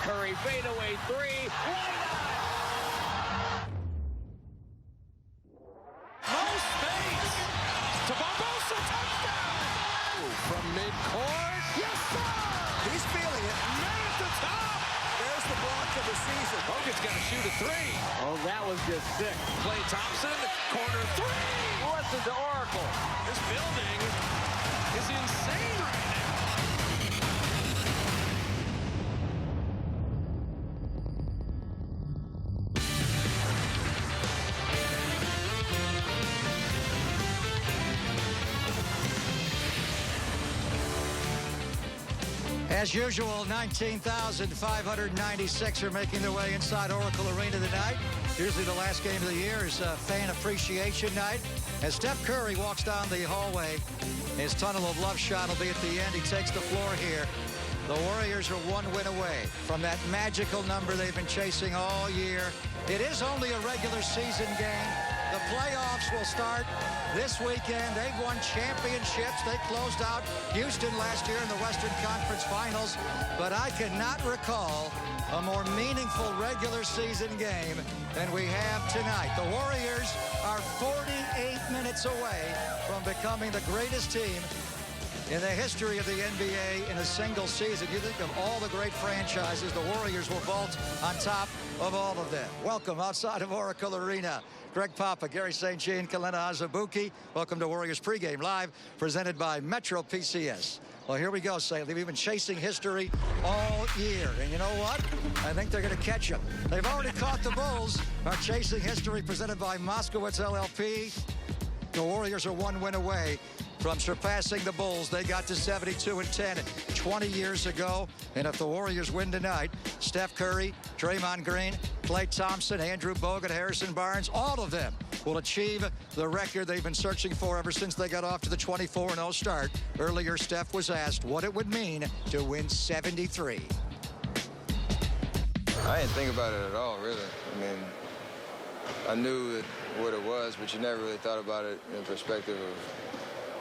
Curry, fadeaway three. No space. To Barbosa, touchdown. From midcourt. Yes, sir. He's feeling it. Man at the top. There's the block of the season. Hogan's got to shoot a three. Oh, that was just sick. Klay Thompson, corner three. Listen to Oracle. This building is insane right now. As usual, 19,596 are making their way inside Oracle Arena tonight. Usually the last game of the year is Fan Appreciation Night. As Steph Curry walks down the hallway, his tunnel of love shot will be at the end. He takes the floor here. The Warriors are one win away from that magical number they've been chasing all year. It is only a regular season game. The playoffs will start this weekend. They've won championships. They closed out Houston last year in the Western Conference Finals. But I cannot recall a more meaningful regular season game than we have tonight. The Warriors are 48 minutes away from becoming the greatest team in the history of the NBA in a single season. You think of all the great franchises, the Warriors will vault on top of all of them. Welcome outside of Oracle Arena. Greg Papa, Gary St. Jean, Kalena Azubuike. Welcome to Warriors Pregame Live, presented by Metro PCS. Well, here we go, St. They've been chasing history all year. And you know what? I think they're going to catch them. They've already caught the Bulls. Our chasing history presented by Moskowitz LLP. The Warriors are one win away from surpassing the Bulls. They got to 72-10 20 years ago. And if the Warriors win tonight, Steph Curry, Draymond Green, Klay Thompson, Andrew Bogut, Harrison Barnes, all of them will achieve the record they've been searching for ever since they got off to the 24-0 start. Earlier, Steph was asked what it would mean to win 73. I didn't think about it at all, really. I mean, I knew what it was, but you never really thought about it in perspective of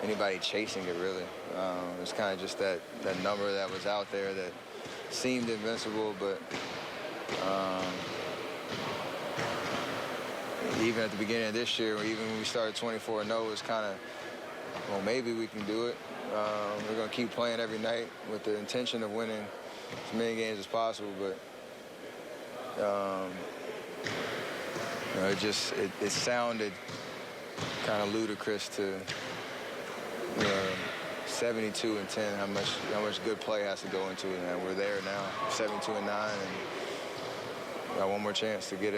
anybody chasing it, really. It was kind of just that number that was out there that seemed invincible, but even at the beginning of this year, even when we started 24-0, it was kind of, well, maybe we can do it. We're going to keep playing every night with the intention of winning as many games as possible, but you know, it sounded kind of ludicrous to 72-10, how much good play has to go into it, and we're there now, 72-9, and got one more chance to get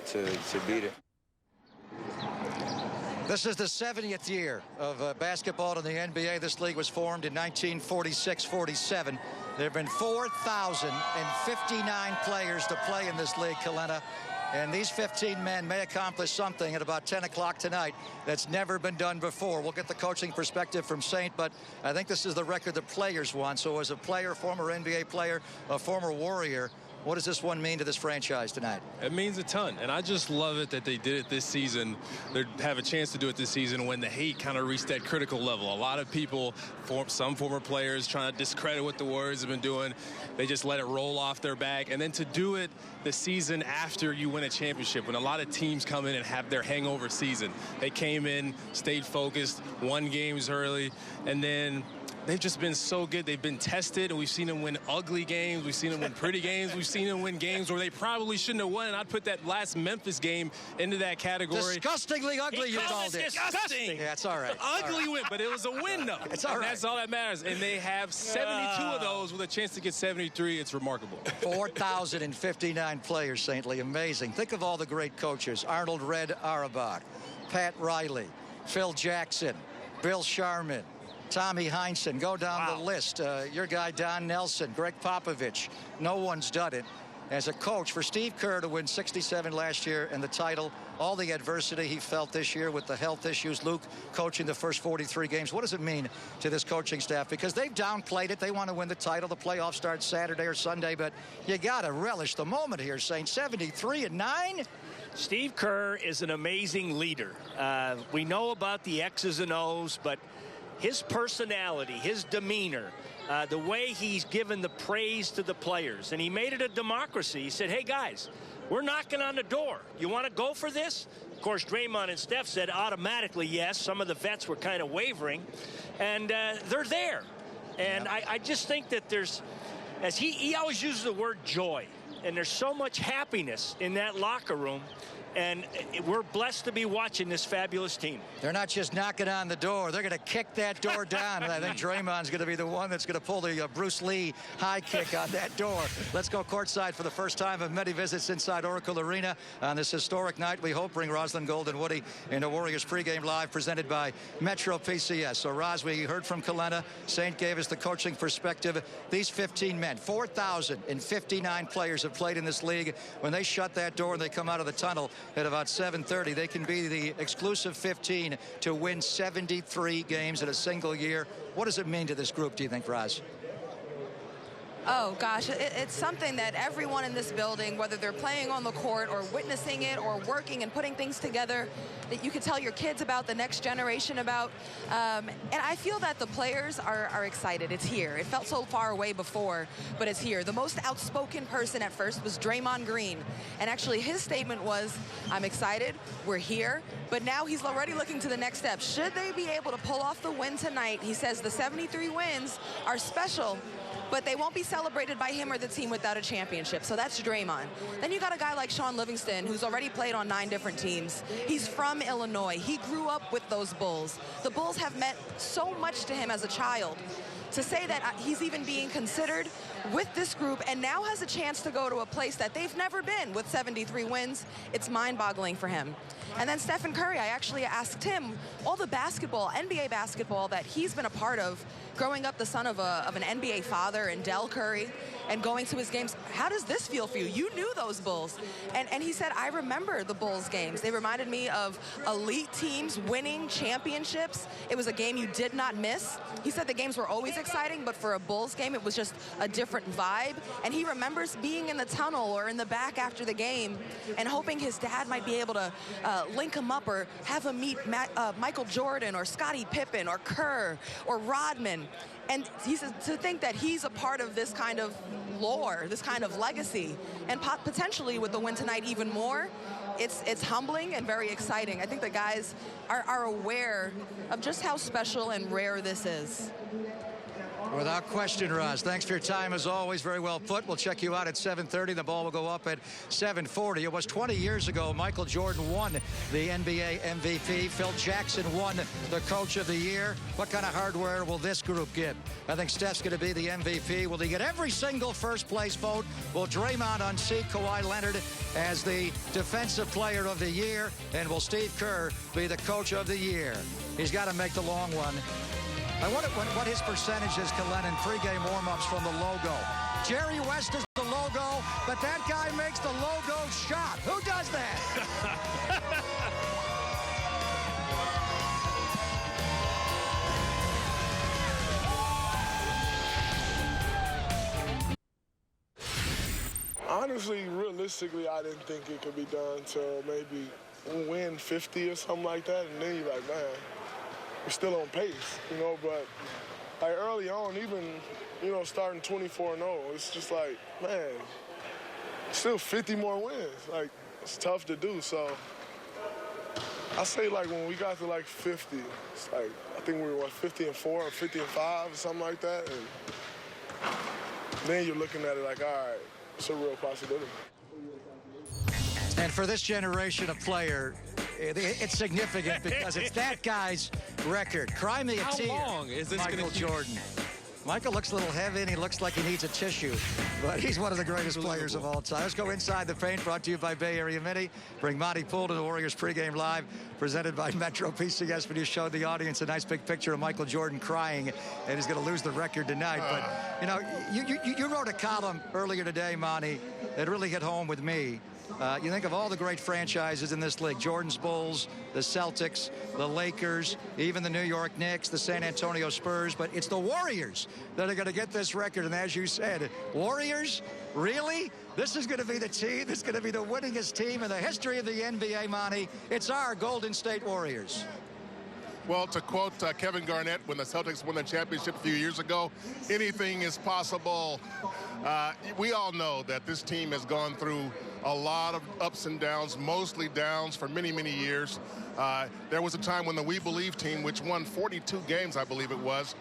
to beat it. This is the 70th year of basketball in the NBA. This league was formed in 1946-47. There have been 4,059 players to play in this league, Kalena. And these 15 men may accomplish something at about 10 o'clock tonight that's never been done before. We'll get the coaching perspective from Saint, but I think this is the record the players want. So as a player, former NBA player, a former Warrior, what does this one mean to this franchise tonight? It means a ton, and I just love it that they did it this season. They have a chance to do it this season when the hate kind of reached that critical level. A lot of people, some former players, trying to discredit what the Warriors have been doing. They just let it roll off their back. And then to do it the season after you win a championship, when a lot of teams come in and have their hangover season. They came in, stayed focused, won games early, and then they've just been so good. They've been tested, and we've seen them win ugly games. We've seen them win pretty games. We've seen them win games where they probably shouldn't have won, and I'd put that last Memphis game into that category. Disgustingly ugly, you called it. Disgusting. Yeah, it's all right. Ugly win, but it was a win, though. It's all right. That's all that matters. And they have 72 of those with a chance to get 73. It's remarkable. 4,059 players, St. Lee. Amazing. Think of all the great coaches. Arnold Red Auerbach, Pat Riley, Phil Jackson, Bill Sharman, Tommy Heinsohn. Go down the list. Your guy, Don Nelson, Greg Popovich. No one's done it. As a coach, for Steve Kerr to win 67 last year and the title, all the adversity he felt this year with the health issues, Luke coaching the first 43 games, what does it mean to this coaching staff? Because they've downplayed it. They want to win the title. The playoffs start Saturday or Sunday, but you got to relish the moment here, Saint. 73-9? Steve Kerr is an amazing leader. We know about the X's and O's, but his personality, his demeanor, the way he's given the praise to the players. And he made it a democracy. He said, hey, guys, we're knocking on the door. You want to go for this? Of course, Draymond and Steph said automatically yes. Some of the vets were kind of wavering. And they're there. And I just think that there's, as he always uses the word joy. And there's so much happiness in that locker room. And we're blessed to be watching this fabulous team. They're not just knocking on the door. They're going to kick that door down. And I think Draymond's going to be the one that's going to pull the Bruce Lee high kick on that door. Let's go courtside for the first time of many visits inside Oracle Arena on this historic night. We hope bring Roslyn Gold and Woody into Warriors pregame live presented by Metro PCS. So, Roz, we heard from Kalena. Saint gave us the coaching perspective. These 15 men, 4,059 players have played in this league. When they shut that door and they come out of the tunnel at about 7:30, they can be the exclusive 15 to win 73 games in a single year. What does it mean to this group, do you think, Roz? Oh, gosh, it's something that everyone in this building, whether they're playing on the court or witnessing it or working and putting things together, that you can tell your kids about, the next generation about. And I feel that the players are excited. It's here. It felt so far away before, but it's here. The most outspoken person at first was Draymond Green. And actually, his statement was, I'm excited. We're here. But now he's already looking to the next step. Should they be able to pull off the win tonight? He says the 73 wins are special, but they won't be celebrated by him or the team without a championship. So that's Draymond. Then you got a guy like Sean Livingston, who's already played on 9 different teams. He's from Illinois. He grew up with those Bulls. The Bulls have meant so much to him as a child. To say that he's even being considered with this group and now has a chance to go to a place that they've never been with 73 wins, it's mind-boggling for him. And then Stephen Curry, I actually asked him all the basketball, NBA basketball that he's been a part of, growing up the son of an NBA father and Del Curry, and going to his games. How does this feel for you? You knew those Bulls. And he said, I remember the Bulls games. They reminded me of elite teams winning championships. It was a game you did not miss. He said the games were always exciting, but for a Bulls game, it was just a different vibe. And he remembers being in the tunnel or in the back after the game and hoping his dad might be able to link him up or have him meet Michael Jordan or Scottie Pippen or Kerr or Rodman. And he says to think that he's a part of this kind of lore, this kind of legacy, and potentially with the win tonight even more, it's humbling and very exciting. I think the guys are aware of just how special and rare this is. Without question, Roz. Thanks for your time, as always. Very well put. We'll check you out at 7:30. The ball will go up at 7:40. It was 20 years ago Michael Jordan won the NBA MVP. Phil Jackson won the Coach of the Year. What kind of hardware will this group get? I think Steph's going to be the MVP. Will he get every single first-place vote? Will Draymond unseat Kawhi Leonard as the Defensive Player of the Year? And will Steve Kerr be the Coach of the Year? He's got to make the long one. I wonder what his percentage is, Kalena, in pregame warm-ups from the logo. Jerry West is the logo, but that guy makes the logo shot. Who does that? Honestly, realistically, I didn't think it could be done until maybe win 50 or something like that, and then you're like, man, we're still on pace, you know, but like early on, even, you know, starting 24-0, it's just like, man, still 50 more wins. Like, it's tough to do. So I say, like, when we got to like 50, it's like, I think we were 50-4 or 50-5 or something like that. And then you're looking at it like, all right, it's a real possibility. And for this generation of player, it's significant because it's that guy's record. Cry me a tear. How long is this Michael going to Jordan. Michael looks a little heavy and he looks like he needs a tissue, but he's one of the greatest players of all time. Let's go inside the paint, brought to you by Bay Area Mini. Bring Monty Poole to the Warriors pregame live, presented by Metro PCS. When you showed the audience a nice big picture of Michael Jordan crying, and he's going to lose the record tonight. But, you know, you wrote a column earlier today, Monty, that really hit home with me. You think of all the great franchises in this league, Jordan's Bulls, the Celtics, the Lakers, even the New York Knicks, the San Antonio Spurs, but it's the Warriors that are going to get this record. And as you said, Warriors, really? This is going to be the team, this is going to be the winningest team in the history of the NBA, Monty. It's our Golden State Warriors. Well, to quote Kevin Garnett when the Celtics won the championship a few years ago, anything is possible. We all know that this team has gone through a lot of ups and downs, mostly downs for many, many years. There was a time when the We Believe team, which won 42 games, I believe it was,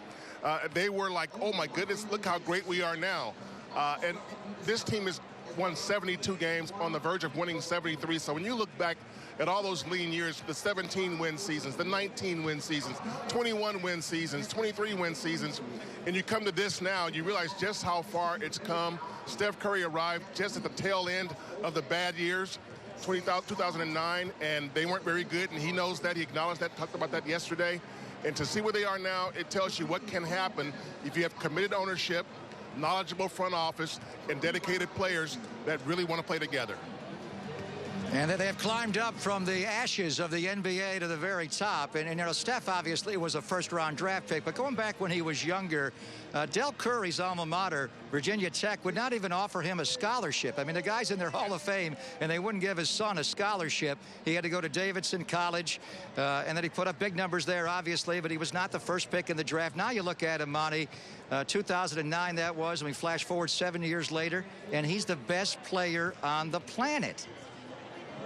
they were like, oh my goodness, look how great we are now. And this team has won 72 games, on the verge of winning 73. So when you look back at all those lean years, the 17-win seasons, the 19-win seasons, 21-win seasons, 23-win seasons, and you come to this now, you realize just how far it's come. Steph Curry arrived just at the tail end of the bad years, 2009, and they weren't very good, and he knows that. He acknowledged that, talked about that yesterday. And to see where they are now, it tells you what can happen if you have committed ownership, knowledgeable front office, and dedicated players that really want to play together. And they have climbed up from the ashes of the NBA to the very top. And you know, Steph obviously was a first-round draft pick, but going back when he was younger, Del Curry's alma mater, Virginia Tech, would not even offer him a scholarship. I mean, the guy's in their Hall of Fame, and they wouldn't give his son a scholarship. He had to go to Davidson College, and then he put up big numbers there, obviously, but he was not the first pick in the draft. Now you look at him, Monty, 2009 that was, and we flash forward 7 years later, and he's the best player on the planet.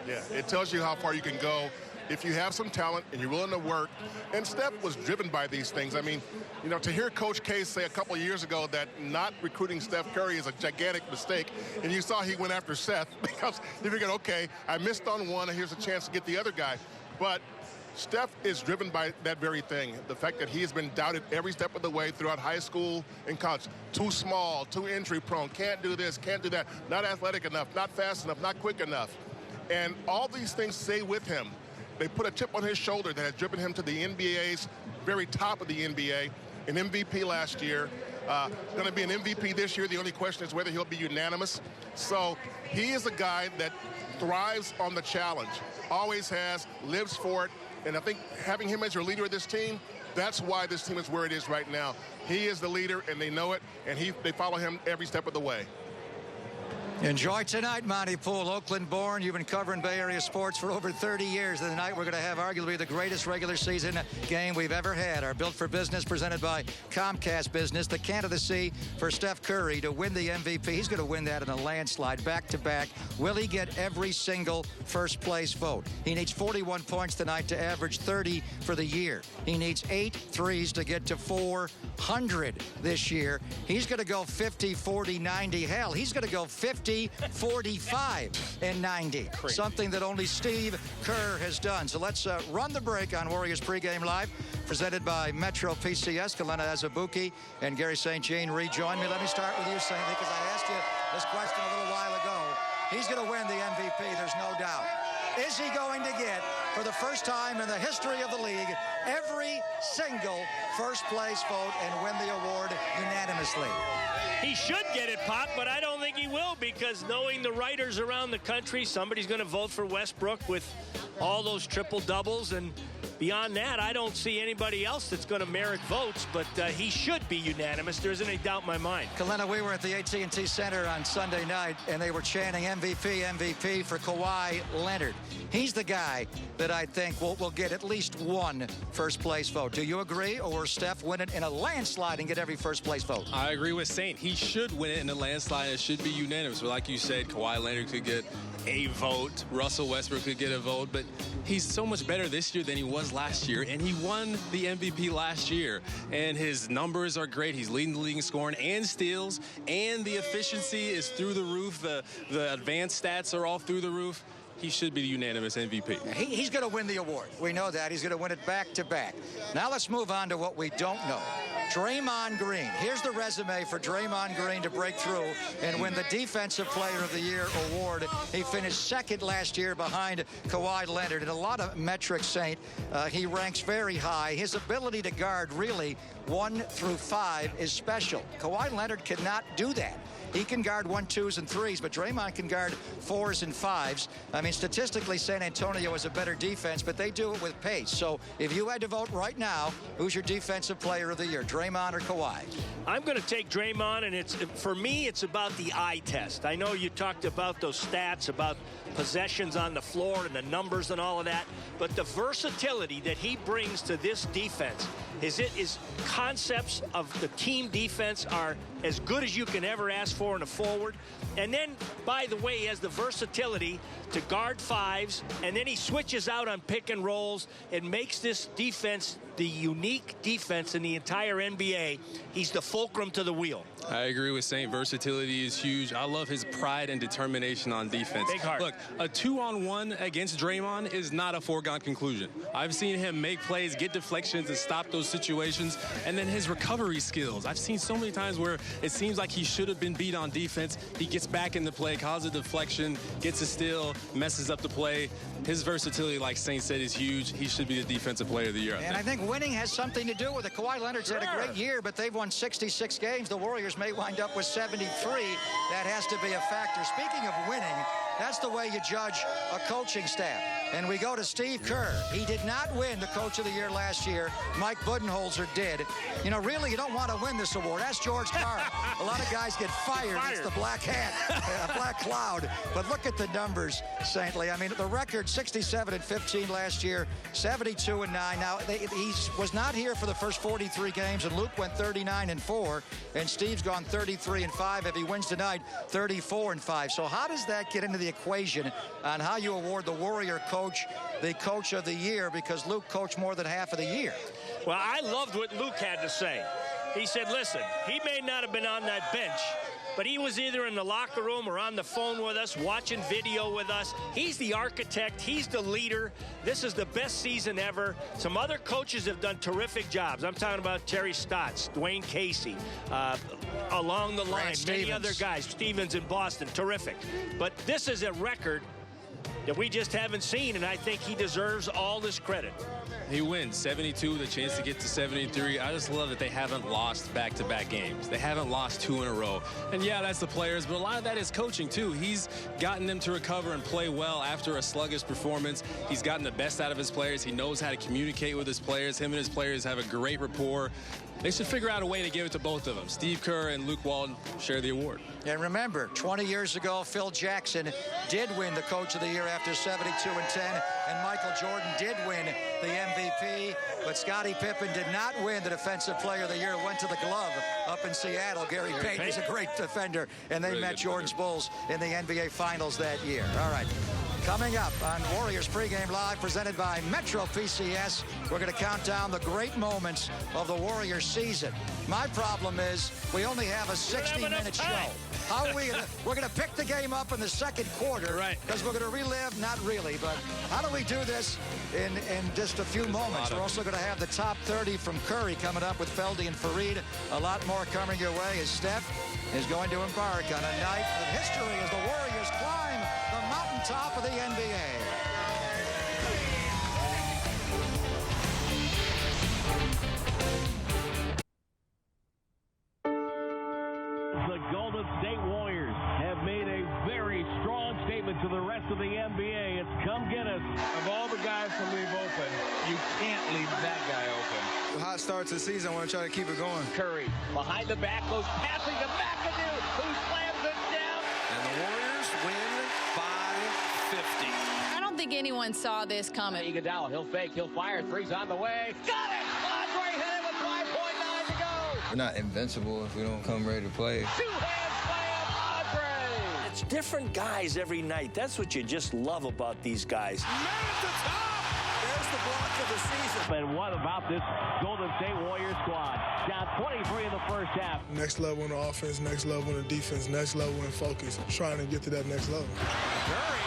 Yeah, it tells you how far you can go if you have some talent and you're willing to work. And Steph was driven by these things. I mean, you know, to hear Coach K say a couple of years ago that not recruiting Steph Curry is a gigantic mistake, and you saw he went after Seth because he figured, okay, I missed on one, and here's a chance to get the other guy. But Steph is driven by that very thing, the fact that he has been doubted every step of the way throughout high school and college. Too small, too injury prone, can't do this, can't do that, not athletic enough, not fast enough, not quick enough. And all these things stay with him. They put a chip on his shoulder that has driven him to the NBA's very top of the NBA, an MVP last year, going to be an MVP this year. The only question is whether he'll be unanimous. So he is a guy that thrives on the challenge, always has, lives for it. And I think having him as your leader of this team, that's why this team is where it is right now. He is the leader, and they know it, and they follow him every step of the way. Enjoy tonight, Monty Poole, Oakland-born. You've been covering Bay Area sports for over 30 years. And tonight we're going to have arguably the greatest regular season game we've ever had. Our Built for Business presented by Comcast Business. The candidacy for Steph Curry to win the MVP. He's going to win that in a landslide, back-to-back. Will he get every single first-place vote? He needs 41 points tonight to average 30 for the year. He needs 8 threes to get to 400 this year. He's going to go 50, 40, 90. Hell, he's going to go 50, 45, and 90. Crazy. Something that only Steve Kerr has done. So let's run the break on Warriors Pregame Live, presented by Metro PCS. Kalena Azubuike and Gary St. Jean rejoin me. Let me start with you, St. because I asked you this question a little while ago. He's going to win the MVP, there's no doubt. Is he going to get, for the first time in the history of the league, every single first-place vote and win the award unanimously? He should get it, Pop, but I don't think he will, because knowing the writers around the country, somebody's going to vote for Westbrook with all those triple-doubles, and beyond that, I don't see anybody else that's going to merit votes, but he should be unanimous. There isn't any doubt in my mind. Kalena, we were at the AT&T Center on Sunday night, and they were chanting MVP, MVP for Kawhi Leonard. He's the guy that I think will get at least one first-place vote. Do you agree, or Steph win it in a landslide and get every first-place vote? I agree with Saint. He should win it in a landslide. It should be unanimous. But like you said, Kawhi Leonard could get a vote. Russell Westbrook could get a vote. But he's so much better this year than he was last year. And he won the MVP last year. And his numbers are great. He's leading the league in scoring and steals. And the efficiency is through the roof. The advanced stats are all through the roof. He should be the unanimous MVP. He's going to win the award. We know that. He's going to win it back-to-back. Now let's move on to what we don't know. Draymond Green. Here's the resume for Draymond Green to break through and win the Defensive Player of the Year award. He finished second last year behind Kawhi Leonard. In a lot of metrics, Saint, he ranks very high. His ability to guard really 1 through 5 is special. Kawhi Leonard cannot do that. He can guard 1, 2s, and 3s, but Draymond can guard 4s and 5s. I mean, statistically, San Antonio is a better defense, but they do it with pace. So if you had to vote right now, who's your defensive player of the year, Draymond or Kawhi? I'm going to take Draymond, and for me, it's about the eye test. I know you talked about those stats, about possessions on the floor and the numbers and all of that, but the versatility that he brings to this defense is concepts of the team defense are as good as you can ever ask for in a forward. And then, by the way, he has the versatility to guard fives, and then he switches out on pick and rolls and makes this defense the unique defense in the entire NBA. He's the fulcrum to the wheel. I agree with Saint. Versatility is huge. I love his pride and determination on defense. Big heart. Look, a 2-on-1 against Draymond is not a foregone conclusion. I've seen him make plays, get deflections, and stop those situations. And then his recovery skills. I've seen so many times where it seems like he should have been beat on defense. He gets back in the play, causes a deflection, gets a steal, messes up the play. His versatility, like Saint said, is huge. He should be the defensive player of the year. I think winning has something to do with it. Kawhi Leonard's had a great year, but they've won 66 games. The Warriors may wind up with 73. That has to be a factor. Speaking of winning, that's the way you judge a coaching staff. And we go to Steve Kerr. He did not win the Coach of the Year last year. Mike Budenholzer did. You know, really, you don't want to win this award. That's George Karl. A lot of guys get fired. It's the black hat, a black cloud. But look at the numbers, Saintly. I mean, the record, 67-15 last year, 72-9. Now, he was not here for the first 43 games, and Luke went 39-4, and Steve's gone 33-5. If he wins tonight, 34-5. So how does that get into the equation on how you award the Warrior coach the Coach of the Year, because Luke coached more than half of the year? Well, I loved what Luke had to say. He said, listen, he may not have been on that bench, but he was either in the locker room or on the phone with us, watching video with us. He's the architect. He's the leader. This is the best season ever. Some other coaches have done terrific jobs. I'm talking about Terry Stotts, Dwayne Casey, along the line, many other guys. Stevens in Boston, terrific. But this is a record that we just haven't seen, and I think he deserves all this credit. He wins 72, the chance to get to 73. I just love that they haven't lost back-to-back games. They haven't lost 2 in a row. And yeah, that's the players, but a lot of that is coaching too. He's gotten them to recover and play well after a sluggish performance. He's gotten the best out of his players. He knows how to communicate with his players. Him and his players have a great rapport. They should figure out a way to give it to both of them. Steve Kerr and Luke Walton share the award. And remember, 20 years ago, Phil Jackson did win the Coach of the Year after 72-10, and Michael Jordan did win the MVP, but Scottie Pippen did not win the Defensive Player of the Year. Went to the glove up in Seattle. Gary Payton is a great defender, and they really met Jordan's Bulls in the NBA Finals that year. All right. Coming up on Warriors Pregame Live, presented by Metro PCS, we're going to count down the great moments of the Warriors season. My problem is we only have a 60-minute show. How are we going to? We're going to pick the game up in the second quarter, right? Because we're going to relive, not really, but how do we do this in just a few moments? We're also going to have the top 30 from Curry coming up with Feldy and Fareed. A lot more coming your way as Steph is going to embark on a night of history as the Warriors climb the mountaintop of the NBA. The Golden State Warriors have made a very strong statement to the rest of the NBA. It's come get us. Of all the guys to leave open, you can't leave that guy open. Hot start to the season. I want to try to keep it going. Curry behind the back goes passing to McAdoo, who slams it down. And the Warriors win by 50. I don't think anyone saw this coming. Iguodala, he'll fake, he'll fire, three's on the way. Got it! Andre hit it with 5.9 to go. We're not invincible if we don't come ready to play. Two-hand slam, Andre! It's different guys every night. That's what you just love about these guys. There's the block of the season. And what about this Golden State Warriors squad? Down 23 in the first half. Next level in the offense, next level in the defense, next level in focus. Trying to get to that next level. Curry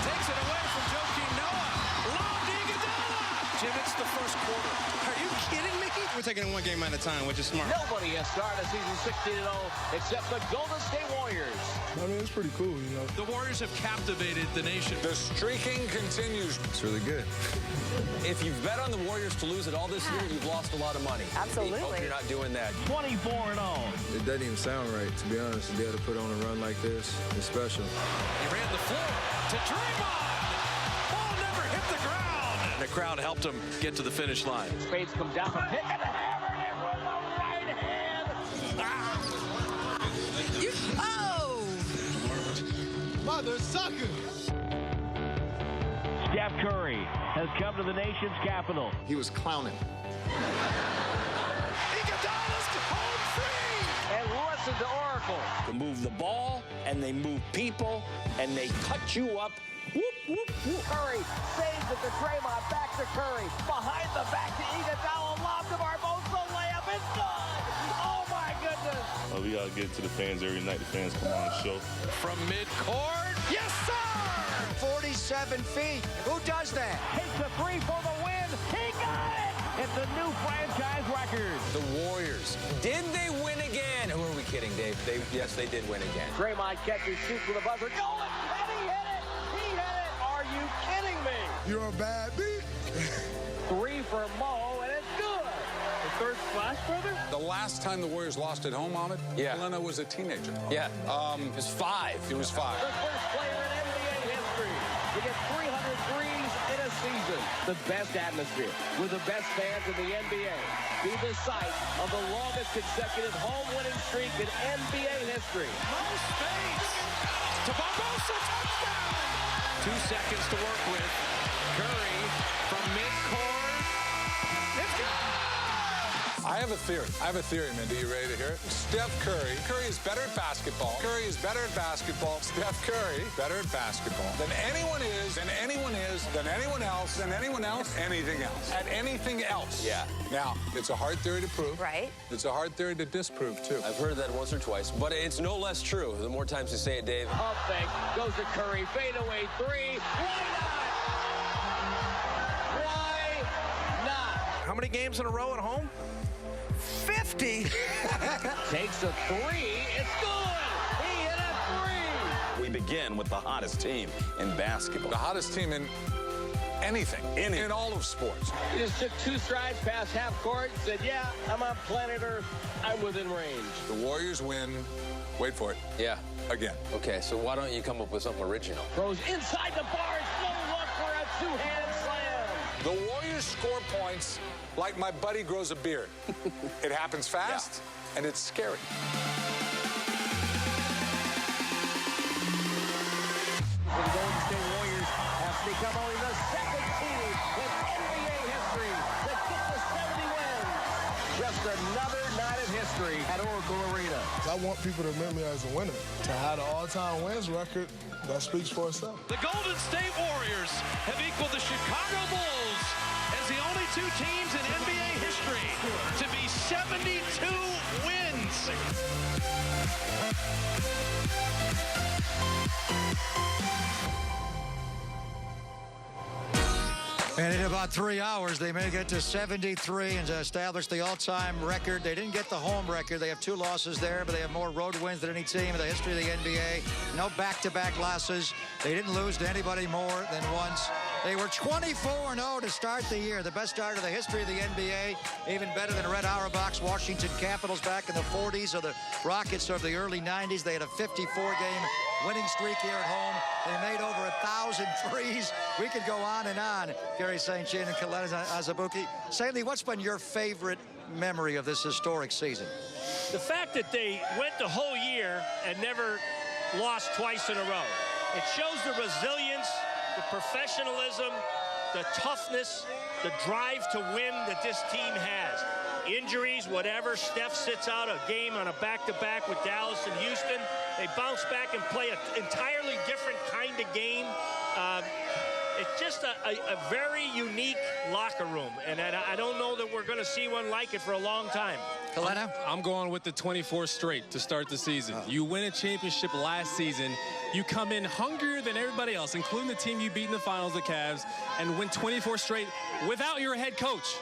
takes it away from Joakim Noah. Lob to Iguodala. Jim, it's the first quarter. Are you kidding me? We're taking it one game at a time, which is smart. Nobody has started season 16-0 except the Golden State Warriors. I mean, it's pretty cool, you know. The Warriors have captivated the nation. The streaking continues. It's really good. If you've bet on the Warriors to lose it all this year, you've lost a lot of money. Absolutely. Hope you're not doing that. 24-0. It doesn't even sound right, to be honest, to be able to put on a run like this. It's special. He ran the floor to Draymond. crowd helped him get to the finish line. Spades comes down from Pitt and hammered it with the right hand. Oh! Mother sucker! Steph Curry has come to the nation's capital. He was clowning. Iguodala's home free! And listen to Oracle. They move the ball, and they move people, and they cut you up. Whoop, whoop, whoop. Curry saves it to Draymond. Back to Curry. Behind the back to Iguodala. Lob to Barbosa. Layup. It's good. Oh, my goodness. We got to get to the fans every night. The fans come on the show. From midcourt. Yes, sir! 47 feet. Who does that? Takes a three for the win. He got it! It's a new franchise record. The Warriors. Did they win again? Who are we kidding, Dave? Yes, they did win again. Draymond catches, shoots with a buzzer. Going, and he hit it. He hit it. Are you kidding me? You're a bad beat. 3 for Mo, and it's good. The third splash, brother? The last time the Warriors lost at home, Ahmed, Yeah. Helena was a teenager. Yeah. It was 5. It was 5. The first player in NBA history to get 300 threes in a season. The best atmosphere with the best fans in the NBA. Be the site of the longest consecutive home winning streak in NBA history. No space. To Barbosa, touchdown! 2 seconds to work with. Curry from midcourt. It's good! I have a theory, Mindy. You ready to hear it? Steph Curry. Curry is better at basketball. Curry is better at basketball. Steph Curry, better at basketball than anyone is, than anyone is, than anyone else, than anyone else, anything else. At anything else. Yeah. Now, it's a hard theory to prove. Right. It's a hard theory to disprove, too. I've heard that once or twice, but it's no less true. The more times you say it, Dave. Up fake, goes to Curry, fade away 3. Why not? How many games in a row at home? 50! Takes a 3. It's good. He hit a 3. We begin with the hottest team in basketball. The hottest team in anything. In all of sports. He just took 2 strides past half court and said, yeah, I'm on planet Earth. I'm within range. The Warriors win. Wait for it. Yeah. Again. Okay, so why don't you come up with something original? Throws inside the bars. No look for a 2-hand slam. The Warriors score points like my buddy grows a beard. It happens fast, and it's scary. The Golden State Warriors have become only the second team in NBA history that get to 70 wins. Just another night of history at Oracle Arena. I want people to remember me as a winner. To have the all-time wins record, that speaks for itself. The Golden State Warriors have equaled the Chicago Bulls as the only 2 teams in NBA history to be 72 wins. And in about 3 hours, they may get to 73 and establish the all-time record. They didn't get the home record. They have 2 losses there, but they have more road wins than any team in the history of the NBA. No back-to-back losses. They didn't lose to anybody more than once. They were 24-0 to start the year, the best start of the history of the NBA, even better than Red Auerbach's Washington Capitals back in the 40s or the Rockets of the early 90s. They had a 54-game winning streak here at home. They made over 1,000 threes. We could go on and on. Gary St. Jean and Kalena Azubuike. Sandy, what's been your favorite memory of this historic season? The fact that they went the whole year and never lost twice in a row. It shows the resilience, the professionalism, the toughness, the drive to win that this team has. Injuries, whatever, Steph sits out a game on a back-to-back with Dallas and Houston. They bounce back and play an entirely different kind of game. It's just a very unique locker room, and I don't know that we're going to see one like it for a long time. Kalena? I'm going with the 24 straight to start the season. You win a championship last season. You come in hungrier than everybody else, including the team you beat in the finals, the Cavs, and win 24 straight without your head coach.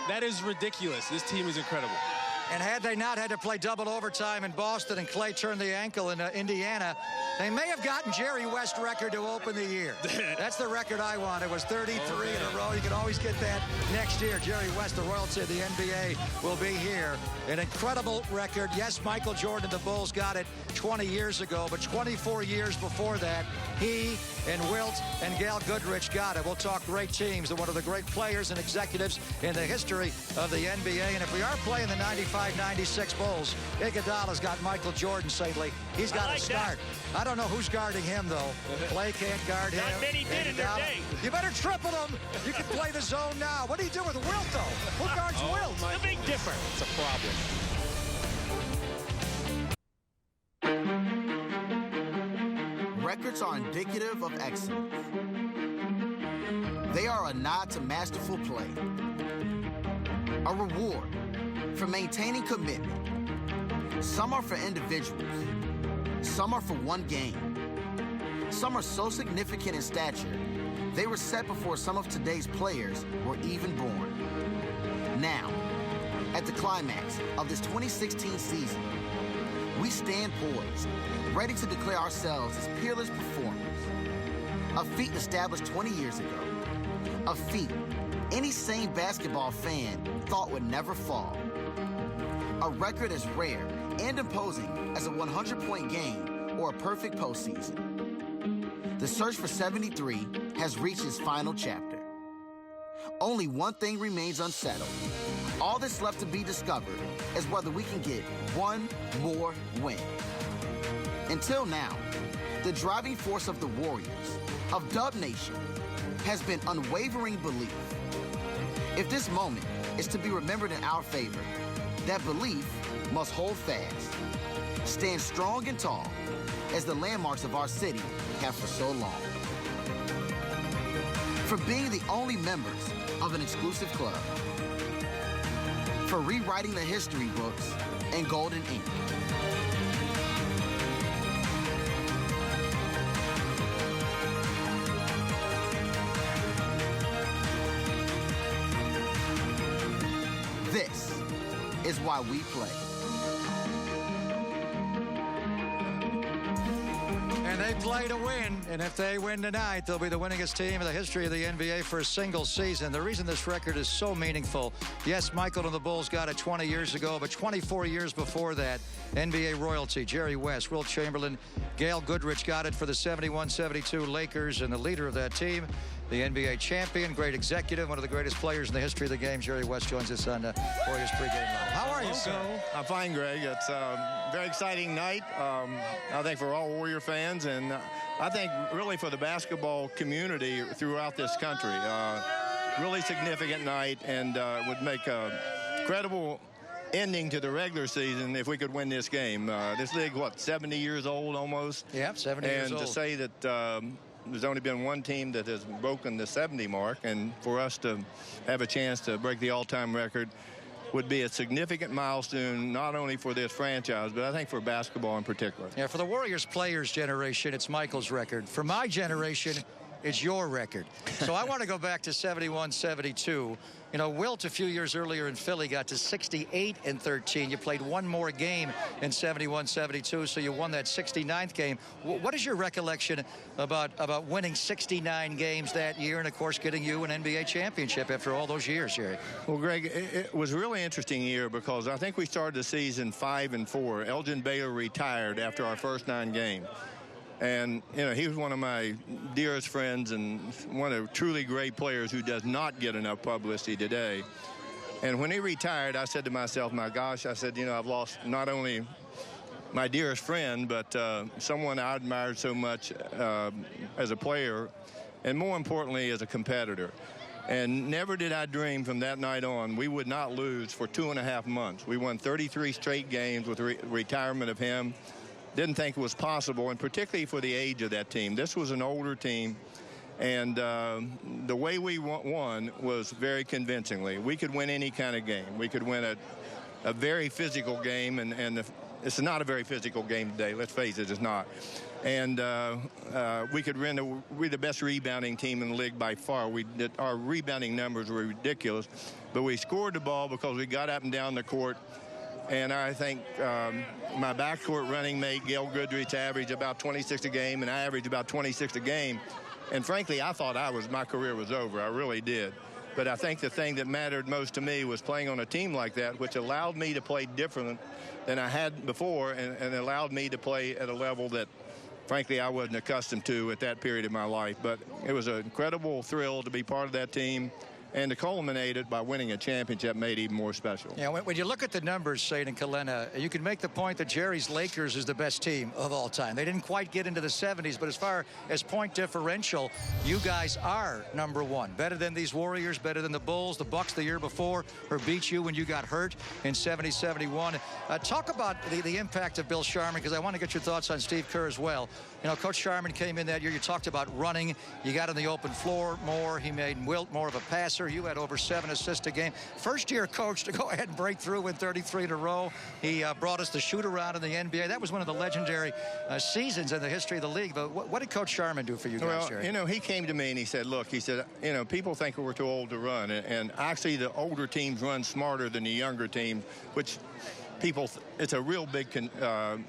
That is ridiculous. This team is incredible. And had they not had to play double overtime in Boston and Clay turned the ankle in Indiana, they may have gotten Jerry West record to open the year. That's the record I want. It was 33 in a row. You can always get that next year. Jerry West, the royalty of the NBA, will be here. An incredible record. Yes, Michael Jordan, the Bulls got it 20 years ago, but 24 years before that, he and Wilt and Gail Goodrich got it. We'll talk great teams and one of the great players and executives in the history of the NBA. And if we are playing the 95-96 Bulls, Iguodala's got Michael Jordan, Sadley. He's got to start. I don't know who's guarding him, though. Clay can't guard him. Not many did in their day. You better triple him. You can play the zone now. What do you do with Wilt, though? Who guards Wilt? The big difference. It's a problem. Records are indicative of excellence. They are a nod to masterful play, a reward for maintaining commitment. Some are for individuals. Some are for one game. Some are so significant in stature, they were set before some of today's players were even born. Now, at the climax of this 2016 season, we stand poised, ready to declare ourselves as peerless performers. A feat established 20 years ago. A feat any sane basketball fan thought would never fall. A record as rare and imposing as a 100-point game or a perfect postseason. The search for 73 has reached its final chapter. Only one thing remains unsettled. All that's left to be discovered is whether we can get one more win. Until now, the driving force of the Warriors, of Dub Nation, has been unwavering belief. If this moment is to be remembered in our favor, that belief must hold fast, stand strong and tall, as the landmarks of our city have for so long. For being the only members of an exclusive club, for rewriting the history books in golden ink. This is why we play. And they play to win, and if they win tonight, they'll be the winningest team in the history of the NBA for a single season. The reason this record is so meaningful, yes, Michael and the Bulls got it 20 years ago, but 24 years before that, NBA royalty, Jerry West, Wilt Chamberlain, Gail Goodrich got it for the 71-72 Lakers, and the leader of that team, the NBA champion, great executive, one of the greatest players in the history of the game, Jerry West, joins us on the Warriors pregame live. How are you, sir? I'm fine, Greg. It's a very exciting night, I think, for all Warrior fans, and I think really for the basketball community throughout this country. Really significant night, and would make a credible ending to the regular season if we could win this game. This league, what, 70 years old almost? Yeah, 70 years old. And to say that there's only been one team that has broken the 70 mark, and for us to have a chance to break the all-time record would be a significant milestone, not only for this franchise, but I think for basketball in particular. Yeah, for the Warriors players generation, it's Michael's record. For my generation, it's your record. So I want to go back to 71-72. You know, Wilt a few years earlier in Philly got to 68-13. You played one more game in 71-72, so you won that 69th game. What is your recollection about winning 69 games that year and, of course, getting you an NBA championship after all those years, Jerry? Well, Greg, it was a really interesting year because I think we started the season 5-4. Elgin Baylor retired after our first 9 games. And, you know, he was one of my dearest friends and one of the truly great players who does not get enough publicity today. And when he retired, I said to myself, my gosh, I said, you know, I've lost not only my dearest friend, but someone I admired so much as a player, and more importantly, as a competitor. And never did I dream from that night on we would not lose for 2.5 months. We won 33 straight games with the retirement of him. Didn't think it was possible, and particularly for the age of that team. This was an older team, and the way we won was very convincingly. We could win any kind of game. We could win a very physical game, and it's not a very physical game today. Let's face it, it's not. And we could win. We're the best rebounding team in the league by far. Our rebounding numbers were ridiculous, but we scored the ball because we got up and down the court. And I think my backcourt running mate, Gail Goodrich, averaged about 26 a game, and I averaged about 26 a game. And frankly, I thought my career was over. I really did. But I think the thing that mattered most to me was playing on a team like that, which allowed me to play different than I had before, and allowed me to play at a level that frankly, I wasn't accustomed to at that period of my life. But it was an incredible thrill to be part of that team. And to culminate it by winning a championship made it even more special. Yeah, when you look at the numbers, St. and Kalena, you can make the point that Jerry's Lakers is the best team of all time. They didn't quite get into the 70s, but as far as point differential, you guys are number one. Better than these Warriors, better than the Bulls, the Bucks the year before, or beat you when you got hurt in 70-71. Talk about the impact of Bill Sharman, because I want to get your thoughts on Steve Kerr as well. You know, Coach Sharman came in that year. You talked about running. You got on the open floor more. He made Wilt more of a passer. You had over 7 assists a game. First-year coach to go ahead and break through with 33 in a row. He brought us the shoot-around in the NBA. That was one of the legendary seasons in the history of the league. But what did Coach Sharman do for you guys, Jerry? You know, he came to me and he said, look, he said, you know, people think we're too old to run. And actually, the older teams run smarter than the younger teams, which people, it's a real big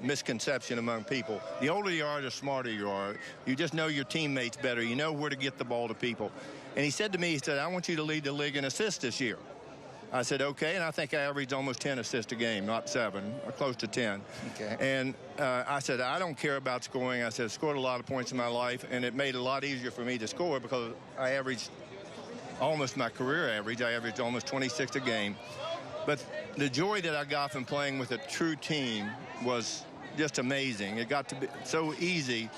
misconception among people. The older you are, the smarter you are. You just know your teammates better. You know where to get the ball to people. And he said to me, he said, I want you to lead the league in assists this year. I said, okay, and I think I averaged almost 10 assists a game, not 7, or close to 10. Okay. And I said, I don't care about scoring. I said, I scored a lot of points in my life, and it made it a lot easier for me to score because I averaged almost my career average. I averaged almost 26 a game. But the joy that I got from playing with a true team was just amazing. It got to be so easy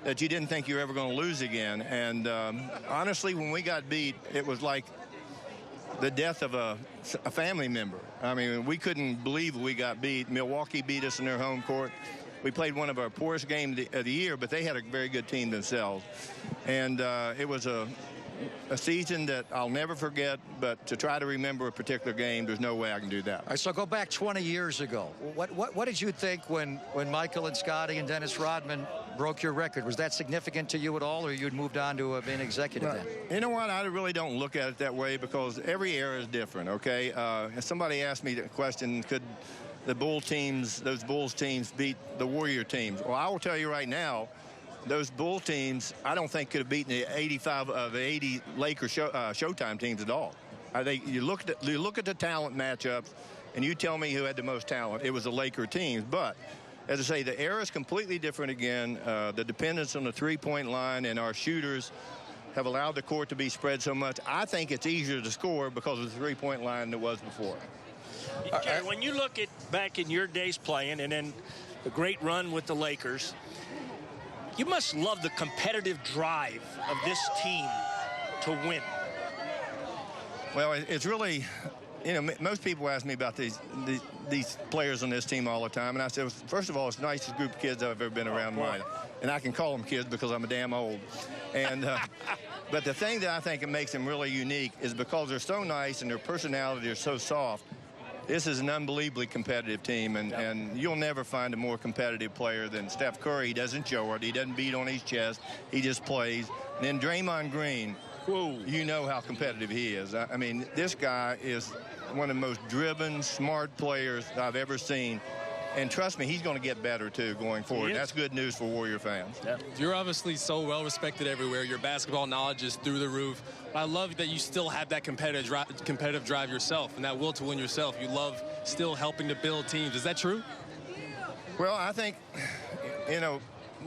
that you didn't think you were ever going to lose again. And honestly, when we got beat, it was like the death of a family member. I mean, we couldn't believe we got beat. Milwaukee beat us in their home court. We played one of our poorest games of the year, but they had a very good team themselves. And it was a season that I'll never forget, but to try to remember a particular game, there's no way I can do that. All right, so go back 20 years ago. What did you think when Michael and Scotty and Dennis Rodman broke your record? Was that significant to you at all, or you'd moved on to being executive then? You know what? I really don't look at it that way because every era is different, okay? Somebody asked me the question, could the Bulls teams beat the Warrior teams? Well, I will tell you right now, those Bull teams, I don't think could have beaten the 85 of the 80 Lakers Showtime teams at all. I think you look at the talent matchups, and you tell me who had the most talent. It was the Laker teams. But as I say, the era is completely different again. The dependence on the three-point line and our shooters have allowed the court to be spread so much. I think it's easier to score because of the three-point line than it was before. Jerry, when you look at back in your days playing and then the great run with the Lakers, you must love the competitive drive of this team to win. Well, it's really, you know, most people ask me about these players on this team all the time, and I said, first of all, it's the nicest group of kids I've ever been around mine, and I can call them kids because I'm a damn old. And but the thing that I think makes them really unique is because they're so nice and their personality are so soft. This is an unbelievably competitive team, and you'll never find a more competitive player than Steph Curry. He doesn't show it. He doesn't beat on his chest. He just plays. And then Draymond Green, you know how competitive he is. I mean, this guy is one of the most driven, smart players I've ever seen. And trust me, he's going to get better, too, going forward. That's good news for Warrior fans. Yeah. You're obviously so well-respected everywhere. Your basketball knowledge is through the roof. But I love that you still have that competitive drive yourself and that will to win yourself. You love still helping to build teams. Is that true? Well, I think, you know,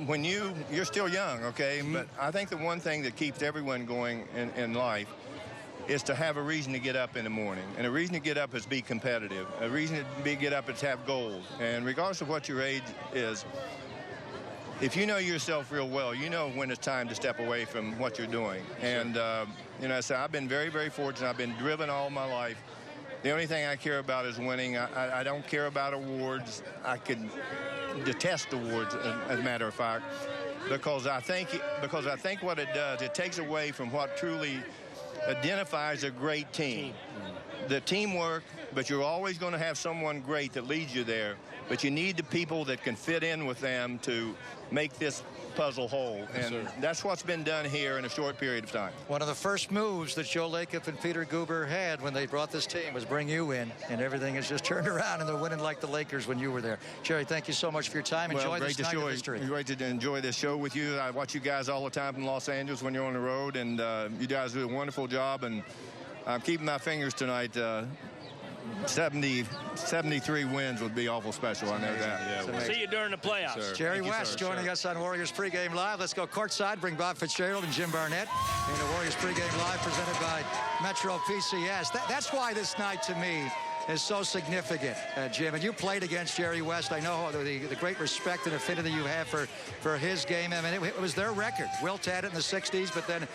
when you're still young, okay? Mm-hmm. But I think the one thing that keeps everyone going in life is to have a reason to get up in the morning. And a reason to get up is to be competitive. A reason to get up is to have goals. And regardless of what your age is, if you know yourself real well, you know when it's time to step away from what you're doing. And, you know, so I've been very, very fortunate. I've been driven all my life. The only thing I care about is winning. I don't care about awards. I could detest awards, as a matter of fact, because I think what it does, it takes away from what truly identifies a great team. The teamwork, but you're always going to have someone great that leads you there. But you need the people that can fit in with them to make this puzzle whole. And that's what's been done here in a short period of time. One of the first moves that Joe Lacob and Peter Guber had when they brought this team was bring you in, and everything has just turned around, and they're winning like the Lakers when you were there. Jerry, thank you so much for your time. Enjoy this night of history. Great to enjoy this show with you. I watch you guys all the time in Los Angeles when you're on the road, and you guys do a wonderful job, and I'm keeping my fingers tonight 73 wins would be awful special. I know that. We'll see you during the playoffs. Sir. Jerry Thank you, West sir. joining us on Warriors Pregame Live. Let's go courtside. Bring Bob Fitzgerald and Jim Barnett in the Warriors Pregame Live presented by Metro PCS. That's why this night to me is so significant, Jim. And you played against Jerry West. I know the great respect and affinity you have for his game. I mean, it was their record. Wilt had it in the 60s, but then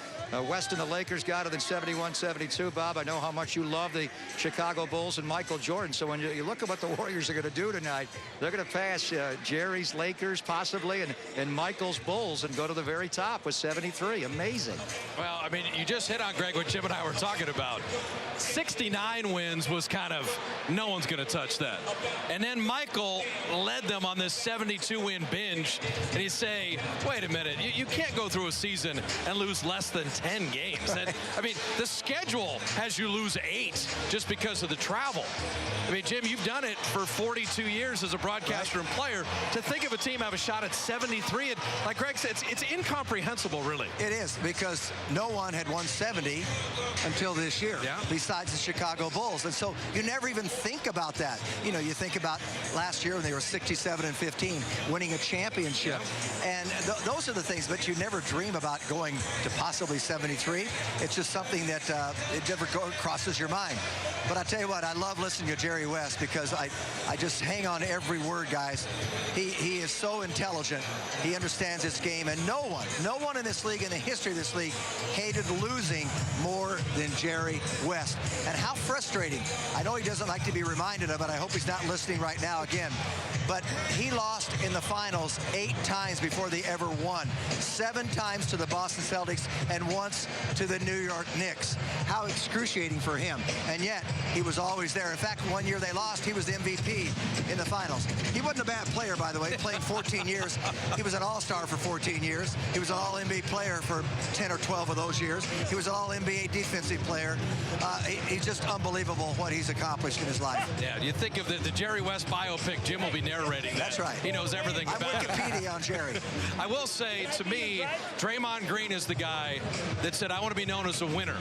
West and the Lakers got it in 71-72. Bob, I know how much you love the Chicago Bulls and Michael Jordan. So when you look at what the Warriors are going to do tonight, they're going to pass Jerry's Lakers possibly and Michael's Bulls and go to the very top with 73. Amazing. Well, I mean, you just hit on, Greg, what Jim and I were talking about. 69 wins was kind of, no one's going to touch that. And then Michael led them on this 72-win binge. And you say, wait a minute, you can't go through a season and lose less than 10 games. And, I mean, the schedule has you lose 8 just because of the travel. I mean, Jim, you've done it for 42 years as a broadcaster and player. To think of a team have a shot at 73, and like Greg said, it's incomprehensible, really. It is, because no one had won 70 until this year, besides the Chicago Bulls. And so you never even think about that. You know, you think about last year when they were 67-15, winning a championship. And those are the things, but you never dream about going to possibly 73. It's just something that it never crosses your mind. But I tell you what, I love listening to Jerry West because I just hang on every word, guys. He is so intelligent. He understands his game, and no one in this league, in the history of this league, hated losing more than Jerry West. And how frustrating. I know he doesn't like to be reminded of it. I hope he's not listening right now again. But he lost in the finals 8 times before they ever won. 7 times to the Boston Celtics and once to the New York Knicks. How excruciating for him. And yet, he was always there. In fact, one year they lost, he was the MVP in the finals. He wasn't a bad player, by the way. He played 14 years. He was an all-star for 14 years. He was an all-NBA player for 10 or 12 of those years. He was an all-NBA defensive player. He's just unbelievable what he's accomplished in his life. Yeah, you think of the Jerry West biopic, Jim will be narrating that. That's right. He knows everything about it. Wikipedia on Jerry. I will say, to me, Draymond Green is the guy that said, I want to be known as a winner.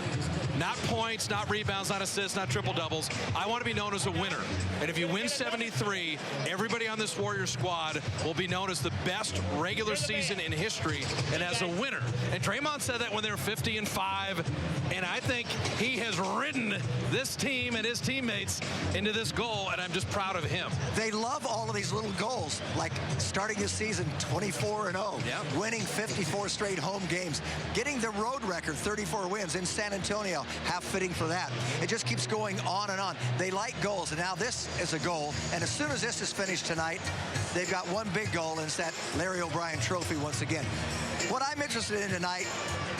Not points, not rebounds, not assists, not triple doubles. I want to be known as a winner. And if you win 73, everybody on this Warriors squad will be known as the best regular season in history and as a winner. And Draymond said that when they were 50-5. And I think he has ridden this team and his teammates into this goal, and I'm just proud of him. They love all of these little goals, like starting this season 24-0, winning 54 straight home games, getting the road record, 34 wins in San Antonio, half fitting for that. It just keeps going on and on. They like goals, and now this is a goal. And as soon as this is finished tonight, they've got one big goal, and it's that Larry O'Brien trophy once again. What I'm interested in tonight,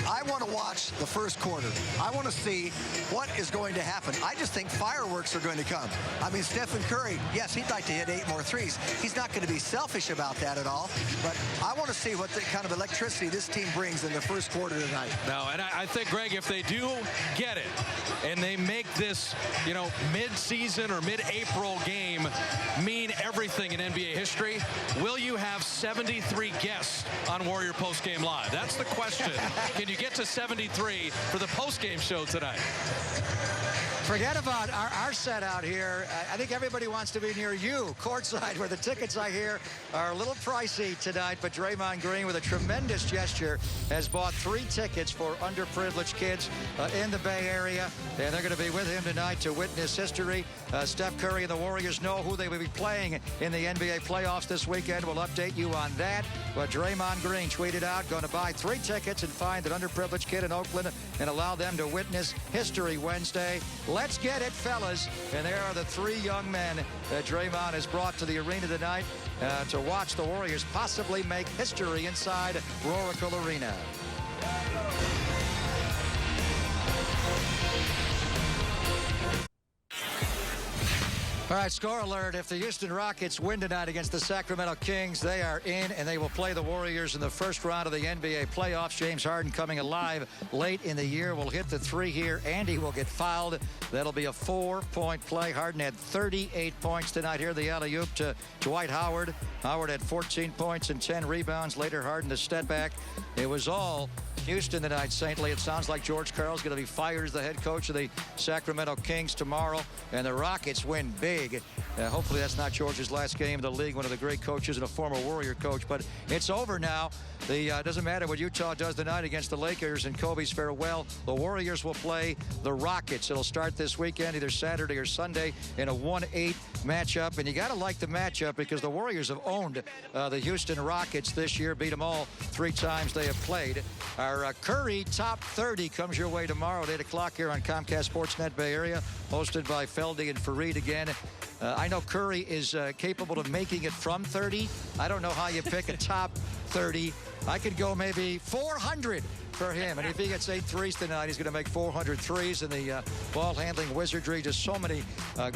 I want to watch the first quarter. I want to see what is going to happen. I just think fireworks are going to come. I mean, Stephen Curry, yes, he'd like to hit 8 more threes. He's not going to be selfish about that at all. But I want to see what the kind of electricity this team brings in the first quarter tonight. No, and I think, Greg, if they do get it and they make this, you know, mid-season or mid-April game mean everything in NBA history, will you have 73 guests on Warrior Postgame Live? That's the question. Can you get to 73 for the postgame show tonight? Forget about our set out here. I think everybody wants to be near you, courtside, where the tickets, I hear, are a little pricey tonight. But Draymond Green, with a tremendous gesture, has bought 3 tickets for underprivileged kids in the Bay Area. And they're going to be with him tonight to witness history. Steph Curry and the Warriors know who they will be playing in the NBA playoffs this weekend. We'll update you on that. But Draymond Green tweeted out, going to buy 3 tickets and find an underprivileged kid in Oakland and allow them to witness History Wednesday. Let's get it, fellas. And there are the 3 young men that Draymond has brought to the arena tonight to watch the Warriors possibly make history inside Oracle Arena. All right, score alert. If the Houston Rockets win tonight against the Sacramento Kings, they are in, and they will play the Warriors in the first round of the NBA playoffs. James Harden coming alive late in the year will hit the three here. Andy will get fouled. That'll be a 4-point play. Harden had 38 points tonight. Here the alley-oop to Dwight Howard. Howard had 14 points and 10 rebounds. Later, Harden to step back. It was all Houston tonight, St. Lee. It sounds like George Karl's going to be fired as the head coach of the Sacramento Kings tomorrow, and the Rockets win big. Hopefully that's not George's last game in the league, one of the great coaches and a former Warrior coach, but it's over now. Doesn't matter what Utah does tonight against the Lakers and Kobe's farewell. The Warriors will play the Rockets. It'll start this weekend, either Saturday or Sunday, in a 1-8 matchup, and you got to like the matchup because the Warriors have owned the Houston Rockets this year, beat them all 3 times they have played. Our Curry Top 30 comes your way tomorrow at 8 o'clock here on Comcast Sportsnet Bay Area, hosted by Feldy and Fareed again. I know Curry is capable of making it from 30. I don't know how you pick a top 30. I could go maybe 400 for him. And if he gets 8 threes tonight, he's going to make 400 threes. And the ball handling wizardry, just so many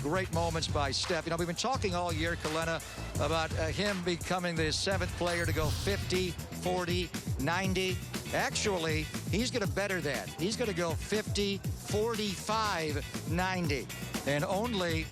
great moments by Steph. You know, we've been talking all year, Kalena, about him becoming the 7th player to go 50, 40, 90. Actually, he's going to better that. He's going to go 50, 45, 90. And only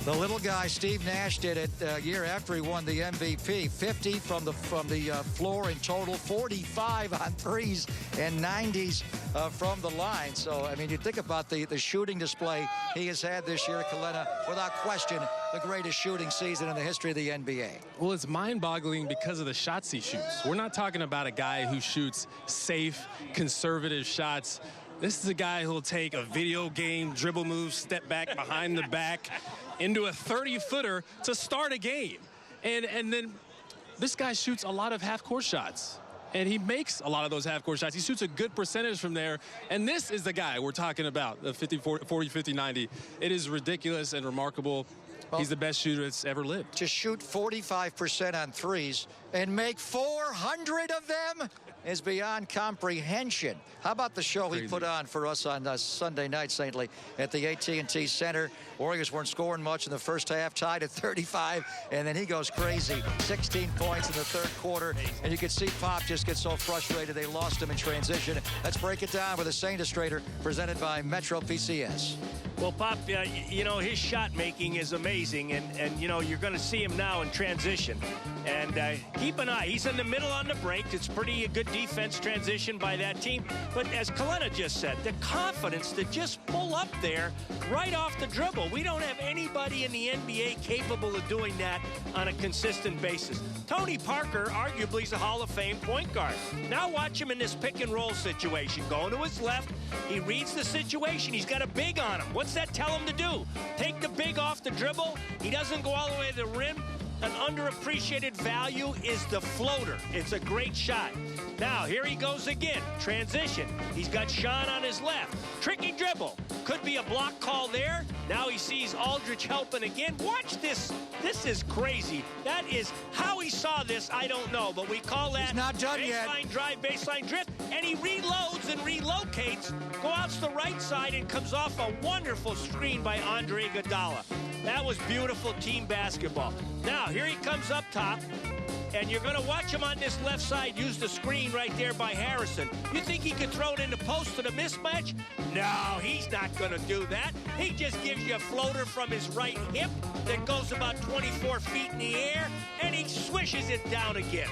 the little guy, Steve Nash, did it a year after he won the MVP. 50 from the floor in total, 45 on threes, and 90s from the line. So, I mean, you think about the shooting display he has had this year, Kalena, without question, the greatest shooting season in the history of the NBA. Well, it's mind-boggling because of the shots he shoots. We're not talking about a guy who shoots safe, conservative shots. This is a guy who'll take a video game dribble move, step back behind the back into a 30-footer to start a game. And then this guy shoots a lot of half-court shots. And he makes a lot of those half-court shots. He shoots a good percentage from there. And this is the guy we're talking about, the 50, 40, 50, 90. It is ridiculous and remarkable. Well, he's the best shooter that's ever lived. To shoot 45% on threes and make 400 of them is beyond comprehension. How about the show he put on for us on Sunday night, St. Lee, at the AT&T Center? Warriors weren't scoring much in the first half, tied at 35, and then he goes crazy. 16 points in the third quarter, and you could see Pop just get so frustrated they lost him in transition. Let's break it down with a Saint Illustrator presented by Metro PCS. Well, Pop, you know, his shot making is amazing, and you know, you're going to see him now in transition. And keep an eye. He's in the middle on the break. It's pretty good defense transition by that team. But as Kalena just said, the confidence to just pull up there right off the dribble. We don't have anybody in the NBA capable of doing that on a consistent basis. Tony Parker arguably is a Hall of Fame point guard. Now watch him in this pick and roll situation. Going to his left, he reads the situation. He's got a big on him. What's that tell him to do? Take the big off the dribble. He doesn't go all the way to the rim. An underappreciated value is the floater. It's a great shot. Now, here he goes again. Transition. He's got Sean on his left. Tricky dribble. Could be a block call there. Now he sees Aldridge helping again. Watch this. This is crazy. That is how he saw this, I don't know. But we call that not done baseline drive, baseline drift. And he reloads and relocates. Go out to the right side and comes off a wonderful screen by Andre Iguodala. That was beautiful team basketball. Now, here he comes up top, and you're going to watch him on this left side use the screen right there by Harrison. You think he could throw it in the post to the mismatch? No, he's not going to do that. He just gives you a floater from his right hip that goes about 24 feet in the air, and he swishes it down again.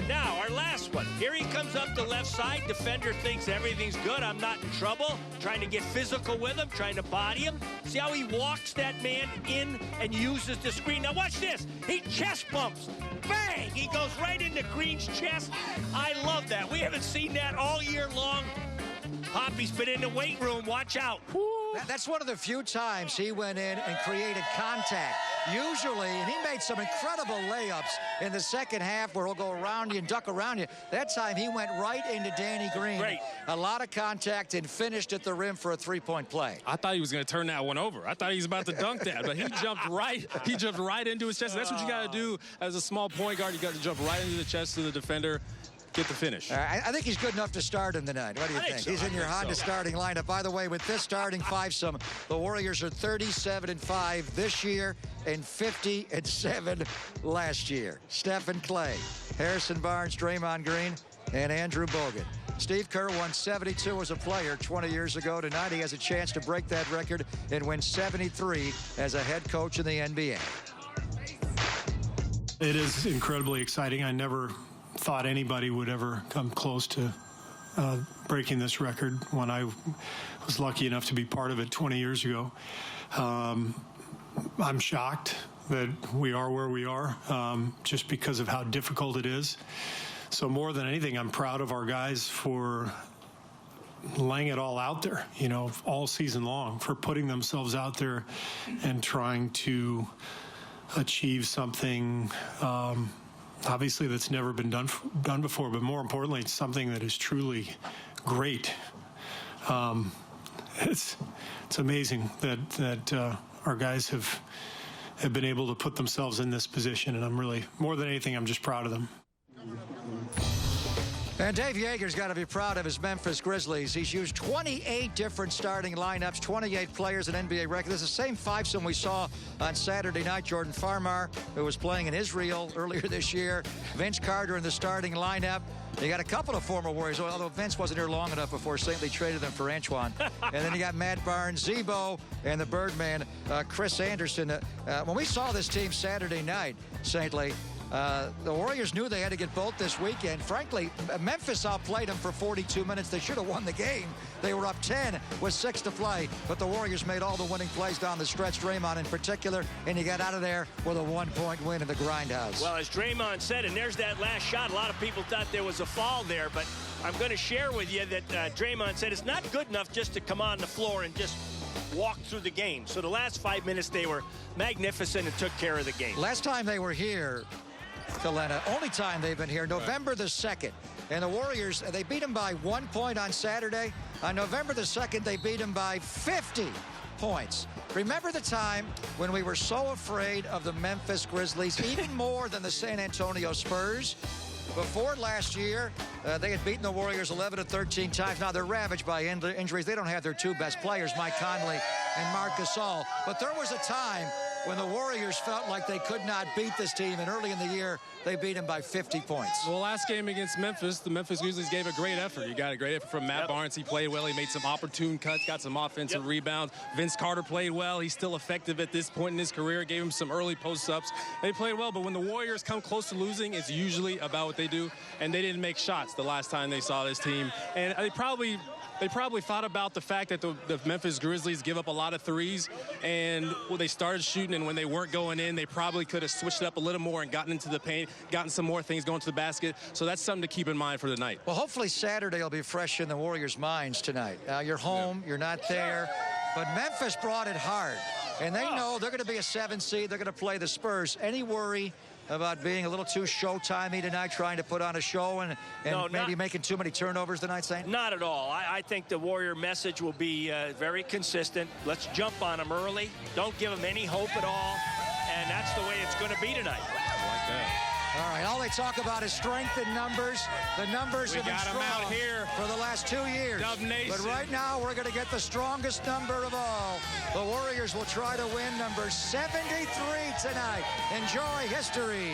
Now, our last one. Here he comes up the left side. Defender thinks everything's good. I'm not in trouble. Trying to get physical with him, trying to body him. See how he walks that man in and uses the screen. Now watch this. He chest bumps. Bang! He goes right into Green's chest. I love that. We haven't seen that all year long. Poppy's been in the weight room. Watch out. That's one of the few times he went in and created contact. Usually, and he made some incredible layups in the second half where he'll go around you and duck around you. That time, he went right into Danny Green. Great. A lot of contact and finished at the rim for a three-point play. I thought he was going to turn that one over. I thought he was about to dunk that, but he jumped right into his chest. That's what you got to do as a small point guard. You got to jump right into the chest of the defender. get the finish. I think he's good enough to start him tonight. What do you think? So. He's in your Honda starting lineup. By the way, with this starting fivesome, the Warriors are 37-5 this year and 50-7 last year. Stephen Clay, Harrison Barnes, Draymond Green, and Andrew Bogut. Steve Kerr won 72 as a player 20 years ago. Tonight he has a chance to break that record and win 73 as a head coach in the NBA. It is incredibly exciting. I never thought anybody would ever come close to breaking this record when I was lucky enough to be part of it 20 years ago. I'm shocked that we are where we are just because of how difficult it is. So more than anything, I'm proud of our guys for laying it all out there, you know, all season long, for putting themselves out there and trying to achieve something, obviously, that's never been done before, but more importantly, it's something that is truly great. It's amazing that our guys have been able to put themselves in this position, and I'm really, more than anything, I'm just proud of them. And Dave Yeager's got to be proud of his Memphis Grizzlies. He's used 28 different starting lineups, 28 players, an NBA record. This is the same fivesome we saw on Saturday night. Jordan Farmar, who was playing in Israel earlier this year. Vince Carter in the starting lineup. You got a couple of former Warriors, although Vince wasn't here long enough before St. Lee traded them for Antoine. And then you got Matt Barnes, Zebo, and the Birdman, Chris Anderson. When we saw this team Saturday night, St. Lee, the Warriors knew they had to get both this weekend. Frankly, Memphis outplayed them for 42 minutes. They should have won the game. They were up 10 with 6 to play, but the Warriors made all the winning plays down the stretch, Draymond in particular, and you got out of there with a 1-point win in the grindhouse. Well, as Draymond said, and there's that last shot, a lot of people thought there was a foul there, but I'm going to share with you that Draymond said it's not good enough just to come on the floor and just walk through the game. So the last 5 minutes, they were magnificent and took care of the game. Last time they were here, Kalena, only time they've been here, November the 2nd. And the Warriors, they beat them by 1 point on Saturday. On November the 2nd, they beat them by 50 points. Remember the time when we were so afraid of the Memphis Grizzlies, even more than the San Antonio Spurs? Before last year, they had beaten the Warriors 11 to 13 times. Now, they're ravaged by injuries. They don't have their two best players, Mike Conley and Marc Gasol. But there was a time when the Warriors felt like they could not beat this team, and early in the year, they beat them by 50 points. Well, last game against Memphis, the Memphis Grizzlies gave a great effort. You got a great effort from Matt Barnes. He played well. He made some opportune cuts, got some offensive rebounds. Vince Carter played well. He's still effective at this point in his career. Gave him some early post-ups. They played well, but when the Warriors come close to losing, it's usually about what they do, and they didn't make shots the last time they saw this team. And they probably thought about the fact that the Memphis Grizzlies give up a lot of threes, and they started shooting, and when they weren't going in, they probably could have switched it up a little more and gotten into the paint, gotten some more things going to the basket. So that's something to keep in mind for the night. Well, hopefully Saturday will be fresh in the Warriors' minds tonight. You're home, you're not there, but Memphis brought it hard, and they know they're going to be a 7 seed. They're going to play the Spurs. Any worry about being a little too showtimey tonight, trying to put on a show and maybe making too many turnovers tonight, Saint? Not at all. I think the Warrior message will be very consistent. Let's jump on them early. Don't give them any hope at all. And that's the way it's going to be tonight. I like that. All right, all they talk about is strength and numbers. The numbers have been strong out here for the last 2 years. Dub Nation. But right now, we're going to get the strongest number of all. The Warriors will try to win number 73 tonight. Enjoy history.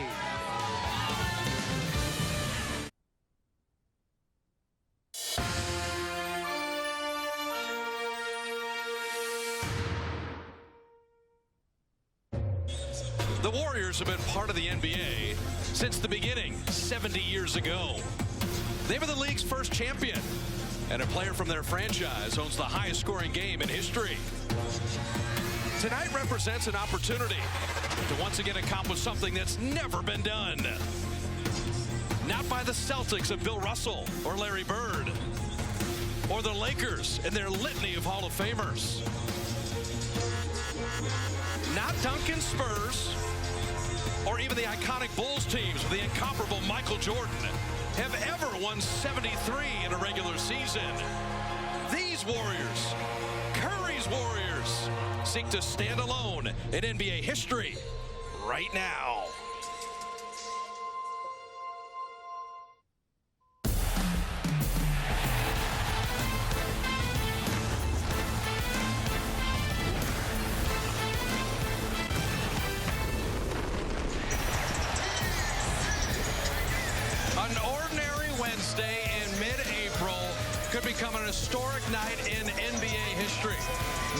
The Warriors have been part of the NBA since the beginning, 70 years ago. They were the league's first champion, and a player from their franchise owns the highest scoring game in history. Tonight represents an opportunity to once again accomplish something that's never been done. Not by the Celtics of Bill Russell or Larry Bird, or the Lakers and their litany of Hall of Famers. Not Duncan Spurs, or even the iconic Bulls teams with the incomparable Michael Jordan have ever won 73 in a regular season. These Warriors, Curry's Warriors, seek to stand alone in NBA history right now. could become an historic night in NBA history.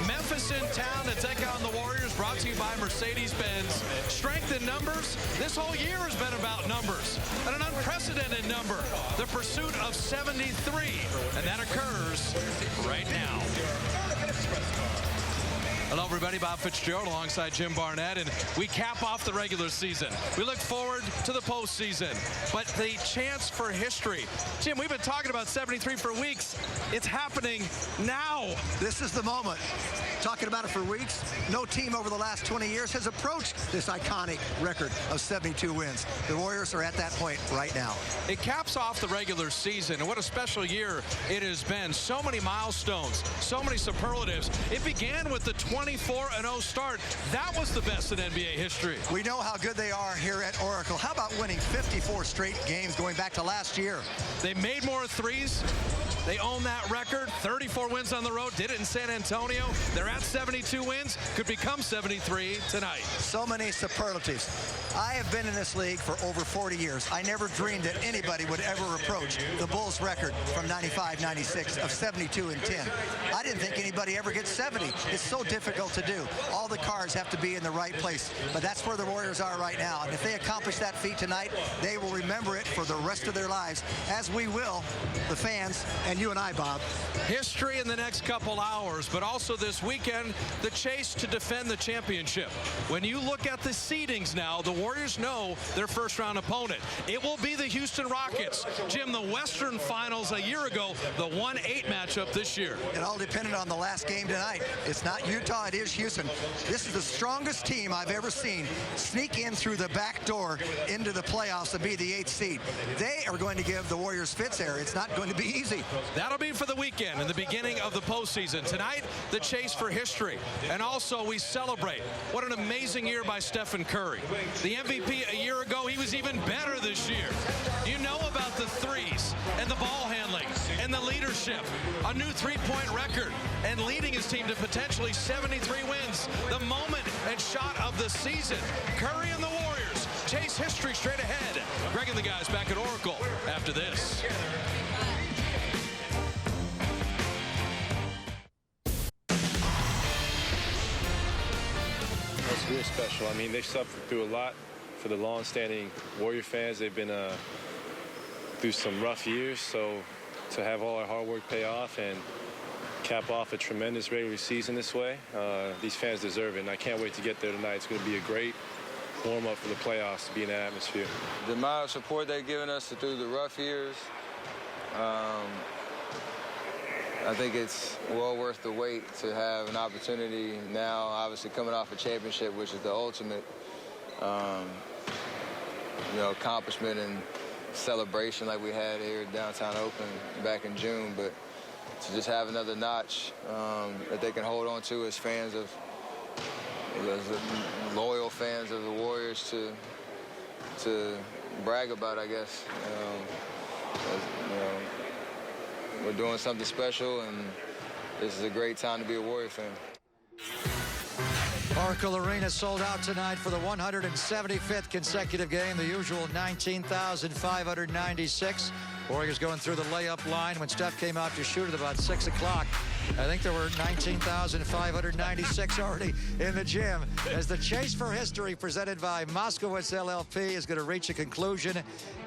Memphis in town to take on the Warriors, brought to you by Mercedes-Benz. Strength in numbers. This whole year has been about numbers, and an unprecedented number, the pursuit of 73, and that occurs right now. Hello, everybody. Bob Fitzgerald alongside Jim Barnett, and we cap off the regular season. We look forward to the postseason, but the chance for history. Jim, we've been talking about 73 for weeks. It's happening now. This is the moment. Talking about it for weeks. No team over the last 20 years has approached this iconic record of 72 wins. The Warriors are at that point right now. It caps off the regular season, and what a special year it has been. So many milestones, so many superlatives. It began with the 24-0 start. That was the best in NBA history. We know how good they are here at Oracle. How about winning 54 straight games going back to last year? They made more threes. They own that record. 34 wins on the road. Did it in San Antonio. They're at 72 wins. Could become 73 tonight. So many superlatives. I have been in this league for over 40 years. I never dreamed that anybody would ever approach the Bulls record from 95-96 of 72-10. I didn't think anybody ever gets 70. It's so difficult to do. All the cards have to be in the right place. But that's where the Warriors are right now. And if they accomplish that feat tonight, they will remember it for the rest of their lives, as we will, the fans, and you and I, Bob. History in the next couple hours, but also this weekend, the chase to defend the championship. When you look at the seedings now, the Warriors know their first-round opponent. It will be the Houston Rockets. Jim, the Western Finals a year ago, the 1-8 matchup this year. It all depended on the last game tonight. It's not Utah, it is Houston. This is the strongest team I've ever seen sneak in through the back door into the playoffs and be the 8th seed. They are going to give the Warriors fits there. It's not going to be easy. That'll be for the weekend and the beginning of the postseason. Tonight, the chase for history. And also, we celebrate what an amazing year by Stephen Curry. The MVP a year ago, he was even better this year. You know about the threes and the ball handling and the leadership. A new three-point record and leading his team to potentially 73 wins. The moment and shot of the season. Curry and the Warriors chase history straight ahead. Greg and the guys back at Oracle after this. It's real special. I mean, they've suffered through a lot. For the long-standing Warrior fans, they've been through some rough years. So to have all our hard work pay off and cap off a tremendous regular season this way, these fans deserve it. And I can't wait to get there tonight. It's going to be a great warm-up for the playoffs to be in that atmosphere. The amount of support they've given us through the rough years, I think it's well worth the wait to have an opportunity now, obviously coming off a championship, which is the ultimate accomplishment and celebration like we had here at downtown Oakland back in June. But to just have another notch that they can hold on to as fans of, as loyal fans of the Warriors to brag about, I guess. We're doing something special, and this is a great time to be a Warrior fan. Oracle Arena sold out tonight for the 175th consecutive game, the usual 19,596. Warriors going through the layup line when Steph came out to shoot at about 6 o'clock. I think there were 19,596 already in the gym as the chase for history presented by Moskowitz LLP is going to reach a conclusion,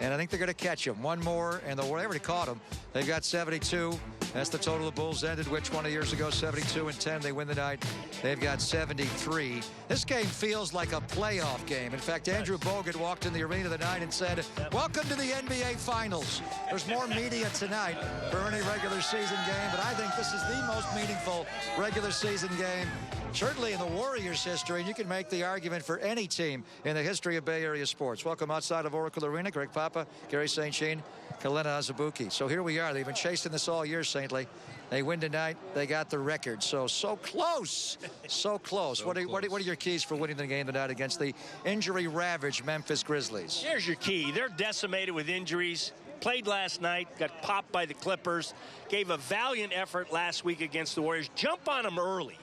and I think they're going to catch him. One more, and they already caught him. They've got 72. That's the total the Bulls ended with 20 years ago, 72-10. They win the night. They've got 73. This game feels like a playoff game. In fact, Andrew Bogut walked in the arena tonight and said, "Welcome to the NBA Finals." There's more media tonight for any regular season game, but I think this is the most meaningful regular season game, certainly in the Warriors' history, and you can make the argument for any team in the history of Bay Area sports. Welcome outside of Oracle Arena, Greg Papa, Gary St. Jean, Kalena Azubuike. So here we are. They've been chasing this all year, Saintly. They win tonight. They got the record. So close. So close. What are your keys for winning the game tonight against the injury-ravaged Memphis Grizzlies? Here's your key. They're decimated with injuries. Played last night, got popped by the Clippers, gave a valiant effort last week against the Warriors. Jump on them early.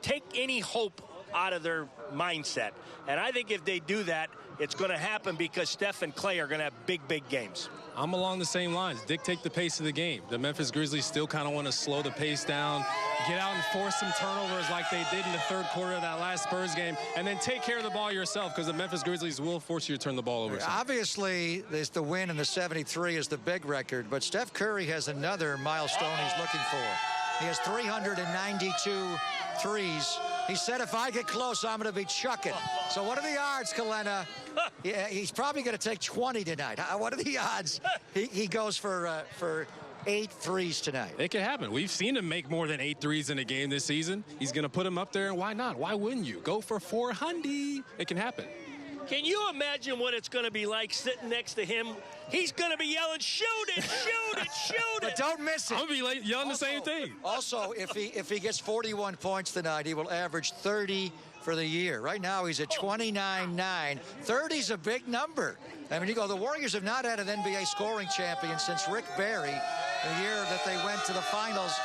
Take any hope out of their mindset. And I think if they do that, it's going to happen because Steph and Clay are going to have big, big games. I'm along the same lines. Dictate the pace of the game. The Memphis Grizzlies still kind of want to slow the pace down, get out and force some turnovers like they did in the third quarter of that last Spurs game, and then take care of the ball yourself, because the Memphis Grizzlies will force you to turn the ball over. Obviously, there's the win, and the 73 is the big record, but Steph Curry has another milestone he's looking for. He has 392 threes. He said, if I get close, I'm going to be chucking. So what are the odds, Kalena? Yeah, he's probably going to take 20 tonight. What are the odds he goes for 8 threes tonight? It can happen. We've seen him make more than 8 threes in a game this season. He's going to put him up there, and why not? Why wouldn't you? Go for 400. It can happen. Can you imagine what it's going to be like sitting next to him? He's going to be yelling, shoot it, shoot it, shoot it. But don't miss it. I'm going to be yelling the same thing. Also, if he gets 41 points tonight, he will average 30 for the year. Right now, he's at 29.9. 30's a big number. I mean, the Warriors have not had an NBA scoring champion since Rick Barry, the year that they went to the finals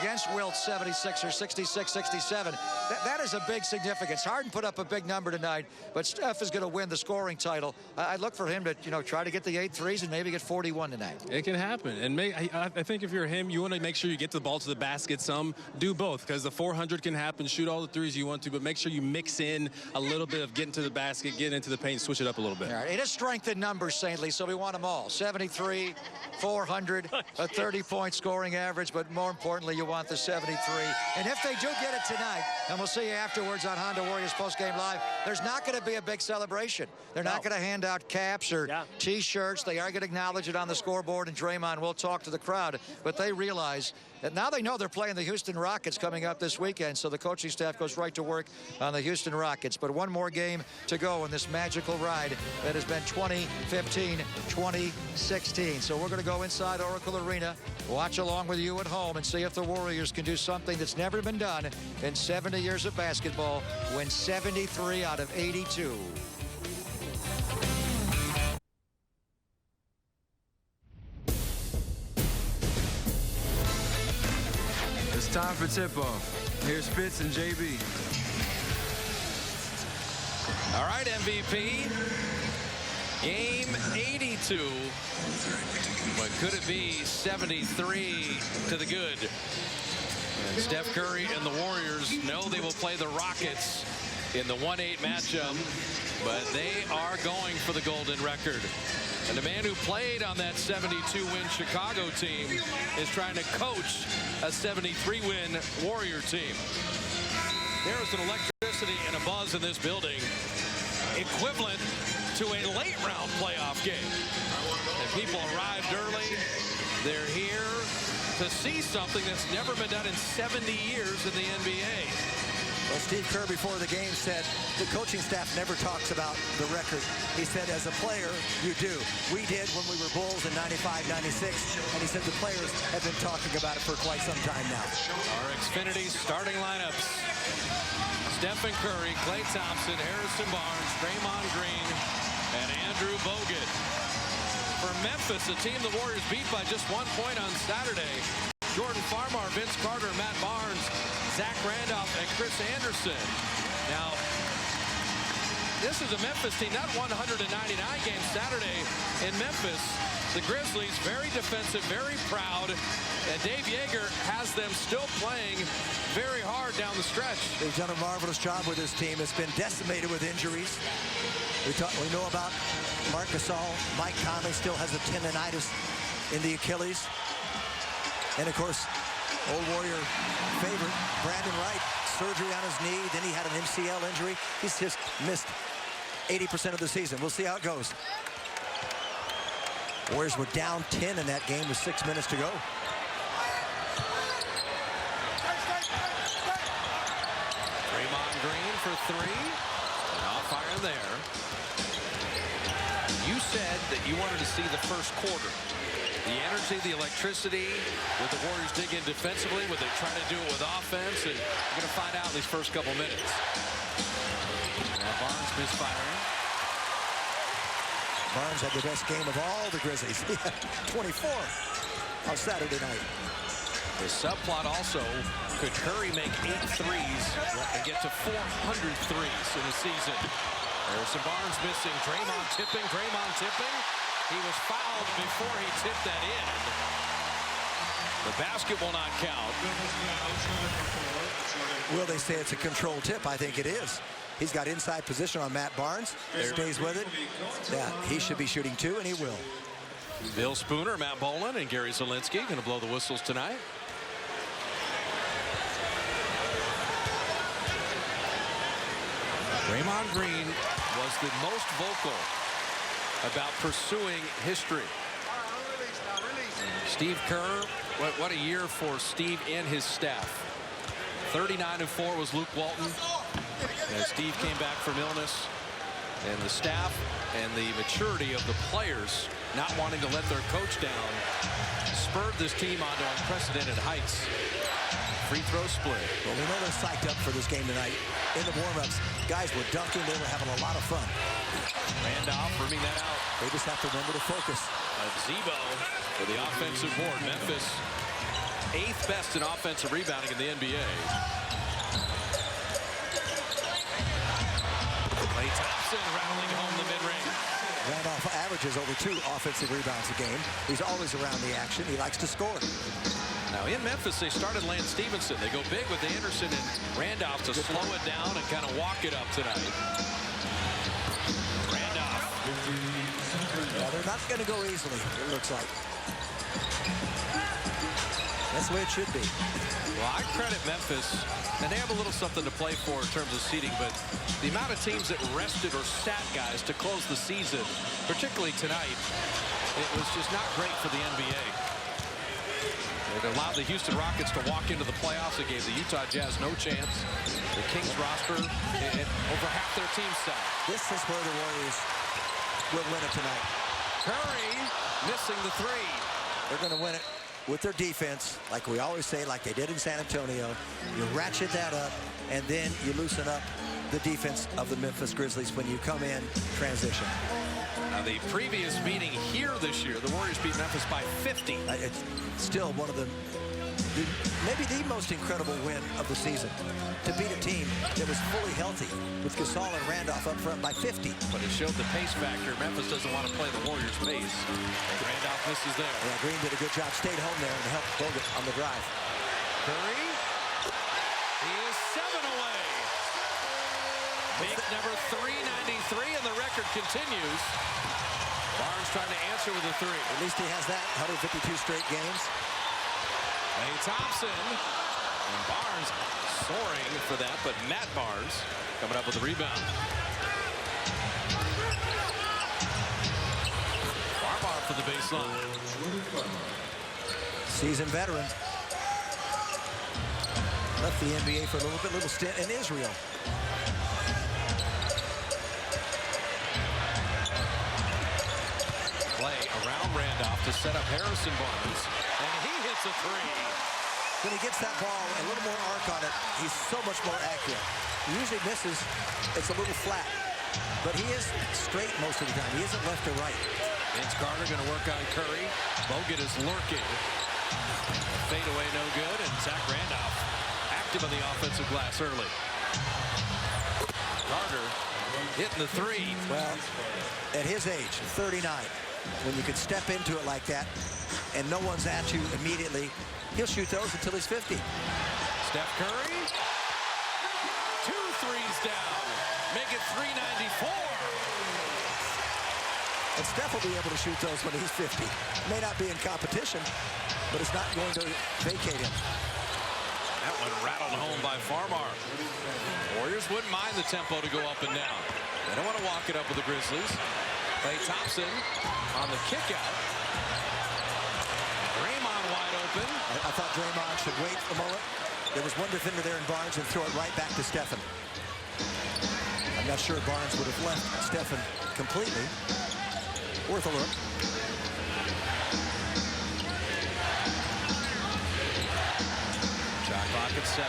against Wilt 76 or 66-67. That is a big significance. Harden put up a big number tonight, but Steph is going to win the scoring title. I'd look for him to, try to get the 8 threes and maybe get 41 tonight. It can happen. And I think if you're him, you want to make sure you get the ball to the basket some. Do both, because the 400 can happen. Shoot all the threes you want to, but make sure you mix in a little bit of getting to the basket, getting into the paint, switch it up a little bit. All right. It is strength in numbers, St. Lee, so we want them all. 73, 400, a 30-point scoring average, but more importantly, you want the 73. And if they do get it tonight, and we'll see you afterwards on Honda Warriors Postgame Live, there's not going to be a big celebration. They're not going to hand out caps or T-shirts. They are going to acknowledge it on the scoreboard, and Draymond will talk to the crowd. But they realize that now they know they're playing the Houston Rockets coming up this weekend, so the coaching staff goes right to work on the Houston Rockets. But one more game to go in this magical ride that has been 2015-2016. So we're going to go inside Oracle Arena, watch along with you at home, and see if the Warriors can do something that's never been done in 70 years of basketball, win 73 out of 82. It's time for tip-off. Here's Fitz and JB. All right, MVP. Game 82. But could it be 73 to the good? And Steph Curry and the Warriors know they will play the Rockets in the 1-8 matchup, but they are going for the golden record. And the man who played on that 72-win Chicago team is trying to coach a 73-win Warrior team. There is an electricity and a buzz in this building equivalent to a late-round playoff game. And people arrived early. They're here to see something that's never been done in 70 years in the NBA. Well, Steve Kerr before the game said the coaching staff never talks about the record. He said, as a player, you do. We did when we were Bulls in 95, 96, and he said the players have been talking about it for quite some time now. Our Xfinity starting lineups. Stephen Curry, Klay Thompson, Harrison Barnes, Draymond Green, and Andrew Bogut. For Memphis, a team the Warriors beat by just 1 point on Saturday, Jordan Farmar, Vince Carter, Matt Barnes, Zach Randolph, and Chris Anderson. Now, this is a Memphis team, not 199 games Saturday in Memphis. The Grizzlies, very defensive, very proud, and Dave Yeager has them still playing very hard down the stretch. They've done a marvelous job with this team. It's been decimated with injuries. We know about Marc Gasol. Mike Conley still has a tendonitis in the Achilles. And, of course, old Warrior favorite, Brandon Wright, surgery on his knee. Then he had an MCL injury. He's just missed 80% of the season. We'll see how it goes. Warriors were down 10 in that game with 6 minutes to go. Draymond Green for 3. And off fire there. You said that you wanted to see the first quarter. The energy, the electricity, would the Warriors dig in defensively? Would they try to do it with offense? And we're going to find out in these first couple minutes. Now Barnes misfiring. Barnes had the best game of all the Grizzlies. He had 24 on Saturday night. The subplot also, could Curry make 8 threes and get to 400 threes in the season? Harrison Barnes missing. Draymond tipping. He was fouled before he tipped that in. The basket will not count. Will they say it's a controlled tip? I think it is. He's got inside position on Matt Barnes. Stays with it. Yeah, he should be shooting 2, and he will. Bill Spooner, Matt Boland, and Gary Zielinski going to blow the whistles tonight. Draymond Green was the most vocal about pursuing history. Steve Kerr, what a year for Steve and his staff. 39-4 was Luke Walton as Steve came back from illness, and the staff and the maturity of the players not wanting to let their coach down spurred this team onto unprecedented heights. Free throw split. Well, we know they're psyched up for this game tonight. In the warm-ups, guys were dunking. They were having a lot of fun. Randolph rimming that out. They just have to remember to focus. Zebo for the offensive board. Memphis 8th best in offensive rebounding in the NBA. Klay Thompson rattling home the mid-range. Randolph averages over 2 offensive rebounds a game. He's always around the action. He likes to score. Now in Memphis, they started Lance Stevenson. They go big with Anderson and Randolph to slow it down and kind of walk it up tonight. Randolph. Yeah, they're not going to go easily, it looks like. That's the way it should be. Well, I credit Memphis, and they have a little something to play for in terms of seeding, but the amount of teams that rested or sat guys to close the season, particularly tonight, it was just not great for the NBA. It allowed the Houston Rockets to walk into the playoffs. It gave the Utah Jazz no chance. The Kings roster, over half their team sat. This is where the Warriors will win it tonight. Curry missing the 3. They're going to win it with their defense, like we always say, like they did in San Antonio. You ratchet that up, and then you loosen up the defense of the Memphis Grizzlies when you come in transition. Now, the previous meeting here this year, the Warriors beat Memphis by 50. It's still one of maybe the most incredible win of the season, to beat a team that was fully healthy with Gasol and Randolph up front by 50. But it showed the pace factor. Memphis doesn't want to play the Warriors' pace. And Randolph misses there. Yeah, Green did a good job. Stayed home there and helped Bogut on the drive. Curry. He is 7 away. Make number 393, and the record continues. Barnes trying to answer with a 3. At least he has that. 152 straight games. Klay Thompson and Barnes soaring for that, but Matt Barnes coming up with the rebound. Farmar for the baseline. Seasoned veteran. Left the NBA for a little stint in Israel. Klay around Randolph to set up Harrison Barnes, and he hits a 3. When he gets that ball, a little more arc on it, he's so much more accurate. He usually misses, it's a little flat, but he is straight most of the time. He isn't left or right. Vince Carter going to work on Curry. Bogut is lurking. Fadeaway no good, and Zach Randolph active on the offensive glass early. Carter hitting the 3. Well, at his age, 39, when you can step into it like that and no one's at you immediately, he'll shoot those until he's 50. Steph Curry, 2 threes down, make it 394. And Steph will be able to shoot those when he's 50. May not be in competition, but it's not going to vacate him. That one rattled home by Farmar. Warriors wouldn't mind the tempo to go up and down. They don't want to walk it up with the Grizzlies. Klay Thompson on the kick out. Draymond wide open. I thought Draymond should wait a moment. There was one defender there in Barnes and throw it right back to Stephen. I'm not sure Barnes would have left Stephen completely. Worth a look. Shot clock at 7.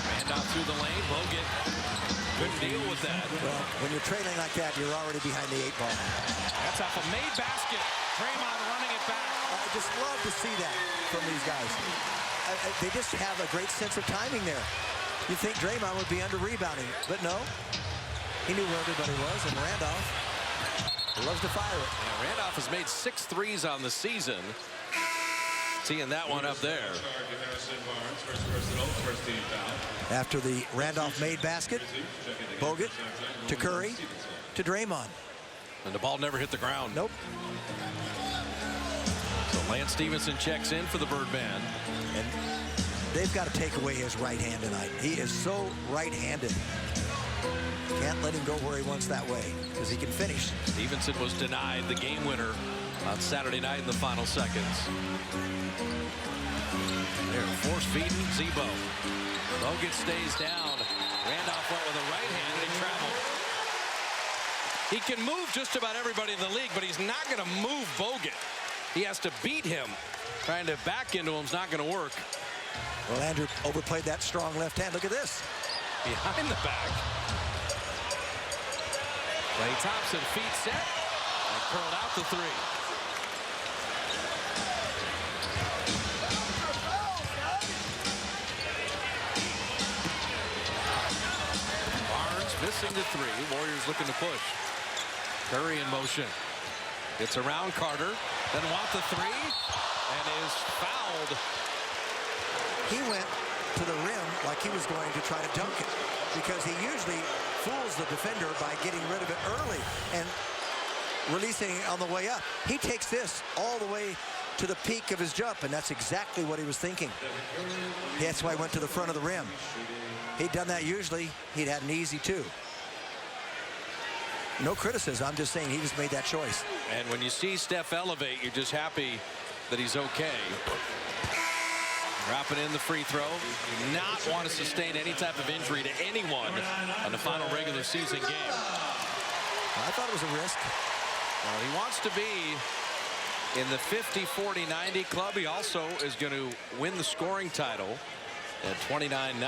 Randolph through the lane. Bogut couldn't deal with that. Well, when you're trailing like that, you're already behind the 8 ball. That's off a made basket. Draymond running it back. I just love to see that from these guys. They just have a great sense of timing there. You'd think Draymond would be under rebounding, but no. He knew where everybody was, and Randolph He loves to fire it. Yeah, Randolph has made 6 threes on the season. Seeing that one up there. After the Randolph made basket, Bogut to Curry to Draymond. And the ball never hit the ground. Nope. So Lance Stevenson checks in for the Birdman. And they've got to take away his right hand tonight. He is so right-handed. Can't let him go where he wants that way because he can finish. Stevenson was denied the game winner on Saturday night in the final seconds. They're force-feeding Z-Bo. Bogut stays down. Randolph went with a right hand and he traveled. He can move just about everybody in the league, but he's not going to move Bogut. He has to beat him. Trying to back into him is not going to work. Well, Andrew overplayed that strong left hand. Look at this. Behind the back. Klay Thompson feet set and curled out the 3. Barnes missing the 3. Warriors looking to push. Curry in motion. Gets around Carter. Then want the 3 and is fouled. He went to the rim like he was going to try to dunk it because he usually fools the defender by getting rid of it early and releasing it on the way up. He takes this all the way to the peak of his jump, and that's exactly what he was thinking. That's why he went to the front of the rim. He'd done that usually. He'd had an easy 2. No criticism. I'm just saying he just made that choice. And when you see Steph elevate, you're just happy that he's okay. Dropping in the free throw. Do not want to sustain any type of injury to anyone on the final regular season game. I thought it was a risk. Well, he wants to be in the 50, 40, 90 club. He also is going to win the scoring title at 29-9.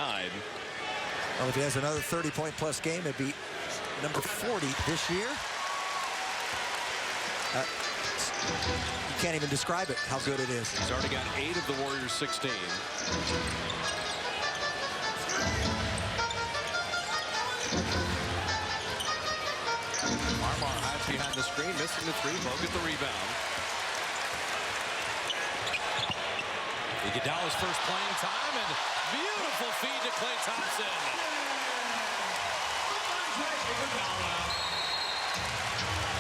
Well, if he has another 30-point-plus game, it'd be number 40 this year. You can't even describe it, how good it is. He's already got 8 of the Warriors' 16. Marmar hides behind the screen, missing the 3. Bogut the rebound. Iguodala's first playing time, and beautiful feed to Klay Thompson.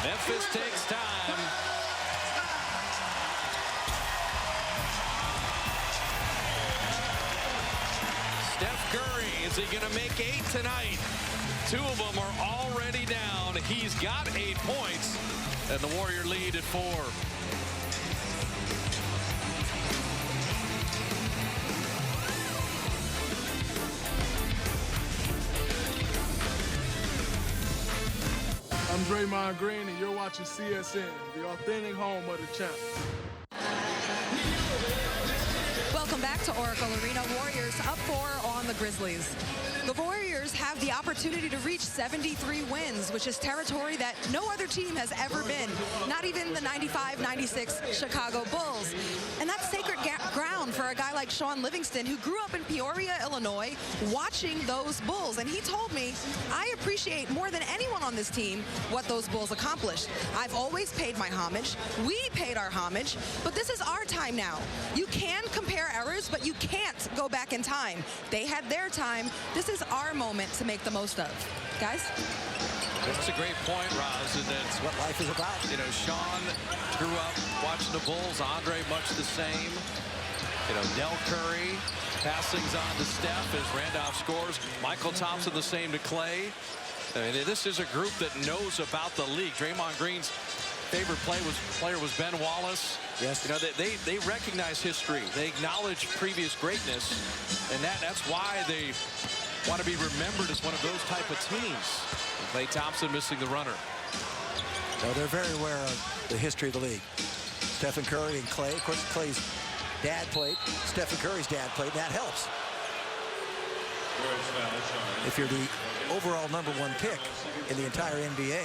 Memphis takes time. Steph Curry, is he going to make 8 tonight? 2 of them are already down. He's got 8 points, and the Warrior lead at 4. I'm Draymond Green, and you're watching CSN, the authentic home of the champs. Welcome back to Oracle Arena. Warriors up 4 on the Grizzlies. The Warriors have the opportunity to reach 73 wins, which is territory that no other team has ever been, not even the 95-96 Chicago Bulls. And that's sacred ground for a guy like Shaun Livingston, who grew up in Peoria, Illinois, watching those Bulls. And he told me, I appreciate more than anyone on this team what those Bulls accomplished. I've always paid my homage. We paid our homage, but this is our time now. You can compare errors, but you can't go back in time. They had their time. This is our moment to make the most of. Guys? That's a great point, Roz, and that's what life is about. You know, Shaun grew up watching the Bulls. Andre, much the same. You know, Del Curry, passings on to Steph as Randolph scores. Michael Thompson the same to Klay. I mean, this is a group that knows about the league. Draymond Green's favorite player was Ben Wallace. Yes. You know, they recognize history. They acknowledge previous greatness, and that's why they want to be remembered as one of those type of teams. And Klay Thompson missing the runner. Well, they're very aware of the history of the league. Stephen Curry and Klay. Of course, Klay's dad played. Stephen Curry's dad played, and that helps. If you're the overall #1 pick in the entire NBA,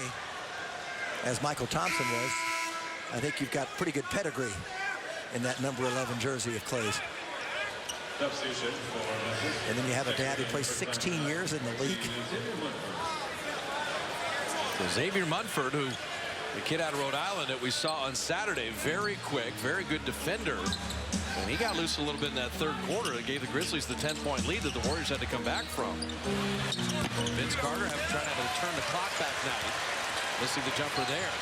as Michael Thompson was, I think you've got pretty good pedigree in that number 11 jersey of Klay's. And then you have a dad who plays 16 years in the league. So Xavier Munford, who The kid out of Rhode Island that we saw on Saturday, very quick, very good defender. And he got loose a little bit in that third quarter. It gave the Grizzlies the 10-point lead that the Warriors had to come back from. Vince Carter trying to have a turn the clock back night. Missing the jumper there.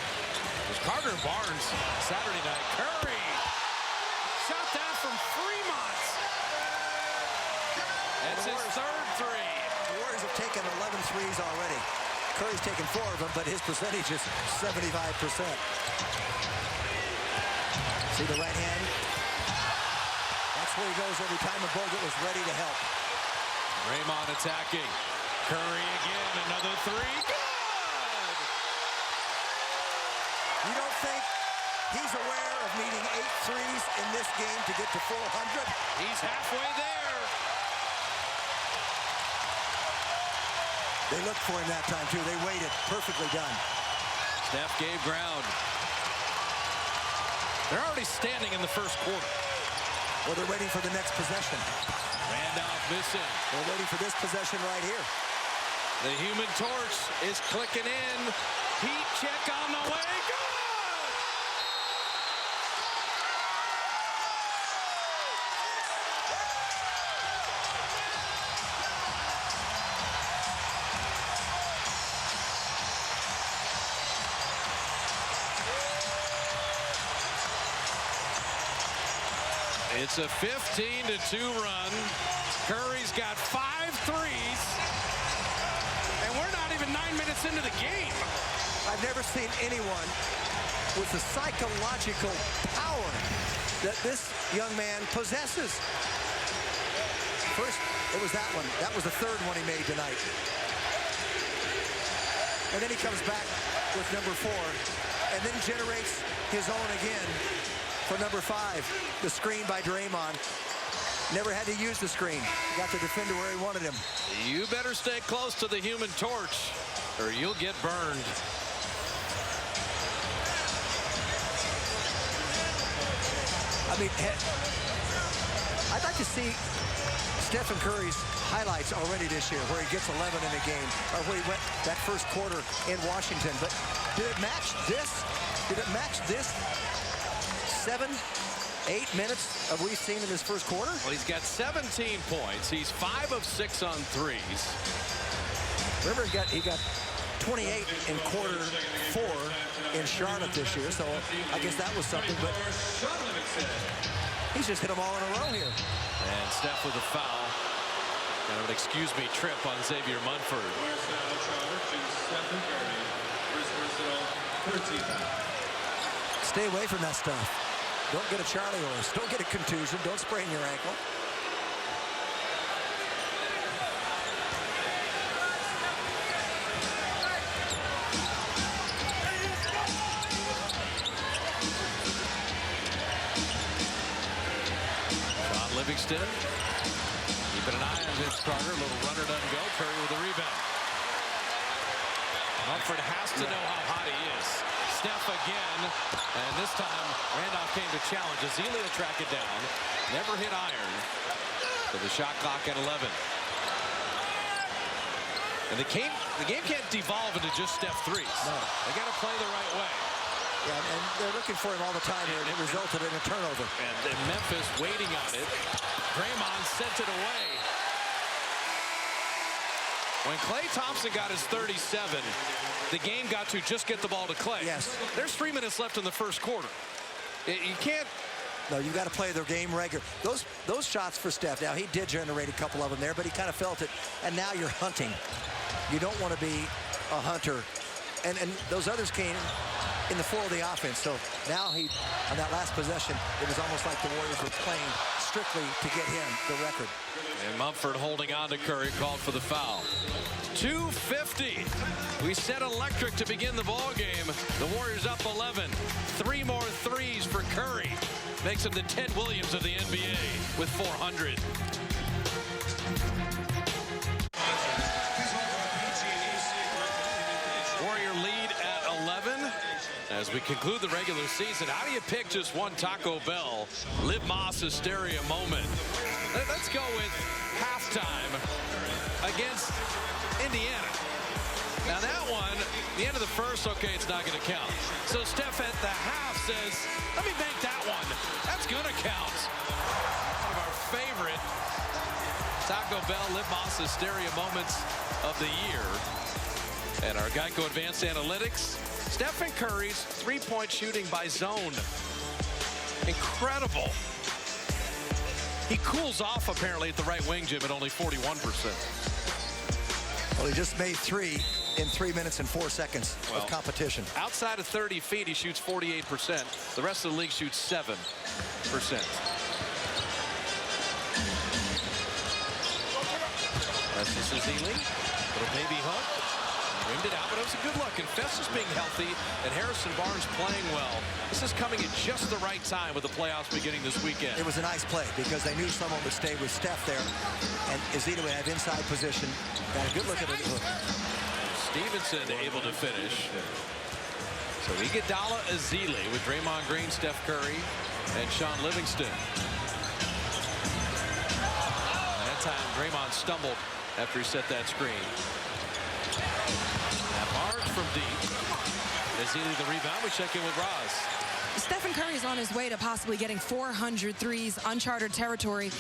There's Carter and Barnes Saturday night. Curry shot that from Fremont. That's his third three. The Warriors have taken 11 threes already. Curry's taken 4 of them, but his percentage is 75%. See the right hand? That's where he goes every time a Bogut was ready to help. Draymond attacking. Curry again, another three. Good! You don't think he's aware of needing 8 threes in this game to get to 400? He's halfway there. They looked for him that time, too. They waited. Perfectly done. Steph gave ground. They're already standing in the first quarter. Well, they're waiting for the next possession. Randolph missing. They're waiting for this possession right here. The Human Torch is clicking in. Heat check on the way. Good! It's a 15-2 run. Curry's got 5 threes. And we're not even 9 minutes into the game. I've never seen anyone with the psychological power that this young man possesses. First, it was that one. That was the third one he made tonight. And then he comes back with number 4 and then generates his own again for number 5. The screen by Draymond. Never had to use the screen. Got the defender where he wanted him. You better stay close to the Human Torch or you'll get burned. I mean, I'd like to see Stephen Curry's highlights already this year, where he gets 11 in a game, or where he went that first quarter in Washington. But did it match this? Did it match this 7-8 minutes of we've seen in his first quarter? Well, he's got 17 points. He's 5 of 6 on threes. Remember, he got 28 in quarter 4 in Charlotte this year, so I guess that was something. But he's just hit them all in a row here. And Steph with a foul. Kind of an excuse me trip on Xavier Munford. Stay away from that stuff. Don't get a Charlie horse. Don't get a contusion. Don't sprain your ankle. Ron Livingston keeping an eye on Vince Carter. A little runner doesn't go. Curry with a rebound. Munford has to know how hot he is. Steph again, and this time Randolph came to challenge. Azealia track it down. Never hit iron. So the shot clock at 11. And the game can't devolve into just Steph threes. No. They got to play the right way. Yeah, and they're looking for him all the time here, and it resulted in a turnover. And Memphis waiting on it. Draymond sent it away. When Klay Thompson got his 37, the game got to just get the ball to Klay. Yes. There's 3 minutes left in the first quarter. You can't. No, you got to play their game regular. Those shots for Steph. Now, he did generate a couple of them there, but he kind of felt it. And now you're hunting. You don't want to be a hunter. And those others came in the flow of the offense. So now on that last possession, it was almost like the Warriors were playing strictly to get him the record. And Munford holding on to Curry, called for the foul. 2:50. We set electric to begin the ball game. The Warriors up 11. 3 more threes for Curry. Makes him the Ted Williams of the NBA with 400. Warrior lead at 11. As we conclude the regular season, how do you pick just one Taco Bell Liv Moss hysteria moment? Let's go with halftime against Indiana. Now that one The end of the first, okay, it's not going to count. So Steph at the half says, let me make that one. That's going to count. One of our favorite Taco Bell Lip Moss Hysteria moments of the year. And our Geico Advanced Analytics, Stephen Curry's three-point shooting by zone. Incredible. He cools off apparently at the right wing, Jim, at only 41%. Well, he just made 3 in 3 minutes and 4 seconds of competition. Outside of 30 feet, he shoots 48%. The rest of the league shoots 7%. That's Ezeli. Little baby hook. Rimmed it out, but it was a good look. And Festus being healthy and Harrison Barnes playing well. This is coming at just the right time with the playoffs beginning this weekend. It was a nice play because they knew someone would stay with Steph there. And Ezeli would have inside position. Got a good look at it. Stevenson able to finish. So Iguodala, Ezeli with Draymond Green, Steph Curry, and Sean Livingston. That time Draymond stumbled after he set that screen. Barnes from deep. Ezeli the rebound. We check in with Roz. Stephen Curry is on his way to possibly getting 400 threes, uncharted territory.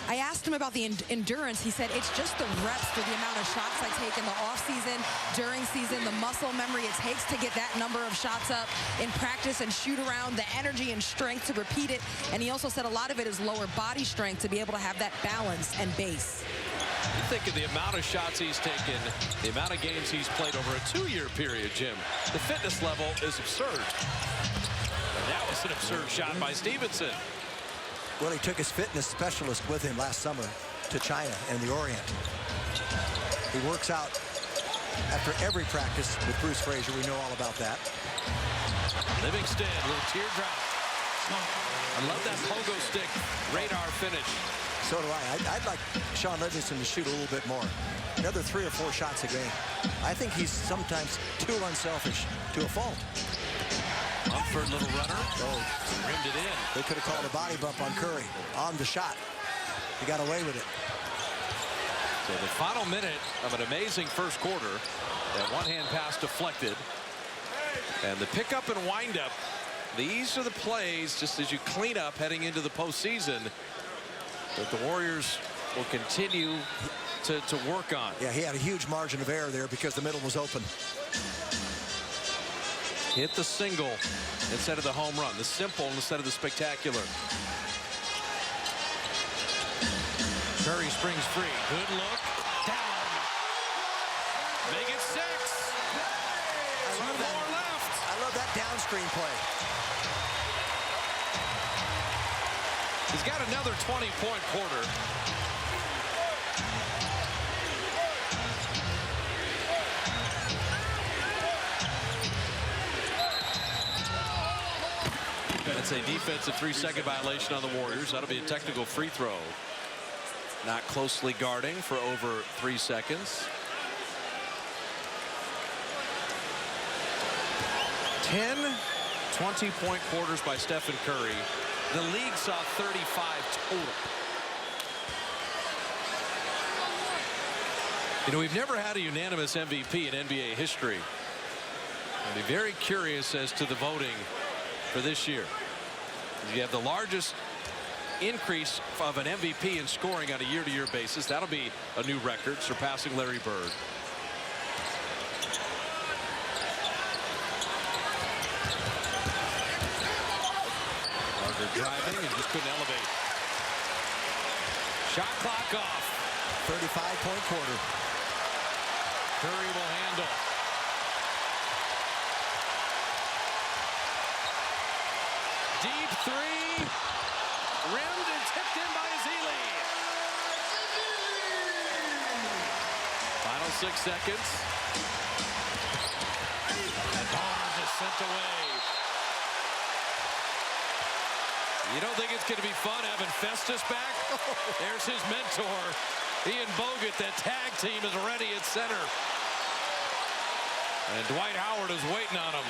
I asked him about the endurance. He said it's just the reps for the amount of shots I take in the offseason, during season, the muscle memory it takes to get that number of shots up in practice and shoot around, the energy and strength to repeat it. And he also said a lot of it is lower body strength to be able to have that balance and base. You think of the amount of shots he's taken, the amount of games he's played over a 2-year period, Jim. The fitness level is absurd. And that was an absurd shot by Stevenson. Well, he took his fitness specialist with him last summer to China and the Orient. He works out after every practice with Bruce Frazier. We know all about that. Livingston, a little teardrop. I love that pogo stick radar finish. So do I. I'd like Sean Livingston to shoot a little bit more. Another 3 or 4 shots a game. I think he's sometimes too unselfish to a fault. Mumford, little runner. Oh, rimmed it in. They could have called a body bump on Curry on the shot. He got away with it. So the final minute of an amazing first quarter. That one-hand pass deflected. And the pickup and windup. These are the plays, just as you clean up heading into the postseason, that the Warriors will continue to work on. Yeah, he had a huge margin of error there because the middle was open. Hit the single instead of the home run, the simple instead of the spectacular. Curry springs free. Good look. Down. Make it 6. 2 more left. I love that down screen play. He's got another 20-point quarter. That's a defensive 3-second violation on the Warriors. That'll be a technical free throw. Not closely guarding for over 3 seconds. 10 20-point quarters by Stephen Curry. The league saw 35 total. You know, we've never had a unanimous MVP in NBA history. I'll be very curious as to the voting for this year. You have the largest increase of an MVP in scoring on a year-to-year basis. That'll be a new record, surpassing Larry Bird. Parker driving and just couldn't elevate. Shot clock off. 35-point quarter. Curry will handle. Deep 3. Rimmed and tipped in by Ezeli. Final 6 seconds. And Barnes is sent away. You don't think it's going to be fun having Festus back? There's his mentor, Ian Bogut. That tag team is ready at center. And Dwight Howard is waiting on him.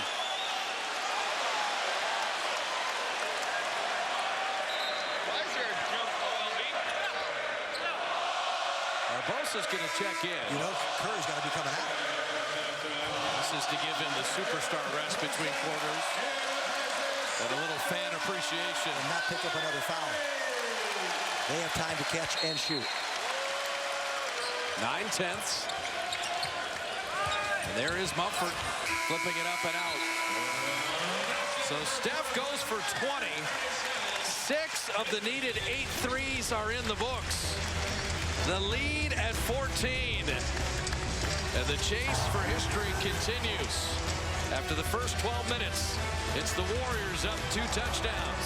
Barbosa's going to check in. You know, Curry's got to be coming out. This forces to give him the superstar rest between quarters. And a little fan appreciation. And not pick up another foul. They have time to catch and shoot. 9/10. And there is Mumford flipping it up and out. So Steph goes for 20. 6 of the needed 8 threes are in the books. The lead at 14. And the chase for history continues. After the first 12 minutes, it's the Warriors up 2 touchdowns.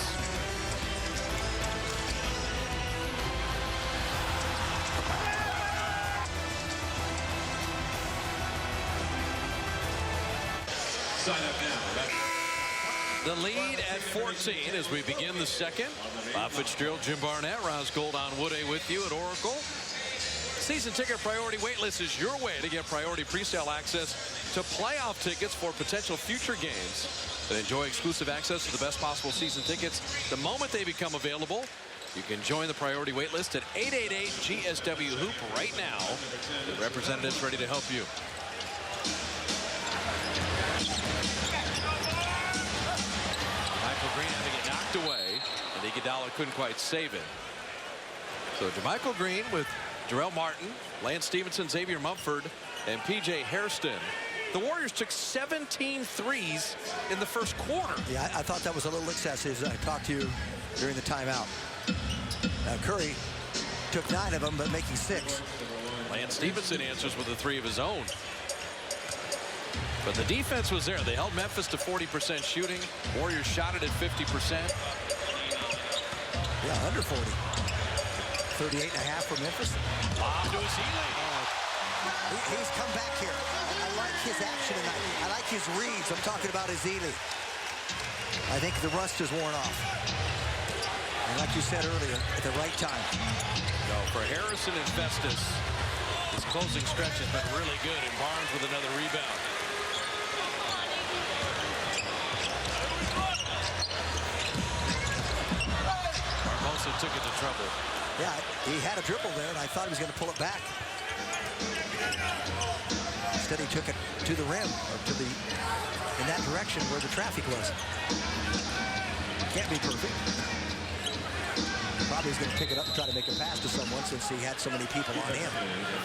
Sign up now. The lead at 14 as we begin the second. Bob Fitzgerald, Jim Barnett, Roz Gold on Woody with you at Oracle. Season ticket priority waitlist is your way to get priority presale access to playoff tickets for potential future games. And enjoy exclusive access to the best possible season tickets the moment they become available. You can join the priority waitlist at 888-GSW-HOOP right now. The representative's ready to help you. Michael Green having it knocked away, and Iguodala couldn't quite save it. So JaMychal Green with Jarrell Martin, Lance Stevenson, Xavier Mumford, and P.J. Hairston. The Warriors took 17 threes in the first quarter. Yeah, I thought that was a little excessive. I talked to you during the timeout. Curry took 9 of them, but making 6. Lance Stevenson answers with a 3 of his own. But the defense was there. They held Memphis to 40% shooting. Warriors shot it at 50%. Yeah, under 40. 38.5 for Memphis. Lob to Ezeli. He's come back here. I like his action tonight. I like his reads. I'm talking about Ezeli. I think the rust is worn off. And like you said earlier, at the right time. So for Harrison and Festus, his closing stretch has been really good. And Barnes with another rebound. Barbosa took it to trouble. Yeah, he had a dribble there, and I thought he was going to pull it back. Instead, he took it to the rim, or to the, in that direction where the traffic was. Can't be perfect. Probably he's going to pick it up and try to make a pass to someone since he had so many people on him.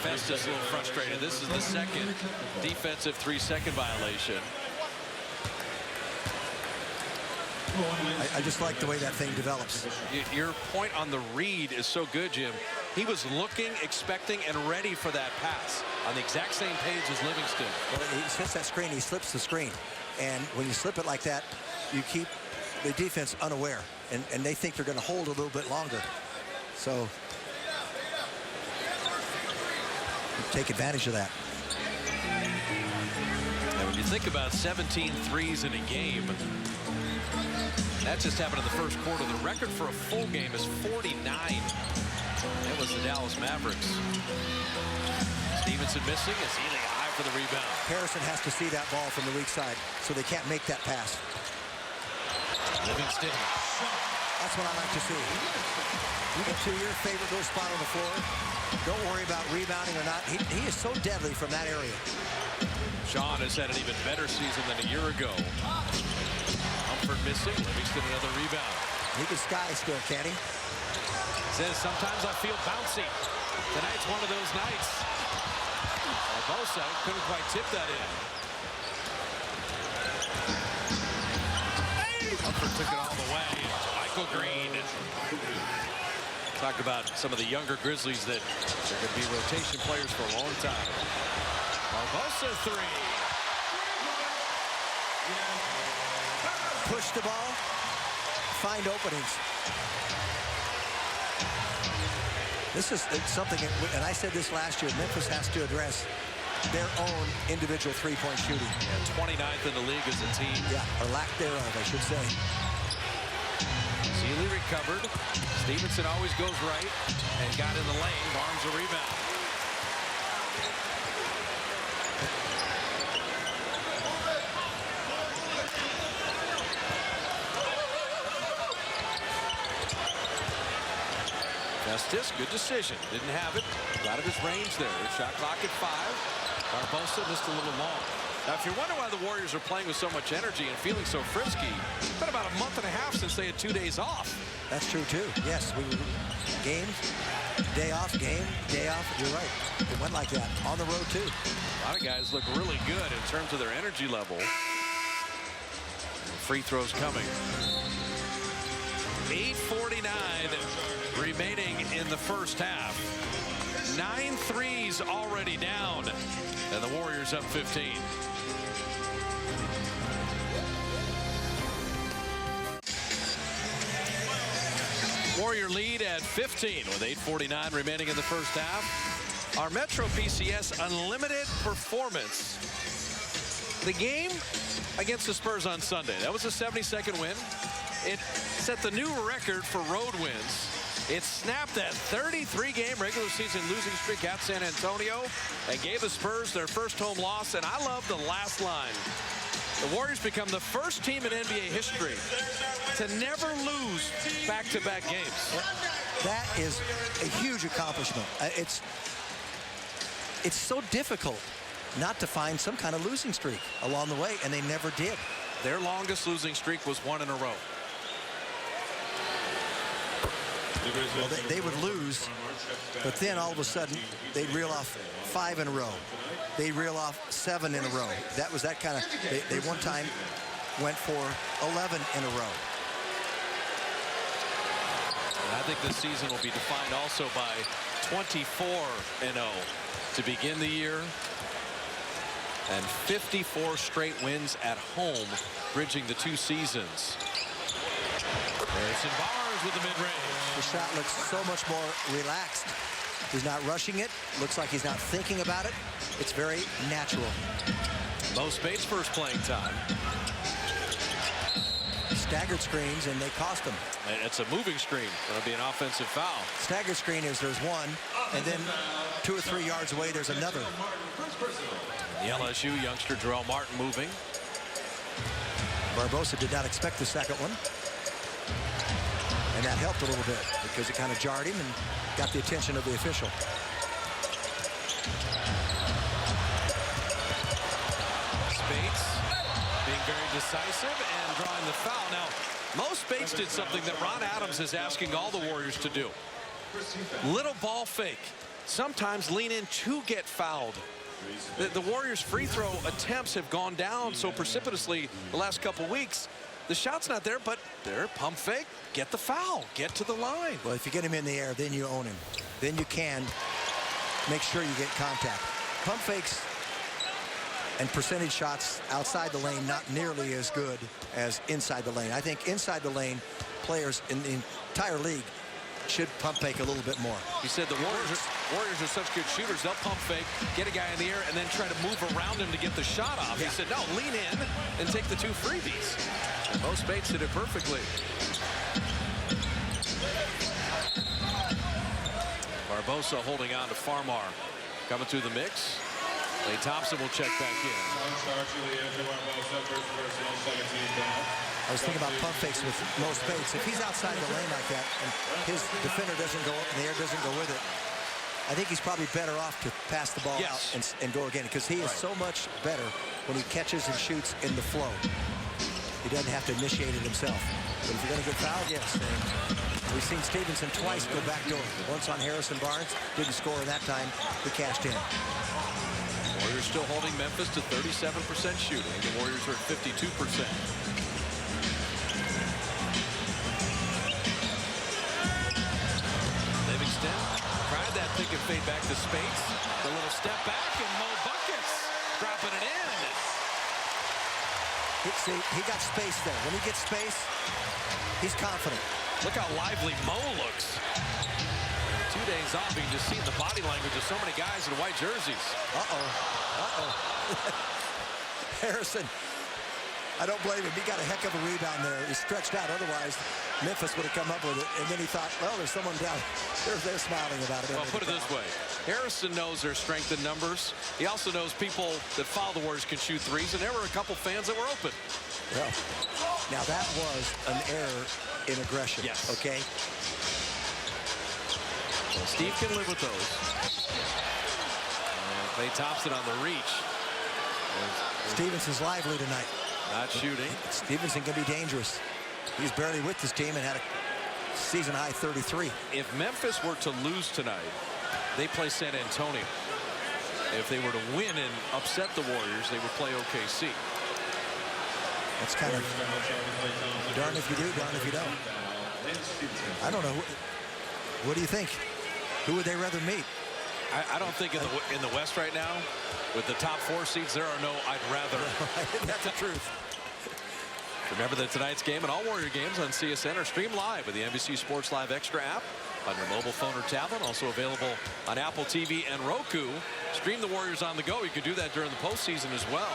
Festus a little frustrated. This is the second defensive 3-second violation. I just like the way that thing develops. Your point on the read is so good, Jim. He was looking, expecting, and ready for that pass on the exact same page as Livingston. Well, he sets that screen, he slips the screen. And when you slip it like that, you keep the defense unaware. And they think they're going to hold a little bit longer. So take advantage of that. And when you think about 17 threes in a game, that just happened in the first quarter. The record for a full game is 49. That was the Dallas Mavericks. Stevenson missing. Ezeli high for the rebound. Harrison has to see that ball from the weak side, so they can't make that pass. Livingston. That's what I like to see. You get to your favorite little spot on the floor. Don't worry about rebounding or not. He is so deadly from that area. Sean has had an even better season than a year ago. Mumford missing. Livingston another rebound. He can sky still, can't he? Says sometimes I feel bouncy. Tonight's one of those nights. Barbosa couldn't quite tip that in. Mumford took it all the way. Michael Green. Talk about some of the younger Grizzlies that are going to be rotation players for a long time. Barbosa 3. Push the ball, find openings. This is something, and I said this last year, Memphis has to address their own individual three-point shooting. Yeah, 29th in the league as a team. Yeah, or lack thereof, I should say. Ezeli recovered. Stevenson always goes right and got in the lane. Barnes a rebound. Festus, good decision. Didn't have it. Out of his range there. Shot clock at 5. Barbosa missed a little long. Now, if you're wondering why the Warriors are playing with so much energy and feeling so frisky, it's been about a month and a half since they had 2 days off. That's true, too. Yes, games, day off, game, day off. You're right. It went like that. On the road, too. A lot of guys look really good in terms of their energy level. Free throws coming. 8:49 remaining in the first half. 9 threes already down, and the Warriors up 15. Warrior lead at 15 with 8:49 remaining in the first half. Our Metro PCS Unlimited Performance. The game against the Spurs on Sunday. That was a 72nd win. It set the new record for road wins. It snapped that 33-game regular season losing streak at San Antonio and gave the Spurs their first home loss. And I love the last line. The Warriors become the first team in NBA history to never lose back-to-back games. That is a huge accomplishment. It's so difficult not to find some kind of losing streak along the way, and they never did. Their longest losing streak was 1 in a row. Well, they would lose, but then all of a sudden they'd reel off 5 in a row. They'd reel off 7 in a row. That was that kind of. They one time went for 11 in a row. And I think this season will be defined also by 24-0 to begin the year, and 54 straight wins at home, bridging the 2 seasons. Harrison Barnes with the mid-range. The shot looks so much more relaxed. He's not rushing it. Looks like he's not thinking about it. It's very natural. Mo Spates first playing time. Staggered screens, and they cost him. And it's a moving screen. It'll be an offensive foul. Staggered screen is there's one, and then 2 or 3 yards away there's another. The LSU youngster Jarrell Martin moving. Barbosa did not expect the second one. And that helped a little bit because it kind of jarred him and got the attention of the official. Spates being very decisive and drawing the foul. Now, Mo Spates did something that Ron Adams is asking all the Warriors to do. Little ball fake. Sometimes lean in to get fouled. The Warriors' free throw attempts have gone down so precipitously the last couple weeks. The shot's not there, but they're pump fake. Get the foul. Get to the line. Well, if you get him in the air, then you own him. Then you can make sure you get contact. Pump fakes and percentage shots outside the lane not nearly as good as inside the lane. I think inside the lane, players in the entire league should pump fake a little bit more. He said the Warriors are such good shooters, they'll pump fake, get a guy in the air, and then try to move around him to get the shot off. Yeah. He said, no, lean in and take the 2 freebies. And Mo Spates did it perfectly. Barbosa holding on to Farmar. Coming through the mix. Klay Thompson will check back in. I was thinking about pump fakes with Mo Spates. If he's outside the lane like that and his defender doesn't go up and the air doesn't go with it, I think he's probably better off to pass the ball out and go again, because he is so much better when he catches and shoots in the flow. He doesn't have to initiate it himself. But if you're going to get fouled, yes. We've seen Stevenson twice go back door. Once on Harrison Barnes, didn't score in that time. He cashed in. Warriors still holding Memphis to 37% shooting. The Warriors are at 52%. Livingston tried that pick and fade back to Spates. The little step back, and Mo buckets, dropping it in. See, he got space there. When he gets space, he's confident. Look how lively Mo looks. 2 days off, you can just see the body language of so many guys in white jerseys. Harrison, I don't blame him. He got a heck of a rebound there. He stretched out. Otherwise, Memphis would have come up with it. And then he thought, well, there's someone down. They're smiling about it. Well, put it this way. Harrison knows their strength in numbers. He also knows people that follow the Warriors can shoot threes, and there were a couple fans that were open. Well, now that was an error in aggression. Yes. Okay? Well, Steve can live with those. Klay Thompson on the reach. Stevenson's lively tonight. Not shooting. Stevenson can be dangerous. He's barely with this team and had a season-high 33. If Memphis were to lose tonight, they play San Antonio. If they were to win and upset the Warriors, they would play OKC. That's kind of darn if you do, darn if you don't. I don't know. What do you think? Who would they rather meet? I don't think in the West right now, with the top 4 seeds, there are no I'd rather. That's the truth. Remember that tonight's game and all Warrior games on CSN are streamed live with the NBC Sports Live Extra app on your mobile phone or tablet. Also available on Apple TV and Roku. Stream the Warriors on the go. You can do that during the postseason as well.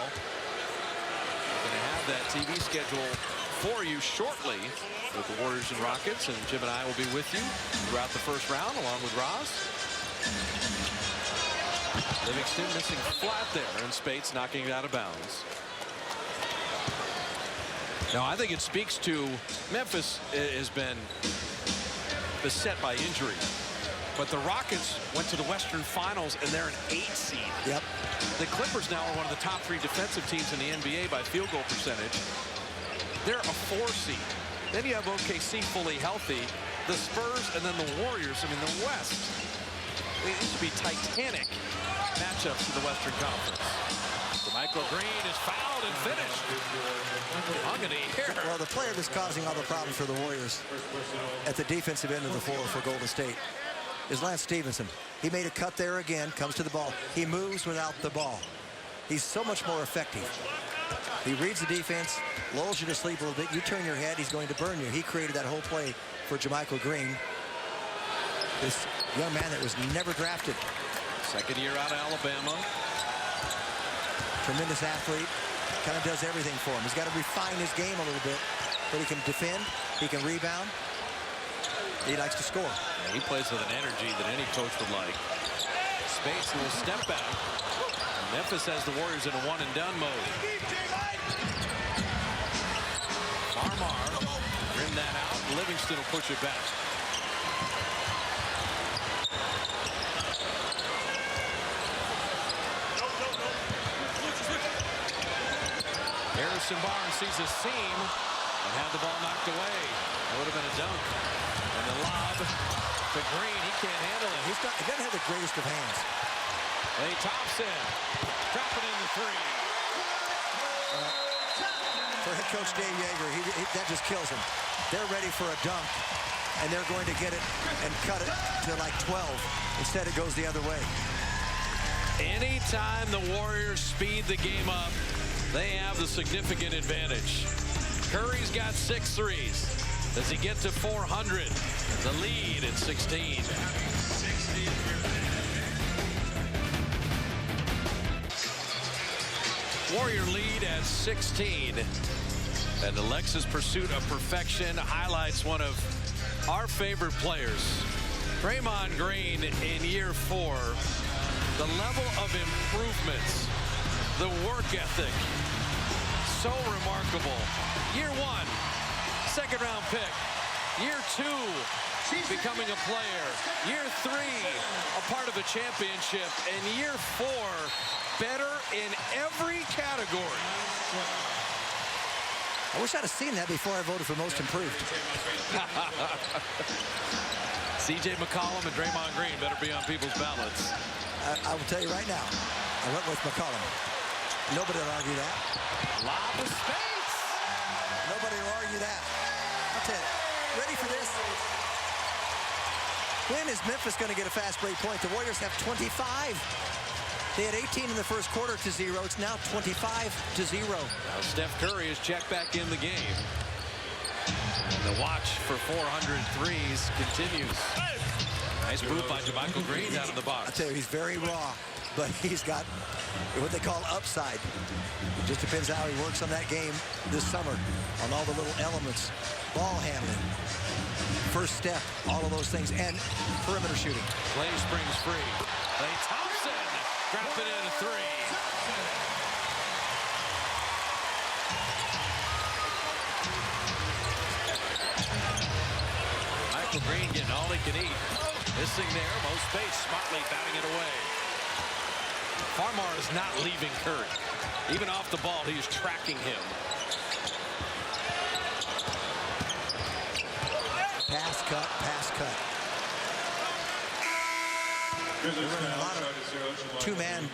We're going to have that TV schedule for you shortly with the Warriors and Rockets, and Jim and I will be with you throughout the first round along with Roz. Livingston missing flat there, and Spates knocking it out of bounds. Now, I think it speaks to Memphis has been beset by injury. But the Rockets went to the Western Finals, and they're an 8 seed. Yep. The Clippers now are one of the top 3 defensive teams in the NBA by field goal percentage. They're a 4 seed. Then you have OKC fully healthy. The Spurs and then the Warriors. I mean, the West. It used to be titanic matchups in the Western Conference. Michael Green is fouled and finished. Here. Well, the player that's causing all the problems for the Warriors at the defensive end of the floor for Golden State is Lance Stevenson. He made a cut there again, comes to the ball. He moves without the ball. He's so much more effective. He reads the defense, lulls you to sleep a little bit. You turn your head, he's going to burn you. He created that whole play for JaMychal Green. This young man that was never drafted. Second year out of Alabama. Tremendous athlete. Kind of does everything for him. He's got to refine his game a little bit, but he can defend, he can rebound, he likes to score. Yeah, he plays with an energy that any coach would like. Space, a little step back. Memphis has the Warriors in a one-and-done mode. Farmar rim that out. Livingston will push it back. Harrison Barnes sees a seam and had the ball knocked away. That would have been a dunk. And the lob to Green. He can't handle it. He doesn't have the greatest of hands. Klay Thompson dropping in the 3. For head coach Dave Yeager, that just kills him. They're ready for a dunk, and they're going to get it and cut it to like 12. Instead, it goes the other way. Anytime the Warriors speed the game up, they have the significant advantage. Curry's got 6 threes. Does he get to 400? The lead at 16. Warrior lead at 16. And Alexa's pursuit of perfection highlights one of our favorite players. Draymond Green in year 4. The level of improvements, the work ethic, so remarkable. Year 1, second-round pick. Year 2, becoming a player. Year 3, a part of a championship. And year 4, better in every category. I wish I'd have seen that before I voted for most improved. C.J. McCollum and Draymond Green better be on people's ballots. I will tell you right now, I went with McCollum. Nobody will argue that. Lob of space. Nobody will argue that. I'll tell you. Ready for this? When is Memphis going to get a fast break point? The Warriors have 25. They had 18 in the first quarter to 0. It's now 25 to 0. Now Steph Curry is checked back in the game. And the watch for 400 threes continues. Nice move by JaMychal Green out of the box. I tell you, he's very raw, but he's got what they call upside. It just depends how he works on that game this summer, on all the little elements. Ball handling, first step, all of those things, and perimeter shooting. Klay springs free. Klay Thompson dropping in a 3. Michael Green getting all he can eat. Missing there, Mo Space smartly batting it away. Farmar is not leaving Curry. Even off the ball, he's tracking him. Pass cut, pass cut. We're running a lot of two-man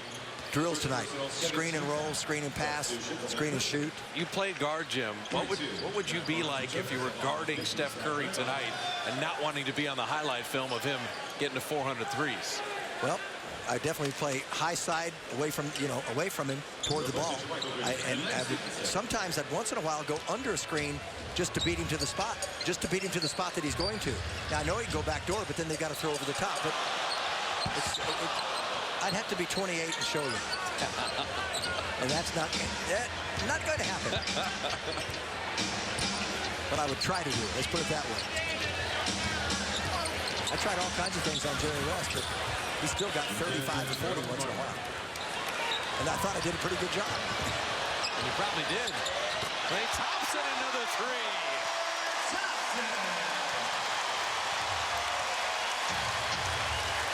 drills tonight. Screen and roll, screen and pass, screen and shoot. You played guard, Jim. What would you be like if you were guarding Steph Curry tonight and not wanting to be on the highlight film of him getting to 400 threes? Well, I definitely play high side away from him toward the ball. Sometimes I'd once in a while go under a screen just to beat him to the spot, that he's going to. Now I know he can go back door, but then they got to throw over the top. But I'd have to be 28 and show you. And that's not going to happen. But I would try to do it. Let's put it that way. I tried all kinds of things on Jerry West, but he still got 35 or 40 once in a while. And I thought I did a pretty good job. And you probably did. Klay Thompson, another three.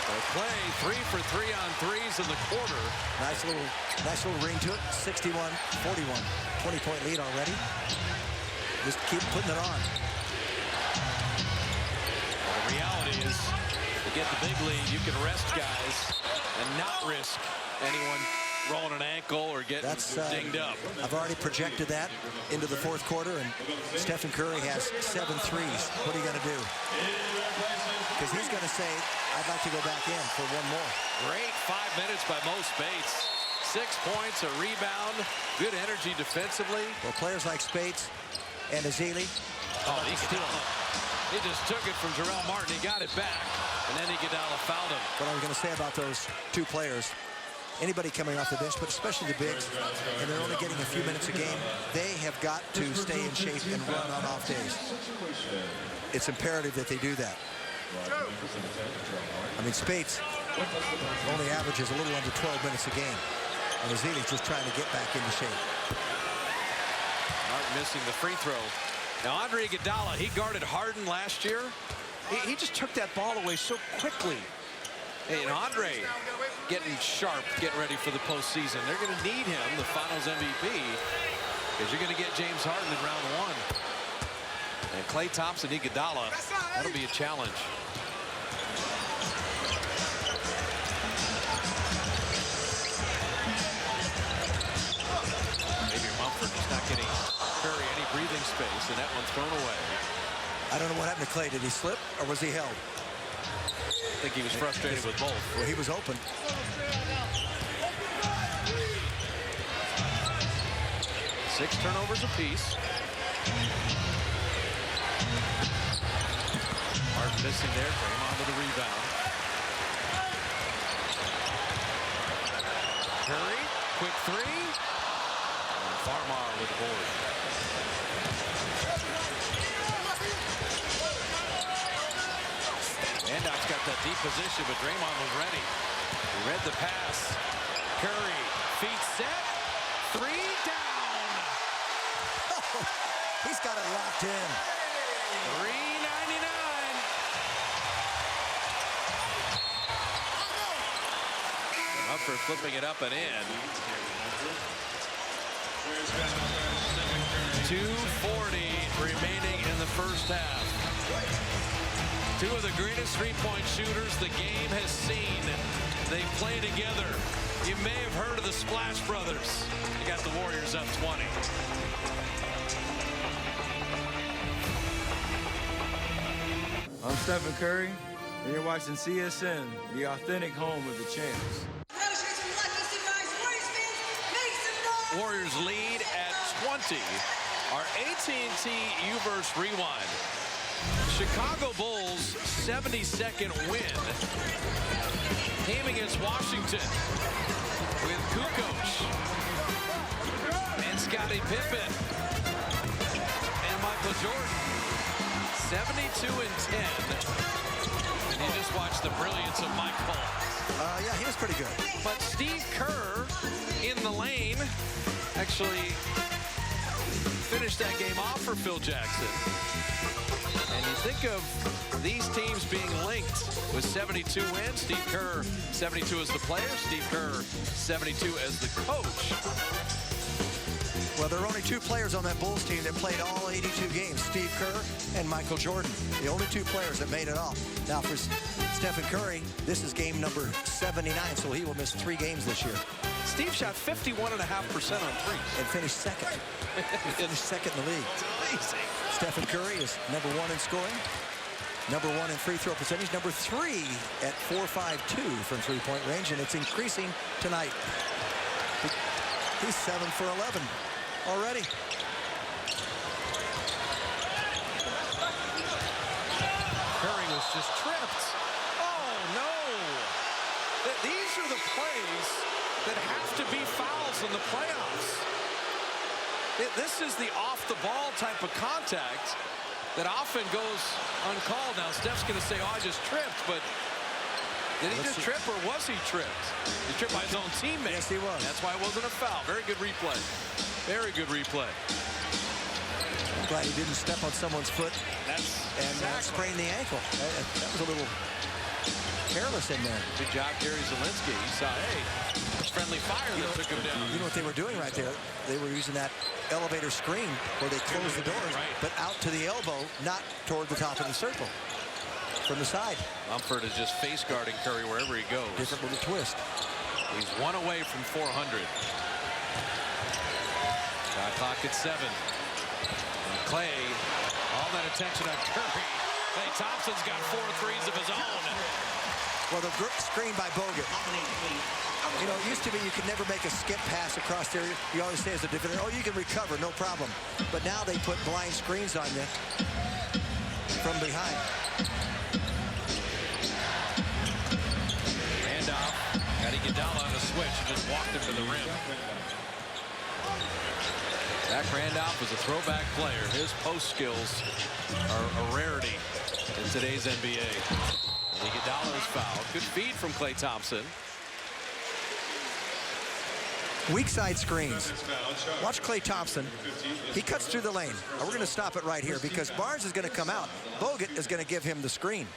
So Klay 3 for 3 on threes in the quarter. Nice little ring to it. 61-41. 20-point lead already. Just keep putting it on. Well, the reality is, to get the big lead, you can rest guys and not risk anyone rolling an ankle or getting dinged up. I've already projected that into the fourth quarter, and Stephen Curry has 7 threes. What are you going to do? Because he's going to say, I'd like to go back in for one more. Great 5 minutes by Mo Spates. 6 points, a rebound, good energy defensively. Well, players like Spates and Ezeli. He just took it from Jarrell Martin. He got it back, and then Iguodala fouled him. What I was going to say about those two players, anybody coming off the bench, but especially the bigs, and they're only getting a few minutes a game, they have got to stay in shape and run on off days. It's imperative that they do that. I mean, Spates only averages a little under 12 minutes a game, and Ezeli's just trying to get back into shape. Martin missing the free throw. Now, Andre Iguodala, he guarded Harden last year. He just took that ball away so quickly. And Andre getting sharp, getting ready for the postseason. They're going to need him, the Finals MVP, because you're going to get James Harden in round 1. And Klay Thompson, Iguodala, that'll be a challenge. Maybe Mumford just not getting Curry any breathing space, and that one thrown away. I don't know what happened to Klay. Did he slip, or was he held? I think he was frustrated with both. Well, he was open. 6 turnovers apiece. Harden missing there. Draymond with the rebound. Curry, quick three. And Farmar with the board. Andoc's got that deep position, but Draymond was ready. He read the pass. Curry, feet set. 3 down. Oh, he's got it locked in. 399. Mumford flipping it up and in. 2:40 remaining in the first half. 2 of the greatest three-point shooters the game has seen. They play together. You may have heard of the Splash Brothers. You got the Warriors up 20. I'm Stephen Curry, and you're watching CSN, the authentic home of the champs. Warriors lead at 20. Our AT&T U-verse rewind. Chicago Bulls 72nd win came against Washington with Kukoc and Scottie Pippen and Michael Jordan. 72-10. And you just watched the brilliance of Michael. Yeah, he was pretty good. But Steve Kerr in the lane actually finished that game off for Phil Jackson. And you think of these teams being linked with 72 wins. Steve Kerr, 72 as the player. Steve Kerr, 72 as the coach. Well, there are only two players on that Bulls team that played all 82 games, Steve Kerr and Michael Jordan. The only two players that made it all. Now, for Stephen Curry, this is game number 79, so he will miss 3 games this year. Steve shot 51.5% on threes. And finished second. He finished second in the league. It's amazing. Stephen Curry is number 1 in scoring, number 1 in free throw percentage, number 3 at .452 from three-point range, and it's increasing tonight. He's 7 for 11 already. Curry was just tripped. Oh, no. These are the plays that have to be fouls in the playoffs. This is the off-the-ball type of contact that often goes uncalled. Now, Steph's going to say, oh, I just tripped, but did he just trip or was he tripped? He tripped by his own teammate. Yes, he was. That's why it wasn't a foul. Very good replay. Very good replay. I'm glad he didn't step on someone's foot and sprain the ankle. That was a little careless in there. Good job, Gary Zielinski. He saw, hey, friendly fire that took him down. You know what they were doing right there? They were using that elevator screen where they close the doors, but out to the elbow, not toward the top of the circle. From the side. Mumford is just face guarding Curry wherever he goes. Different little twist. He's 1 away from 400. Shot clock at 7. And Klay, all that attention on Curry. Klay Thompson's got 4 threes of his own. Well, the screen by Bogut. You know, it used to be you could never make a skip pass across there. You always say as a defender, oh, you can recover, no problem. But now they put blind screens on you from behind. Iguodala on a switch and just walked him to the rim. Zach Randolph was a throwback player. His post skills are a rarity in today's NBA. Iguodala is fouled. Good feed from Klay Thompson. Weak side screens. Watch Klay Thompson. He cuts through the lane. We're going to stop it right here because Barnes is going to come out. Bogut is going to give him the screen.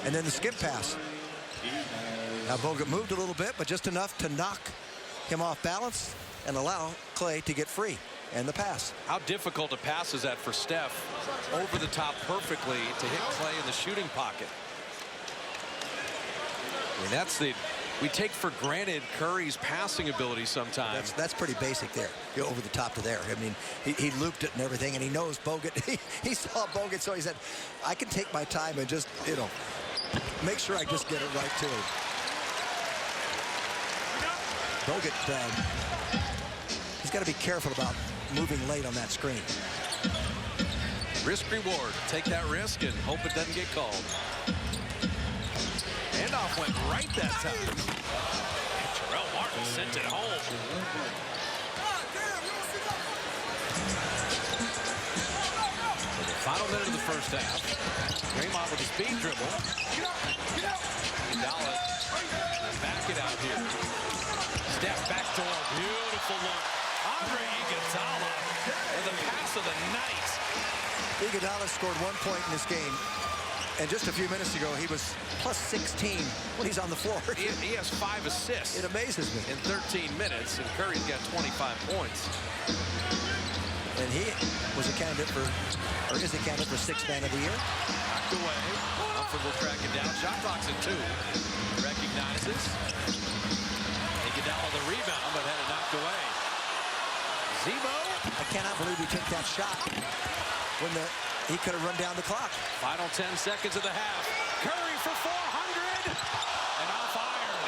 And then the skip pass. Now Bogut moved a little bit, but just enough to knock him off balance and allow Klay to get free. And the pass. How difficult a pass is that for Steph? Over the top perfectly to hit Klay in the shooting pocket. I mean, that's the... We take for granted Curry's passing ability sometimes. That's pretty basic there. Go over the top to there. I mean, he looped it and everything, and he knows Bogut. He saw Bogut, so he said, I can take my time and just, you know, make sure I just get it right to him. Bogut, he's got to be careful about moving late on that screen. Risk reward. Take that risk and hope it doesn't get called. Handoff went right that time. And Terrell Martin sent it home. So the final minute of the first half. Draymond with a speed dribble. Iguodala back it out here. Steph back door. Beautiful look. Andre Iguodala with the pass of the night. Iguodala scored 1 point in this game. And just a few minutes ago, he was plus 16 when he's on the floor. He has 5 assists. It amazes me. In 13 minutes, and Curry's got 25 points. And he was a candidate for, or is a candidate for 6th man of the year. Knocked away. Mumford will track it down. Shot clock's at 2. Recognizes. Iguodala the rebound, but had it knocked away. Zebo. I cannot believe he took that shot when he could have run down the clock. Final 10 seconds of the half. Curry for 400 and off iron.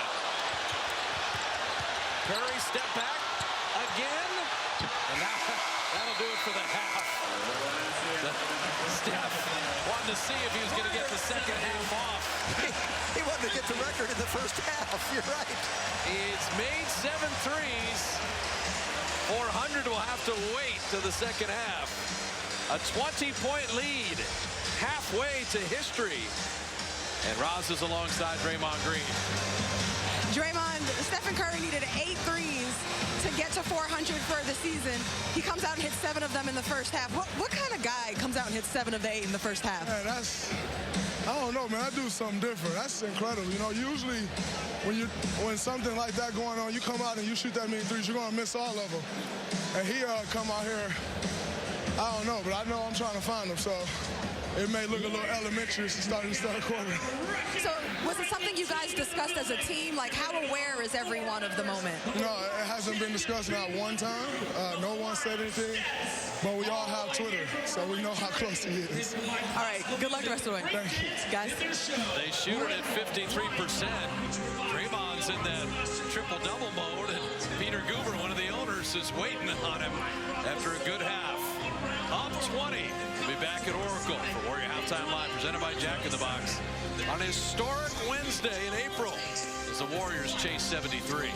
Curry step back again, and that'll do it for the half. Steph wanted to see if he was going to get the second half off. He wanted to get the record in the first half. You're right. It's made 7 threes. 400 will have to wait to the second half. A 20-point lead, halfway to history. And Roz is alongside Draymond Green. Draymond, Stephen Curry needed 8 threes to get to 400 for the season. He comes out and hits 7 of them in the first half. What kind of guy comes out and hits 7 of the 8 in the first half? Yeah, I don't know, man. I do something different. That's incredible. You know, usually when something like that going on, you come out and you shoot that many threes, you're going to miss all of them. And he come out here, I don't know, but I know I'm trying to find him, so it may look a little elementary starting the third quarter. So was it something you guys discussed as a team? Like, how aware is everyone of the moment? No, it hasn't been discussed not one time. No one said anything, but we all have Twitter, so we know how close he is. All right, good luck the rest of the way. Thank you. Guys. They shoot it at 53%. Draymond's in that triple-double mode, and Peter Guber, one of the owners, is waiting on him after a good half. Up 20. We'll be back at Oracle for Warrior Halftime Live, presented by Jack in the Box, on a historic Wednesday in April as the Warriors chase 73.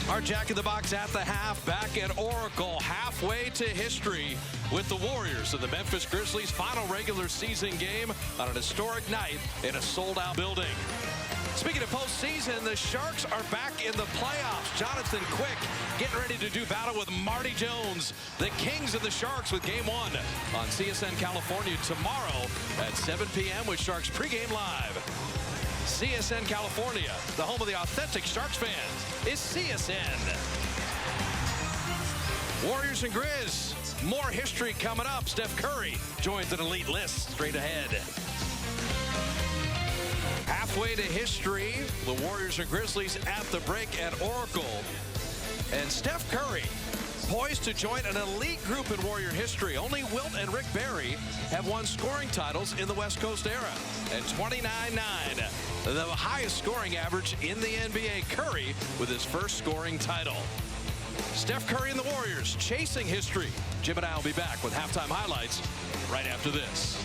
Our Jack in the Box at the half, back at Oracle, halfway to history with the Warriors of the Memphis Grizzlies' final regular season game on an historic night in a sold-out building. Speaking of postseason, the Sharks are back in the playoffs. Jonathan Quick getting ready to do battle with Marty Jones. The Kings and the Sharks with Game 1 on CSN California tomorrow at 7 p.m. with Sharks pregame live. CSN California, the home of the authentic Sharks fans, is CSN. Warriors and Grizz, more history coming up. Steph Curry joins an elite list straight ahead. Halfway to history, the Warriors and Grizzlies at the break at Oracle. And Steph Curry poised to join an elite group in Warrior history. Only Wilt and Rick Barry have won scoring titles in the West Coast era. And 29-9, the highest scoring average in the NBA. Curry with his first scoring title. Steph Curry and the Warriors chasing history. Jim and I will be back with halftime highlights right after this.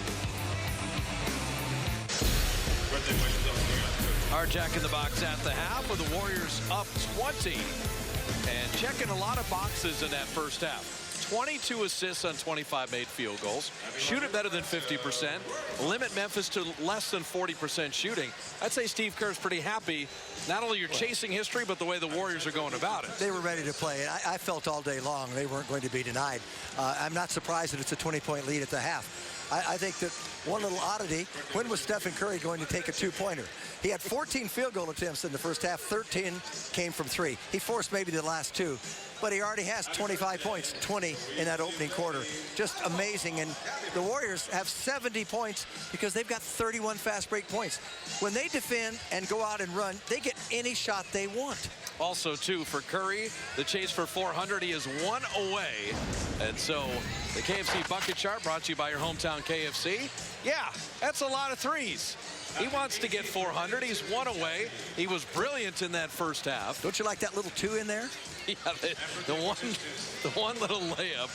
Our Jack in the Box at the half with the Warriors up 20. And checking a lot of boxes in that first half. 22 assists on 25 made field goals. Shoot it better than 50%. Limit Memphis to less than 40% shooting. I'd say Steve Kerr's pretty happy. Not only you're chasing history, but the way the Warriors are going about it. They were ready to play. I felt all day long they weren't going to be denied. I'm not surprised that it's a 20-point lead at the half. I think that one little oddity, when was Stephen Curry going to take a two-pointer? He had 14 field goal attempts in the first half. 13 came from three. He forced maybe the last two, but he already has 25 points, 20 in that opening quarter. Just amazing. And the Warriors have 70 points because they've got 31 fast break points. When they defend and go out and run, they get any shot they want. Also, too, for Curry, the chase for 400, he is one away. And so the KFC Bucket Chart brought to you by your hometown KFC. Yeah, that's a lot of threes. He wants to get 400. He's one away. He was brilliant in that first half. Don't you like that little two in there? Yeah, the one little layup.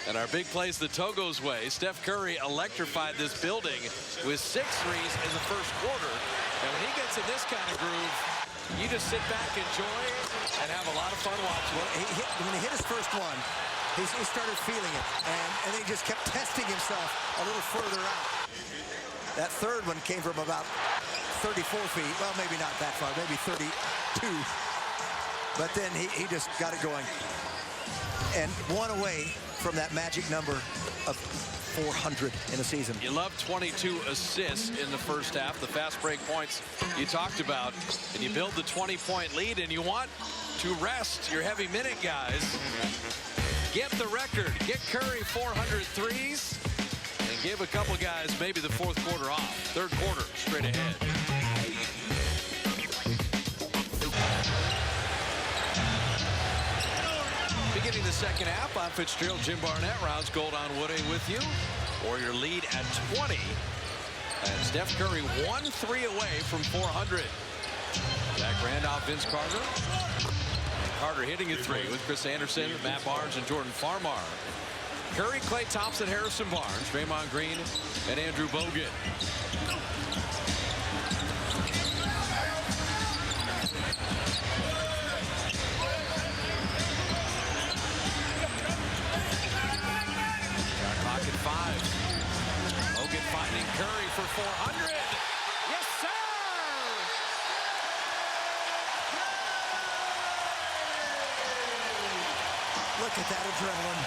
And our big plays the Togo's way. Steph Curry electrified this building with 6 threes in the first quarter. And when he gets in this kind of groove, you just sit back, enjoy, and have a lot of fun watching. Well, when he hit his first one, he started feeling it, and he just kept testing himself a little further out. That third one came from about 34 feet. Well, maybe not that far, maybe 32. But then he just got it going. And one away from that magic number of 400 in a season. You love 22 assists in the first half, the fast break points you talked about, and you build the 20-point lead, and you want to rest your heavy minute guys. Get the record, get Curry 400 threes, and give a couple guys maybe the fourth quarter off. Third quarter straight ahead. Beginning the second half, I'm Fitzgerald, Jim Barnett, Rounds Gold on Woody with you. Warrior lead at 20. And Steph Curry 1-3 away from 400. Zach Randolph, Vince Carter. Carter hitting a three with Chris Anderson, Matt Barnes, and Jordan Farmar. Curry, Klay Thompson, Harrison Barnes, Draymond Green, and Andrew Bogut. Bogut finding Curry for 400. Yes, sir! Look at that adrenaline.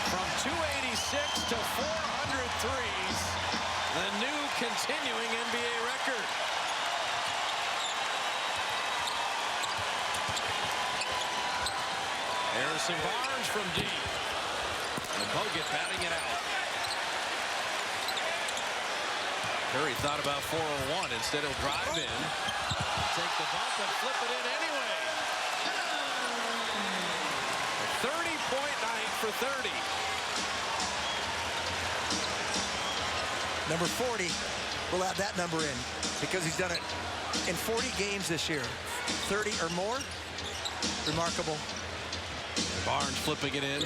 From 286 to 400 threes, the new continuing NBA record. Harrison Barnes from deep. And Bogut batting it out. Curry thought about 401. Instead, he'll drive in, take the bump, and flip it in anyway. A 30-point night for 30. Number 40, we'll add that number in because he's done it in 40 games this year. 30 or more. Remarkable. Barnes flipping it in.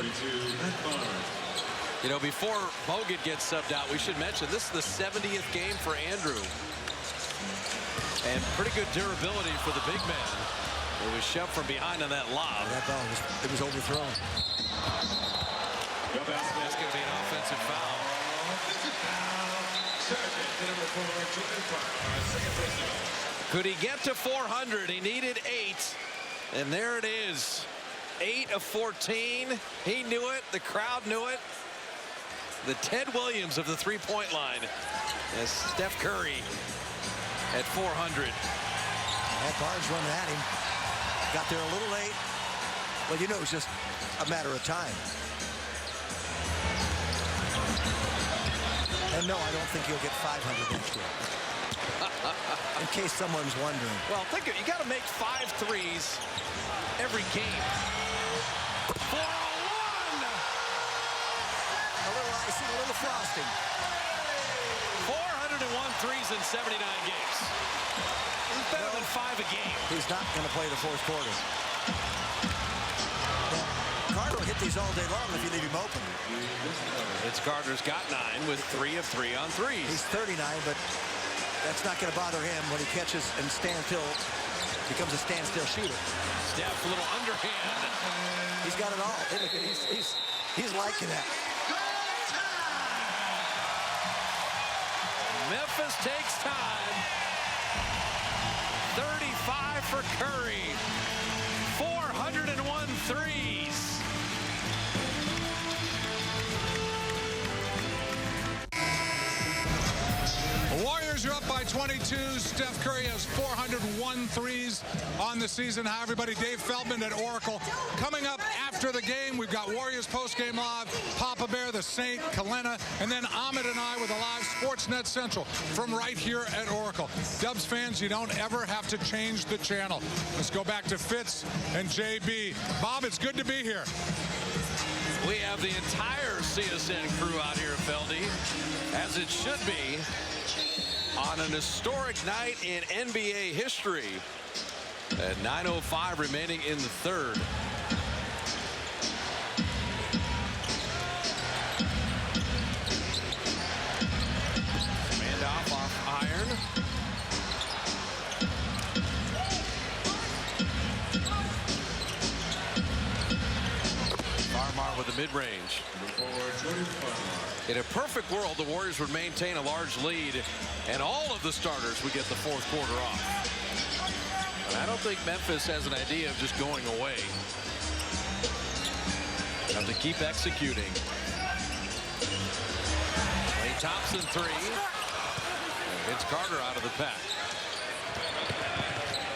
You know, before Bogut gets subbed out, we should mention this is the 70th game for Andrew. And pretty good durability for the big man. It was shoved from behind on that lob. That ball was overthrown. That's going to be an offensive foul. Could he get to 400? He needed 8. And there it is. 8 of 14. He knew it. The crowd knew it. The Ted Williams of the three-point line as Steph Curry at 400. That Barnes running at him. Got there a little late. Well, you know, it was just a matter of time. And no, I don't think he'll get 500 next year. In case someone's wondering. Well, think of it. You got to make 5 threes every game. 401. I see a little frosting. 401 threes in 79 games. He's better than 5 a game. He's not going to play the fourth quarter. Carter will hit these all day long if you leave him open. Vince Carter's got 9 with 3 of 3 on threes. He's 39, but that's not going to bother him when he catches and standstill, becomes a standstill shooter. Steph, a little underhand. He's got it all. He's liking that. Memphis takes time. 35 for Curry. 401 threes. The Warriors are up by 22. Steph Curry has 401 threes on the season. Hi, everybody. Dave Feldman at Oracle. Coming up after the game, we've got Warriors postgame live, Papa Bear, the Saint, Kalena, and then Ahmed and I with a live Sportsnet Central from right here at Oracle. Dubs fans, you don't ever have to change the channel. Let's go back to Fitz and JB. Bob, it's good to be here. We have the entire CSN crew out here, Feldy, as it should be, on an historic night in NBA history. At 9:05 remaining in the third. Handoff off iron. Farmar with the mid-range. In a perfect world, the Warriors would maintain a large lead, and all of the starters would get the fourth quarter off. But I don't think Memphis has an idea of just going away. They have to keep executing. Klay Thompson 3. And Vince Carter out of the pack.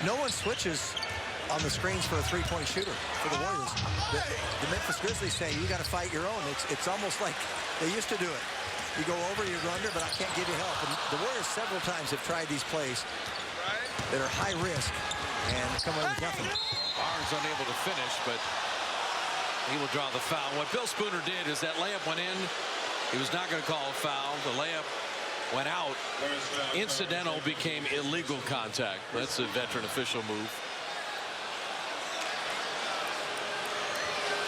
No one switches on the screens for a three-point shooter for the Warriors. The Memphis Grizzlies say you got to fight your own. It's almost like they used to do it. You go over, you go under, but I can't give you help. And the Warriors several times have tried these plays that are high risk and come away with nothing. Barnes unable to finish, but he will draw the foul. What Bill Spooner did is that layup went in. He was not going to call a foul. The layup went out. Incidental became illegal contact. That's a veteran official move.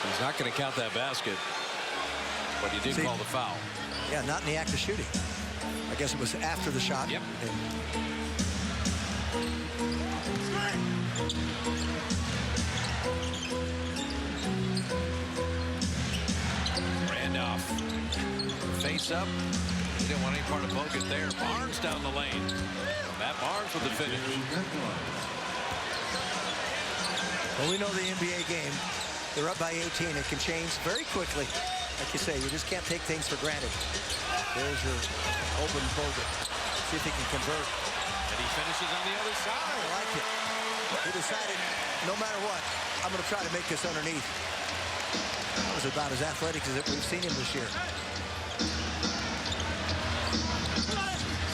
He's not going to count that basket, but he did call the foul. Yeah, not in the act of shooting. I guess it was after the shot. Yep. Randolph. Face up. He didn't want any part of Bogut there. Barnes down the lane. Matt Barnes with the finish. Well, we know the NBA game, they're up by 18. It can change very quickly. Like you say, you just can't take things for granted. There's your open Bogut. See if he can convert. And he finishes on the other side. I like it. He decided, no matter what, I'm going to try to make this underneath. That was about as athletic as we've seen him this year.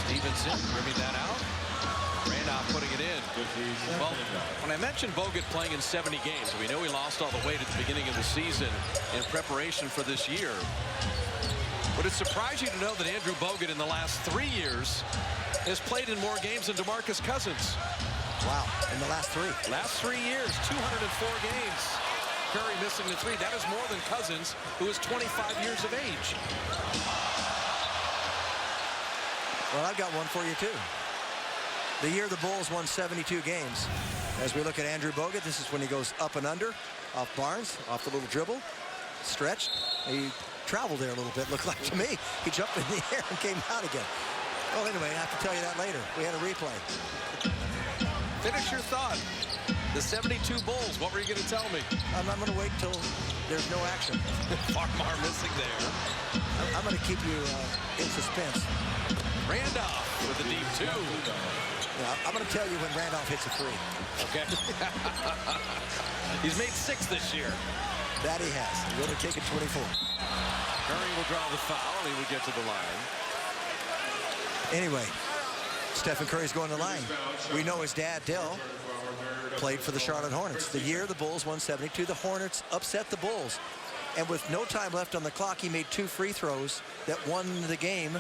Stevenson rimming that out. Randolph putting it in. Well, when I mentioned Bogut playing in 70 games, we know he lost all the weight at the beginning of the season in preparation for this year. Would it surprise you to know that Andrew Bogut in the last 3 years has played in more games than DeMarcus Cousins? Wow, in the last 3. Last 3 years, 204 games. Curry missing the 3. That is more than Cousins, who is 25 years of age. Well, I've got one for you, too. The year the Bulls won 72 games. As we look at Andrew Bogut, this is when he goes up and under, off Barnes, off the little dribble, stretched. He traveled there a little bit, looked like to me. He jumped in the air and came out again. Well, anyway, I have to tell you that later. We had a replay. Finish your thought. The 72 Bulls, what were you going to tell me? I'm going to wait till there's no action. Farmar missing there. I'm going to keep you in suspense. Randolph with the deep 2. Yeah, I'm going to tell you when Randolph hits a 3. Okay. He's made 6 this year. That he has. He's going to take it 24. Curry will draw the foul. He will get to the line. Anyway, Stephen Curry's going to the line. We know his dad, Dell, played for the Charlotte Hornets. The year the Bulls won 72, the Hornets upset the Bulls. And with no time left on the clock, he made 2 free throws that won the game.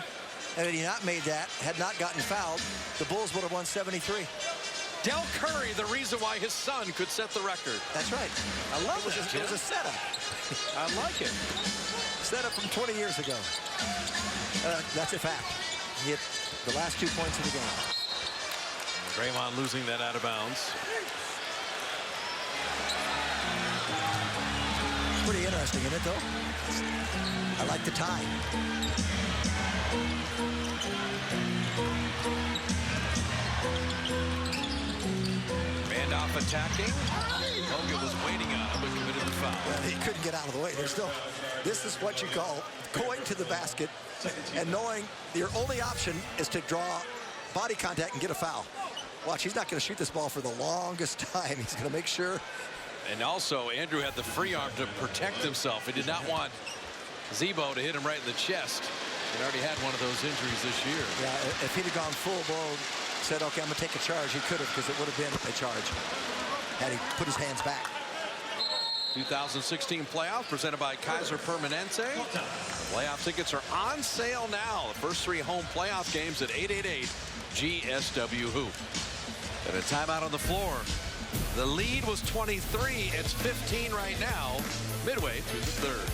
And had he not made that, had not gotten fouled, the Bulls would have won 73. Del Curry, the reason why his son could set the record. That's right. I love it. It was a setup. I like it. Setup from 20 years ago. That's a fact. He hit the last 2 points of the game. Draymond losing that out of bounds. Pretty interesting, isn't it, though? I like the tie. Randolph attacking. Bogut was waiting on him, but committed the foul. Well, he couldn't get out of the way. This is what you call going to the basket and knowing your only option is to draw body contact and get a foul. Watch, he's not going to shoot this ball for the longest time. He's going to make sure. And also, Andrew had the free arm to protect himself. He did not want Zebo to hit him right in the chest. He already had one of those injuries this year. Yeah, if he'd have gone full blown, said, okay, I'm going to take a charge, he could have, because it would have been a charge had he put his hands back. 2016 playoff presented by Kaiser Permanente. Playoff tickets are on sale now. The first 3 home playoff games at 888-GSW Hoop. And a timeout on the floor. The lead was 23. It's 15 right now, midway through the third.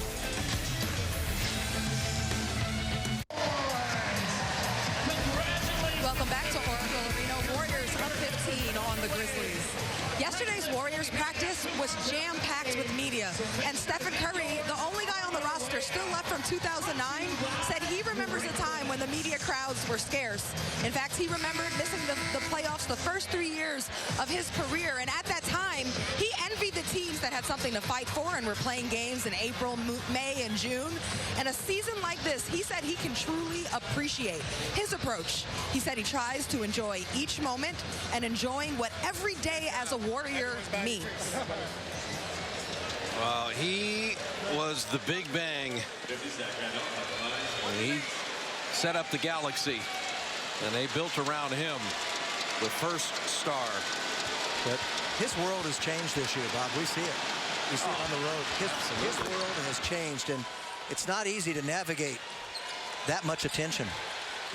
Welcome back to Oracle Arena. Warriors up 15 on the Grizzlies. Yesterday's Warriors practice was jam-packed with media. And Stephen Curry, the only guy on the roster still left from 2009, said he remembers a time when the media crowds were scarce. In fact, he remembered missing the playoffs the first 3 years of his career. And at that time, he envied the teams that had something to fight for and were playing games in April, May, and June. And a season like this, he said he can truly appreciate his approach. He said he tries to enjoy each moment and enjoying what every day as a Warrior means. Well, he was the big bang when he set up the Galaxy, and they built around him the first star. But his world has changed this year, Bob. We see it. We see it on the road. His world has changed, and it's not easy to navigate that much attention.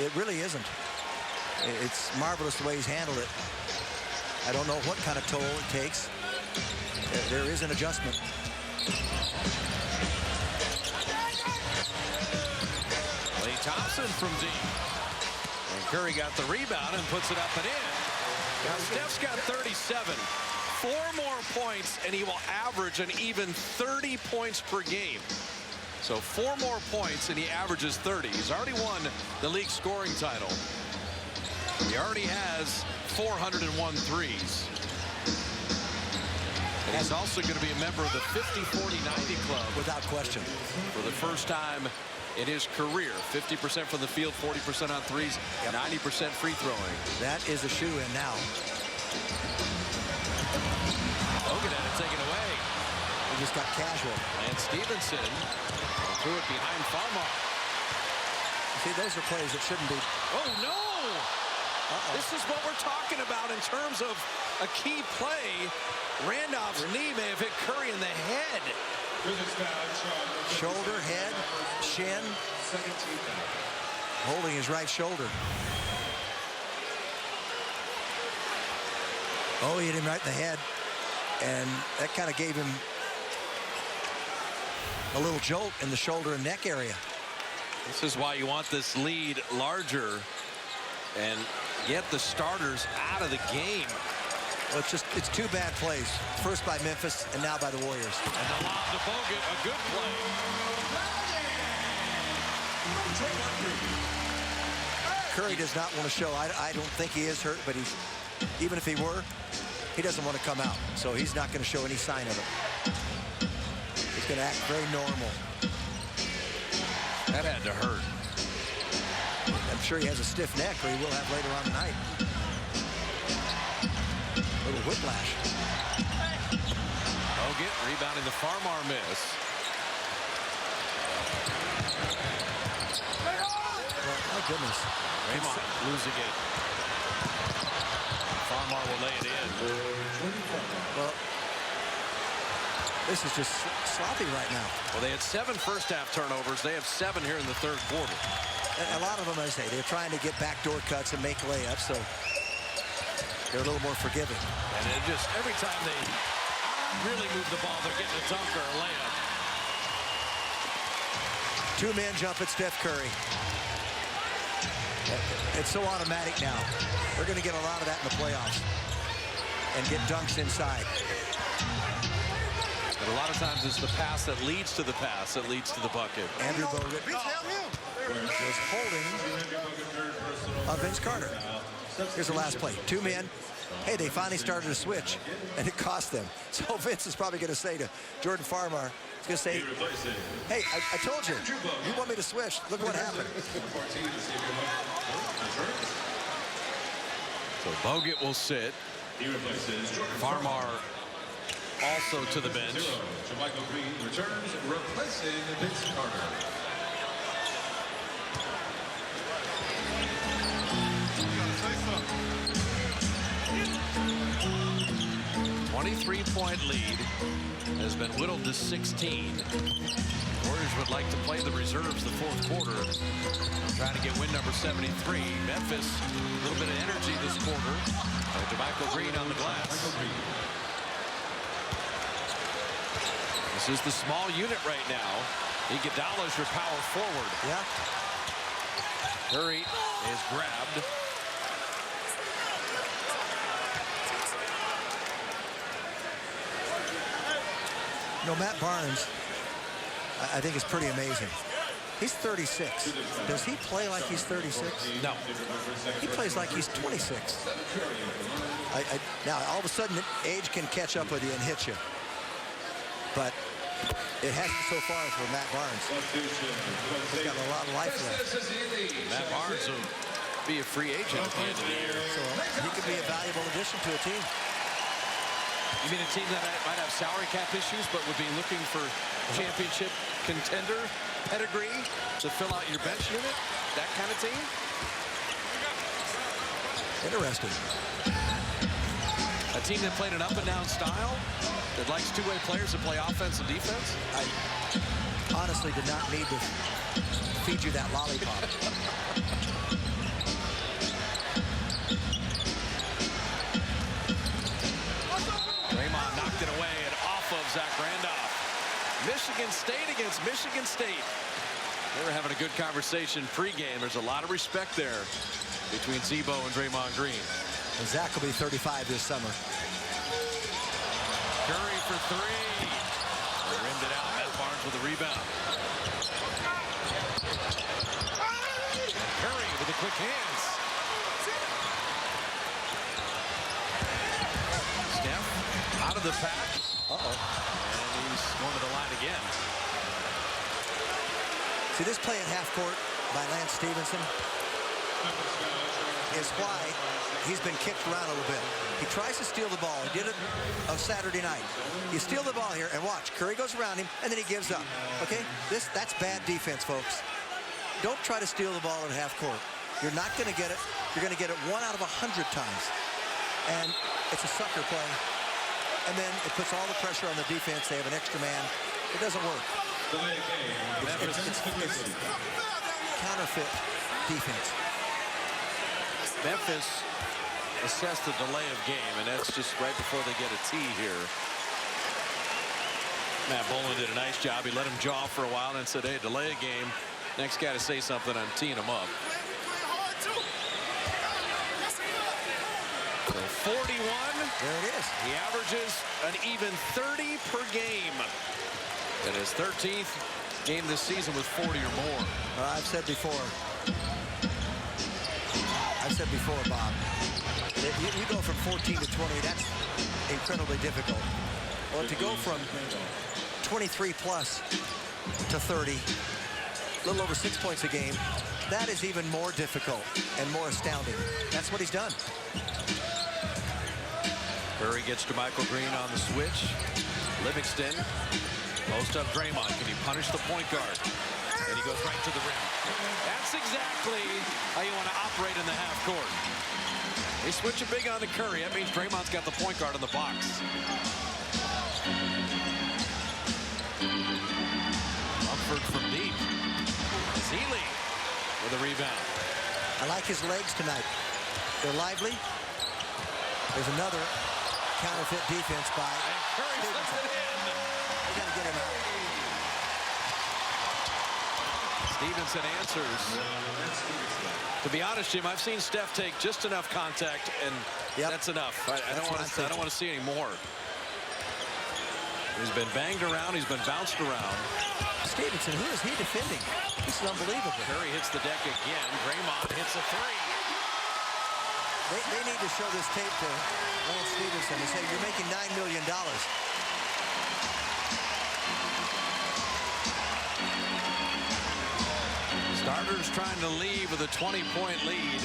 It really isn't. It's marvelous the way he's handled it. I don't know what kind of toll it takes. There is an adjustment. Klay Thompson from deep. And Curry got the rebound and puts it up and in. Now Steph's got 37. 4 more points, and he will average an even 30 points per game. So 4 more points, and he averages 30. He's already won the league scoring title. He already has 401 threes. And he's also going to be a member of the 50-40-90 club. Without question. For the first time in his career. 50% from the field, 40% on threes, 90% free throwing. That is a shoe-in now. Logan had it taken away. He just got casual. And Stevenson threw it behind Farmar. See, those are plays that shouldn't be. Oh, no! This is what we're talking about in terms of a key play. Randolph's knee may have hit Curry in the head. Shoulder, head, shin. Holding his right shoulder. Oh, he hit him right in the head. And that kind of gave him a little jolt in the shoulder and neck area. This is why you want this lead larger and get the starters out of the game. Well, it's two bad plays. First by Memphis and now by the Warriors. And the lob to Bogut, a good play. Curry does not want to show. I don't think he is hurt, but even if he were, he doesn't want to come out. So he's not going to show any sign of it. He's going to act very normal. That had to hurt. I'm sure he has a stiff neck, or he will have later on tonight. A little whiplash. Bogut rebounding the Farmar miss. Well, my goodness. Draymond losing it. Farmar will lay it in. Well, this is just sloppy right now. Well, they had 7 first-half turnovers. They have 7 here in the third quarter. And a lot of them, I say, they're trying to get backdoor cuts and make layups, so they're a little more forgiving. And it just, every time they really move the ball, they're getting a dunk or a layup. 2 men jump at Steph Curry. It's so automatic now. They're going to get a lot of that in the playoffs and get dunks inside. But a lot of times it's the pass that leads to the pass that leads to the bucket. Andrew Bogut was holding Vince Carter. Here's the last play. 2 men. Hey, they finally started to switch, and it cost them. So Vince is probably going to say to Jordan Farmar, he's going to say, hey, I told you, you want me to switch. Look what happened. So Bogut will sit. Farmar also to the bench. JaMychal Green returns, replacing Vince Carter. 23-point lead has been whittled to 16. Warriors would like to play the reserves the fourth quarter, trying to get win number 73. Memphis, a little bit of energy this quarter. JaMychal Green on the glass. This is the small unit right now. Iguodala's your power forward. Yeah. Curry is grabbed. No, Matt Barnes, I think is pretty amazing. He's 36. Does he play like he's 36? No. He plays like he's 26. Now, all of a sudden, age can catch up with you and hit you. But it hasn't so far for Matt Barnes. He's got a lot of life left. Matt Barnes will be a free agent at the end of the year. So he could be a valuable addition to a team. You mean a team that might have salary cap issues but would be looking for championship contender pedigree to fill out your bench unit? That kind of team? Interesting. A team that played an up-and-down style that likes two-way players that play offense and defense? I honestly did not need to feed you that lollipop. Draymond knocked it away and off of Zach Randolph. Michigan State against Michigan State. They were having a good conversation pregame. There's a lot of respect there between Zebo and Draymond Green. And Zach will be 35 this summer. Curry for 3. They rimmed it out. Matt Barnes with a rebound. And Curry with the quick hands. the pack. And he's going to the line again. See, this play at half court by Lance Stevenson is why he's been kicked around a little bit. He tries to steal the ball. He did it on Saturday night. You steal the ball here, and watch. Curry goes around him, and then he gives up. Okay? That's bad defense, folks. Don't try to steal the ball at half court. You're not going to get it. You're going to get it 1 out of 100 times. And it's a sucker play. And then it puts all the pressure on the defense. They have an extra man. It doesn't work. It's counterfeit defense. Memphis assessed the delay of game, and that's just right before they get a tee here. Matt Boland did a nice job. He let him jaw for a while and then said, hey, delay a game. Next guy to say something, I'm teeing him up. So 41. There it is. He averages an even 30 per game. And his 13th game this season with 40 or more. I've said before, Bob, that you go from 14 to 20, that's incredibly difficult. Well, to go from 23 plus to 30, a little over 6 points a game, that is even more difficult and more astounding. That's what he's done. Curry gets to Michael Green on the switch. Livingston, post up Draymond. Can he punish the point guard? And he goes right to the rim. That's exactly how you want to operate in the half court. They switch it big on to Curry. That means Draymond's got the point guard in the box. Mumford from deep. Zealy with a rebound. I like his legs tonight. They're lively. There's another counterfeit defense by Stevenson. You got to get him out. Stevenson answers. To be honest, Jim, I've seen Steph take just enough contact, and that's enough. I don't want to see any more. He's been banged around. He's been bounced around. Stevenson, who is he defending? This is unbelievable. Curry hits the deck again. Draymond hits a three. They need to show this tape to Lance Stevenson and say, you're making $9 million. Starters trying to leave with a 20-point lead.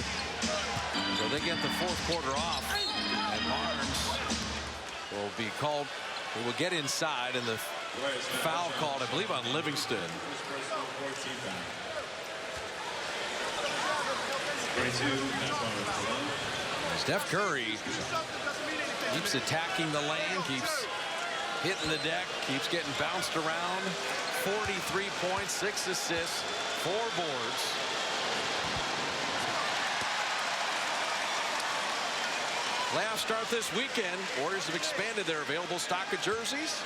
So they get the fourth quarter off. And Barnes will be called. He will get inside, and the foul called, I believe, on Livingston. Steph Curry keeps attacking the lane, keeps hitting the deck, keeps getting bounced around. 43 points, 6 assists, 4 boards. Playoffs start this weekend. Warriors have expanded their available stock of jerseys.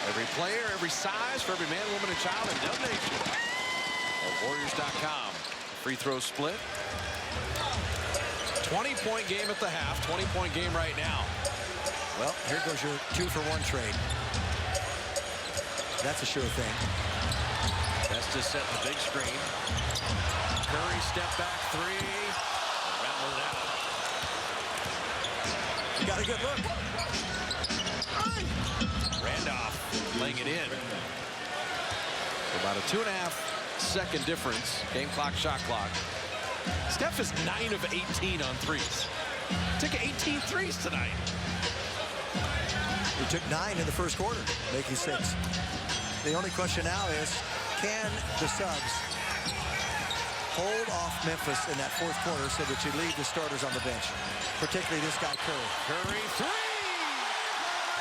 Every player, every size, for every man, woman, and child, and donation at Warriors.com. Free throw split. 20-point game at the half, 20-point game right now. Well, here goes your 2-for-1 trade. That's a sure thing. Best to set the big screen. Curry step back three. Round it out. You got a good look. Randolph laying it in. About a 2.5-second difference. Game clock, shot clock. Steph is 9 of 18 on threes. Took 18 threes tonight. He took 9 in the first quarter, making 6. The only question now is, can the subs hold off Memphis in that fourth quarter so that you leave the starters on the bench, particularly this guy Curry. Curry, 3!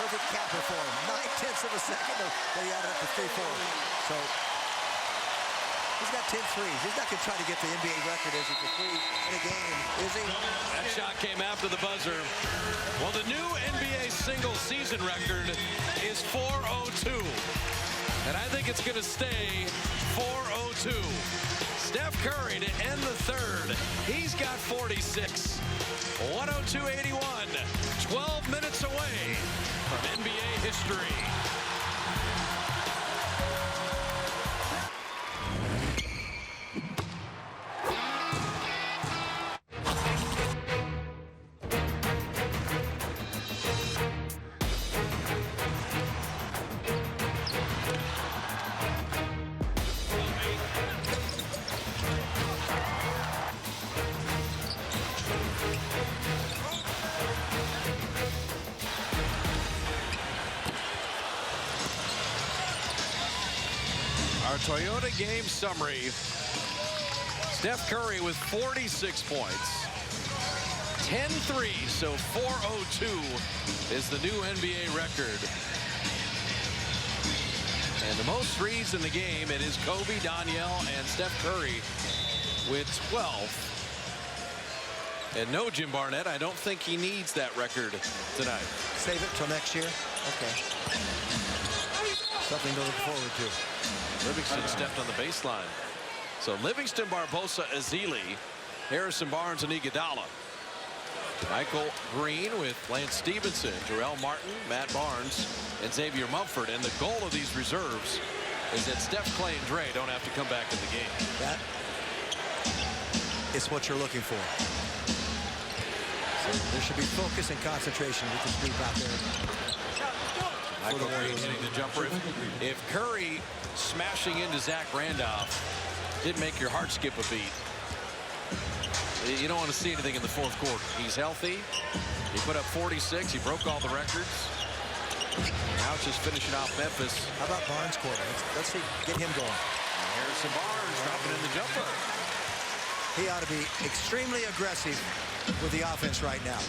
Perfect capper for him. 9/10 of a second. They added up to 3-4. So he's got 10 threes. He's not going to try to get the NBA record as he can free in a game, is he? That shot came after the buzzer. Well, the new NBA single season record is 402. And I think it's going to stay 402. Steph Curry to end the third. He's got 46. 102-81. 12 minutes away from NBA history. Our Toyota game summary. Steph Curry with 46 points. 10 threes, so 402 is the new NBA record. And the most threes in the game, it is Kobe, Danielle, and Steph Curry with 12. And no Jim Barnett, I don't think he needs that record tonight. Save it till next year? Okay. Something to look forward to. Livingston stepped on the baseline. So Livingston, Barbosa, Ezeli, Harrison Barnes, and Iguodala. Michael Green with Lance Stevenson, Jarrell Martin, Matt Barnes, and Xavier Mumford. And the goal of these reserves is that Steph, Clay, and Dre don't have to come back in the game. That is what you're looking for. So there should be focus and concentration with this group out there. Michael Green hitting the jumper. If Curry smashing into Zach Randolph didn't make your heart skip a beat, you don't want to see anything in the fourth quarter. He's healthy. He put up 46. He broke all the records. Now it's just finishing off Memphis. How about Barnes' quarter? Let's see, get him going. Harrison Barnes dropping in the jumper. He ought to be extremely aggressive with the offense right now.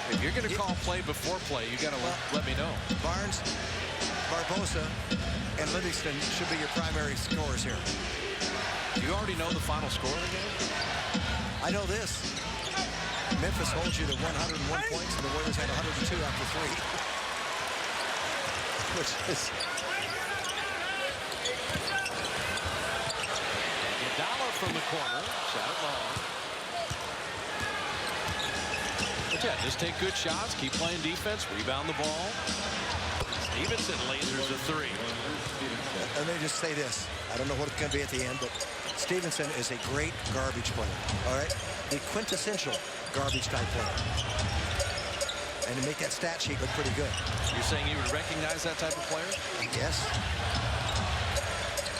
If you're going to call play before play, you got to let me know. Barnes, Barbosa, and Livingston should be your primary scorers here. Do you already know the final score of the game? I know this. Memphis holds you to 101 points, and the Warriors had 102 after 3. Which is... Iguodala from the corner. Shot it long. But yeah, just take good shots, keep playing defense, rebound the ball. Stevenson lasers a 3. Let me just say this. I don't know what it's going to be at the end, but Stevenson is a great garbage player. All right? The quintessential garbage type player. And to make that stat sheet look pretty good. You're saying you would recognize that type of player? Yes.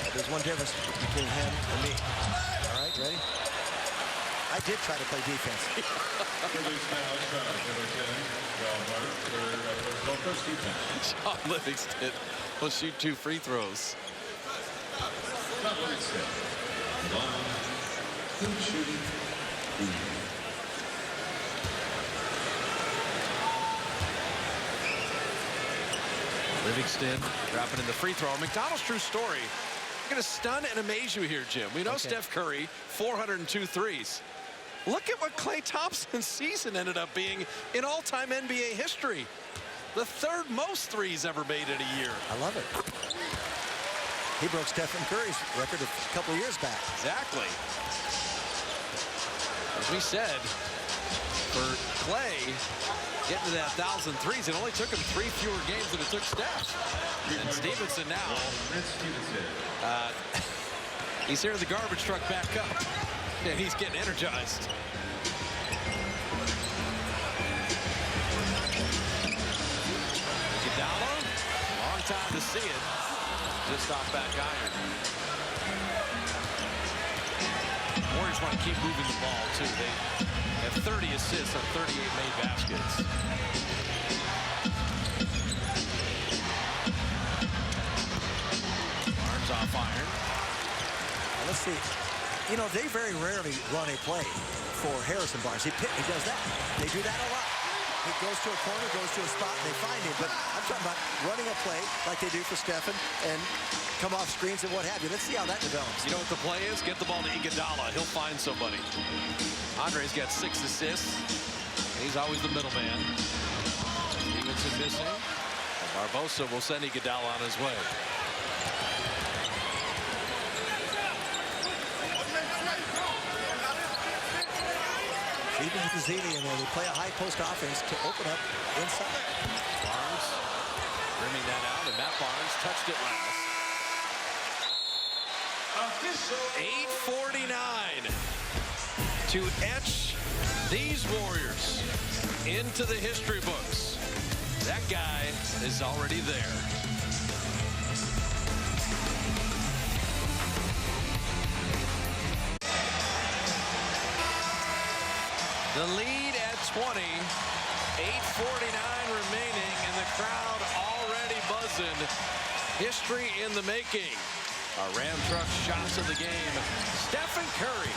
But there's one difference between him and me. All right, ready? I did try to play defense. John Livingston will shoot 2 free throws. Livingston dropping in the free throw. McDonald's true story. I'm going to stun and amaze you here, Jim. We know Steph Curry, 402 threes. Look at what Klay Thompson's season ended up being in all-time NBA history. The 3rd most threes ever made in a year. I love it. He broke Stephen Curry's record a couple years back. Exactly. As we said, for Klay, getting to that 1,000 threes, it only took him 3 fewer games than it took Steph. And Stevenson now, he's here, the garbage truck back up, and he's getting energized. Iguodala, long time to see it. Just off back iron. Warriors want to keep moving the ball, too. They have 30 assists on 38 made baskets. Barnes off iron. Now let's see. You know, they very rarely run a play for Harrison Barnes. He does that. They do that a lot. He goes to a corner, goes to a spot, and they find him. But I'm talking about running a play like they do for Stephen and come off screens and what have you. Let's see how that develops. You know what the play is? Get the ball to Iguodala. He'll find somebody. Andre's got 6 assists. He's always the middleman. Stevenson missing. And Barbosa will send Iguodala on his way. Even with Ezeli in there, they play a high post offense to open up inside. Barnes rimming that out, and Matt Barnes touched it last. 8:49 to etch these Warriors into the history books. That guy is already there. The lead at 20. 8:49 remaining, and the crowd already buzzing. History in the making. Our Ram Truck shots of the game. Stephen Curry,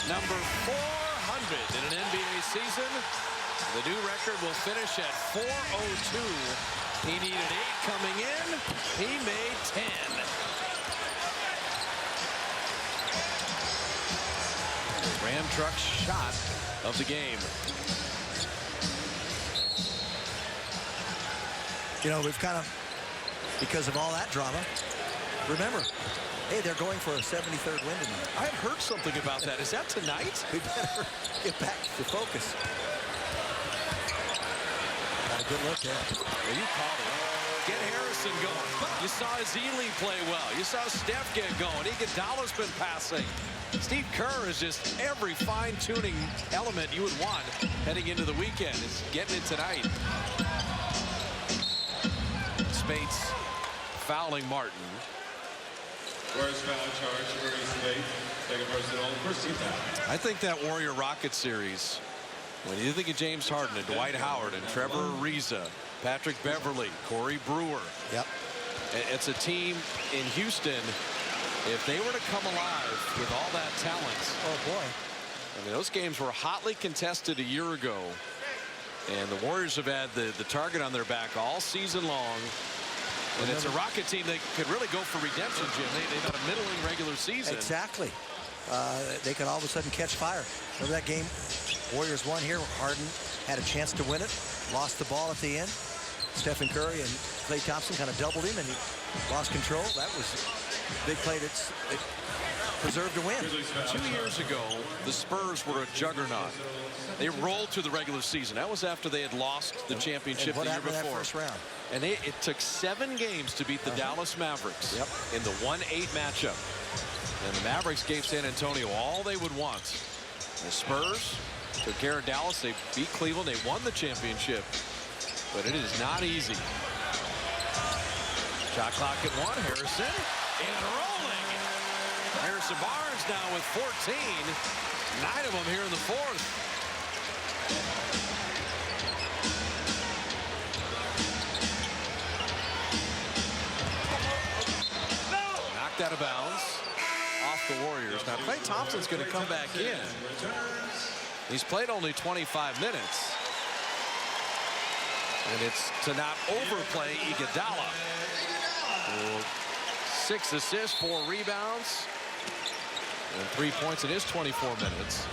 number 400 in an NBA season. The new record will finish at 402. He needed 8 coming in. He made 10. The Ram Truck shot of the game. You know, we've kind of, because of all that drama, remember, hey, they're going for a 73rd win tonight. I had heard something about that. Is that tonight? We better get back to focus. Got a good look there. Well, you called it. Get Harrison going. You saw Ezeli play well. You saw Steph get going. Iguodala's been passing. Steve Kerr is just every fine-tuning element you would want heading into the weekend. Is getting it tonight. Spates fouling Martin. Warriors foul charge for Spates. Second personal, first team foul. I think that Warrior Rocket series, when you think of James Harden and Dwight Howard and Trevor Ariza, Patrick Beverly, Corey Brewer. Yep. It's a team in Houston. If they were to come alive with all that talent. Oh, boy. I mean, those games were hotly contested a year ago. And the Warriors have had the target on their back all season long. And it's a Rocket team that could really go for redemption, Jim. They've had a middling regular season. Exactly. They could all of a sudden catch fire. Remember that game? Warriors won here. Harden had a chance to win it. Lost the ball at the end. Stephen Curry and Klay Thompson kind of doubled him, and he lost control. That was a big play that preserved a win. 2 years ago, the Spurs were a juggernaut. They rolled through the regular season. That was after they had lost the championship the year before. That first round? And it took 7 games to beat the Dallas Mavericks in the 1-8 matchup. And the Mavericks gave San Antonio all they would want. The Spurs took care of Dallas. They beat Cleveland. They won the championship. But it is not easy. Shot clock at 1. Harrison and rolling. Harrison Barnes now with 14. 9 of them here in the fourth. Knocked out of bounds off the Warriors. Now Klay Thompson's going to come back in. He's played only 25 minutes. And it's to not overplay Iguodala. 6 assists, 4 rebounds, and 3 points in his 24 minutes.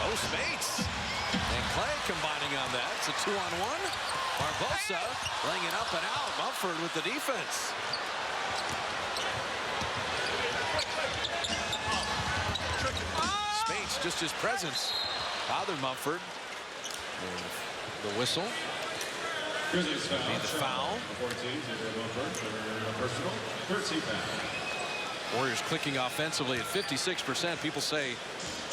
Oh, Spates and Klay combining on that. It's a 2-on-1. Barbosa laying it up and out. Mumford with the defense. Spates, just his presence bothered Mumford. And the whistle. Be the foul. Warriors clicking offensively at 56%. People say,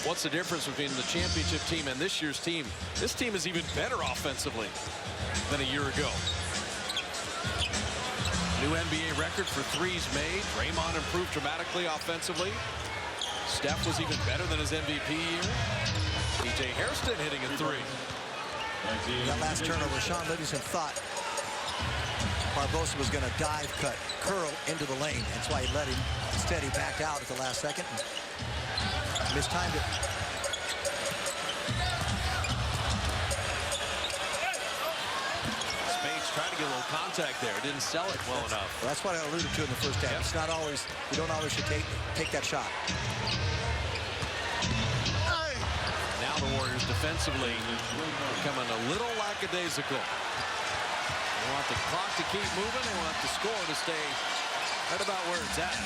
what's the difference between the championship team and this year's team? This team is even better offensively than a year ago. New NBA record for threes made. Draymond improved dramatically offensively. Steph was even better than his MVP year. P.J. Hairston hitting a 3. That last turnover, Sean Livingston thought Barbosa was going to dive cut, curl into the lane. That's why he let him. Instead, he backed out at the last second and mistimed it. Spates trying to get a little contact there. Didn't sell it well enough. Well, that's what I alluded to in the first half. It's not always, you don't always should take that shot. Now the Warriors defensively becoming a little lackadaisical. They want the clock to keep moving. They want the score to stay right about where it's at.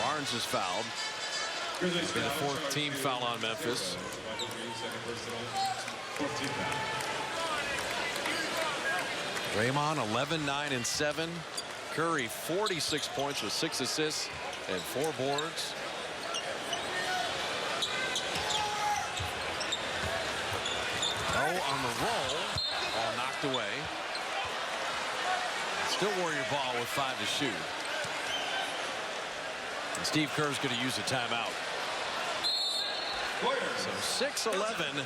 Barnes is fouled. It's been the 4th team foul on Memphis. Draymond 11, 9, and 7. Curry 46 points with 6 assists and 4 boards. Oh, on the roll, ball knocked away. Still Warrior ball with 5 to shoot. And Steve Kerr's going to use a timeout. So 6:11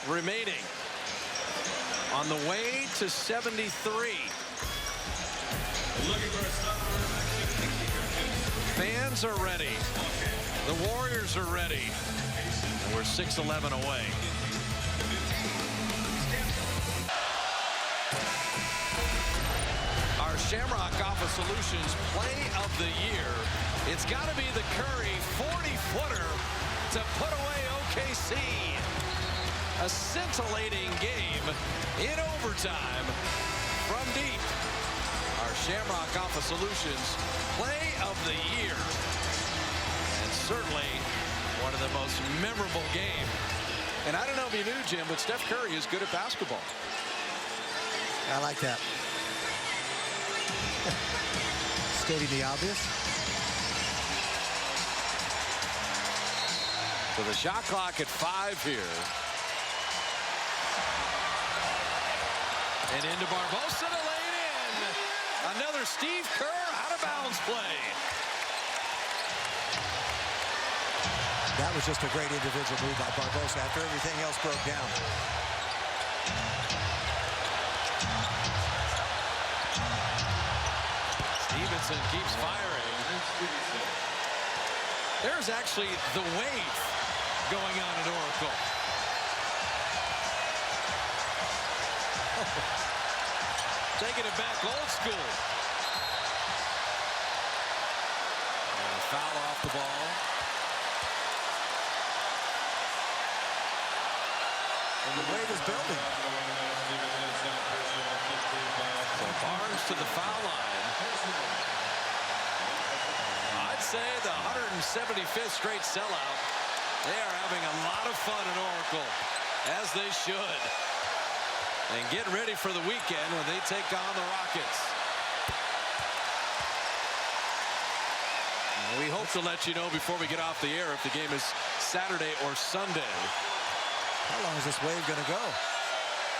remaining. On the way to 73. Fans are ready. The Warriors are ready. And we're 6:11 away. Our Shamrock Office Solutions Play of the Year. It's got to be the Curry 40-footer to put away OKC. A scintillating game in overtime from deep. Our Shamrock Office Solutions Play of the Year. And certainly one of the most memorable games. And I don't know if you knew, Jim, but Steph Curry is good at basketball. I like that. Stating the obvious. So the shot clock at 5 here. And into Barbosa to lay it in. Another Steve Kerr out-of-bounds play. That was just a great individual move by Barbosa after everything else broke down. Stevenson keeps firing. There's actually the wave going on at Oracle. Taking it back old school. And a foul off the ball. And the wave is building. So Barnes to the foul line. I'd say the 175th straight sellout. They are having a lot of fun at Oracle, as they should. And get ready for the weekend when they take on the Rockets. And we hope to let you know before we get off the air if the game is Saturday or Sunday. How long is this wave going to go?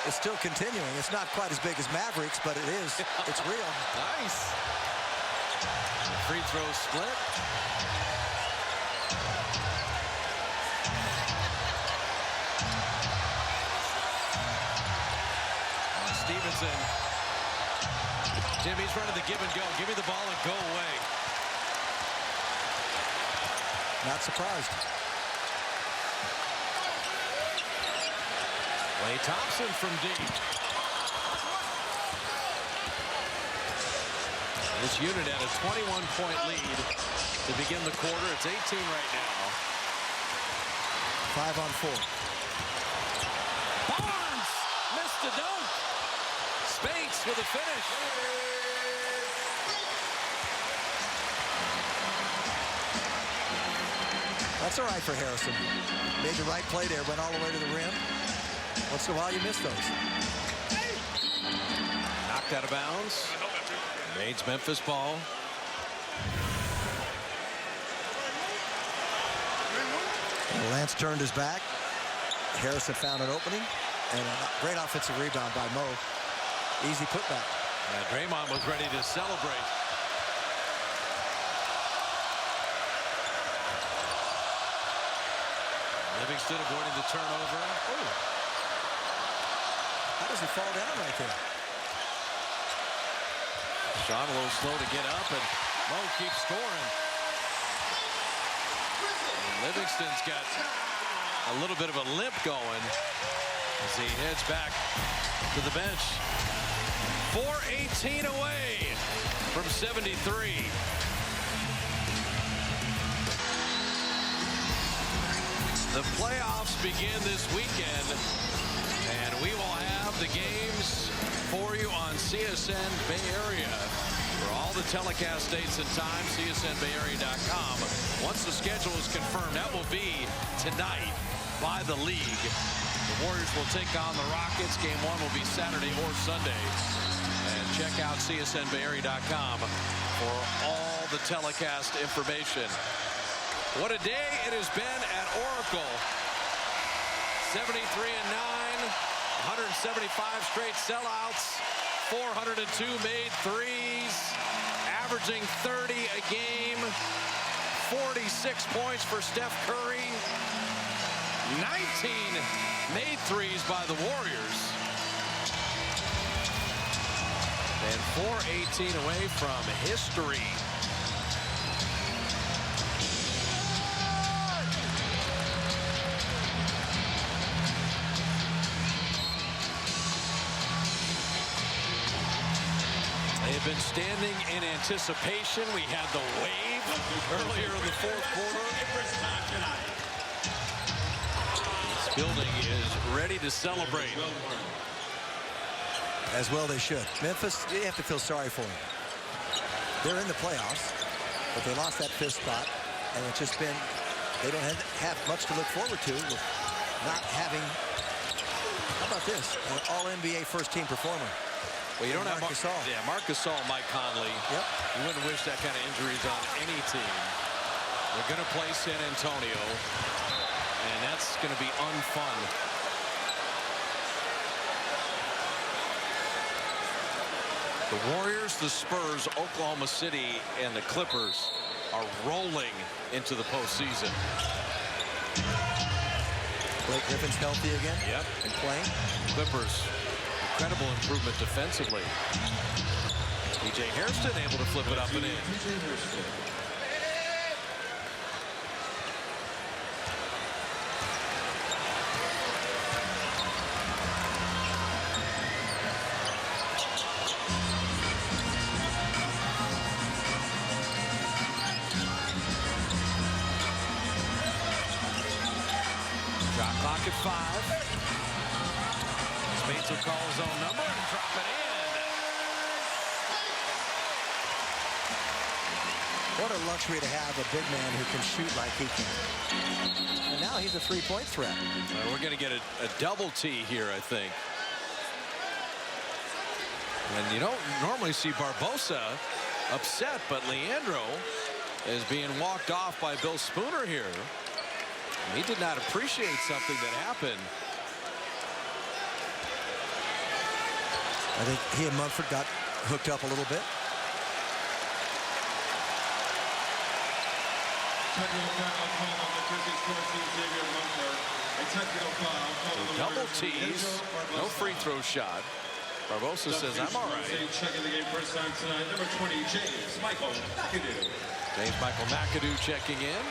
It's still continuing. It's not quite as big as Mavericks, but it is. It's real. Nice. Free throw split. Stevenson. Jimmy's running the give and go. Give me the ball and go away. Not surprised. Klay Thompson from deep. This unit had a 21-point lead to begin the quarter. It's 18 right now. 5 on 4. Barnes missed the dunk. Spates with a finish. That's all right for Harrison. Made the right play there, went all the way to the rim. Once in a while you miss those. Knocked out of bounds. Remains Memphis ball. Lance turned his back. Harrison found an opening. And a great offensive rebound by Mo. Easy putback. Draymond was ready to celebrate. Livingston avoiding the turnover. Ooh. How does he fall down right there? Sean a little slow to get up, and Mo keeps scoring. And Livingston's got a little bit of a limp going as he heads back to the bench. 4:18 away from 73. The playoffs begin this weekend, and we will have the games for you on CSN Bay Area. For all the telecast dates and times, CSNBayArea.com. Once the schedule is confirmed, that will be tonight by the league. The Warriors will take on the Rockets. Game 1 will be Saturday or Sunday. And check out CSNBayArea.com for all the telecast information. What a day it has been at Oracle. 73-9, 175 straight sellouts, 402 made threes, averaging 30 a game, 46 points for Steph Curry, 19 made threes by the Warriors, and 418 away from history. They've been standing in anticipation. We had the wave earlier in the fourth quarter. This building is ready to celebrate. As well they should. Memphis, you have to feel sorry for them. They're in the playoffs, but they lost that fifth spot, and it's just been, they don't have much to look forward to with not having, how about this, an all-NBA first-team performer. Well, you don't have Marc Gasol. Yeah, Marc Gasol, Mike Conley. Yep. You wouldn't wish that kind of injuries on any team. They're going to play San Antonio, and that's going to be unfun. The Warriors, the Spurs, Oklahoma City, and the Clippers are rolling into the postseason. Blake Griffin's healthy again. Yep. And playing. Clippers, incredible improvement defensively. P.J. Hairston able to flip it up and in. Shot clock at 5. Spades will call his own number and drop it in. What a luxury to have a big man who can shoot like he can. And now he's a three-point threat. We're going to get a double T here, I think. And you don't normally see Barbosa upset, but Leandro is being walked off by Bill Spooner here. He did not appreciate something that happened. I think he and Mumford got hooked up a little bit. Double T's, no free throw shot. Barbosa says, I'm all right. Checking the game first time tonight, number 20, James Michael McAdoo. James Michael McAdoo checking in.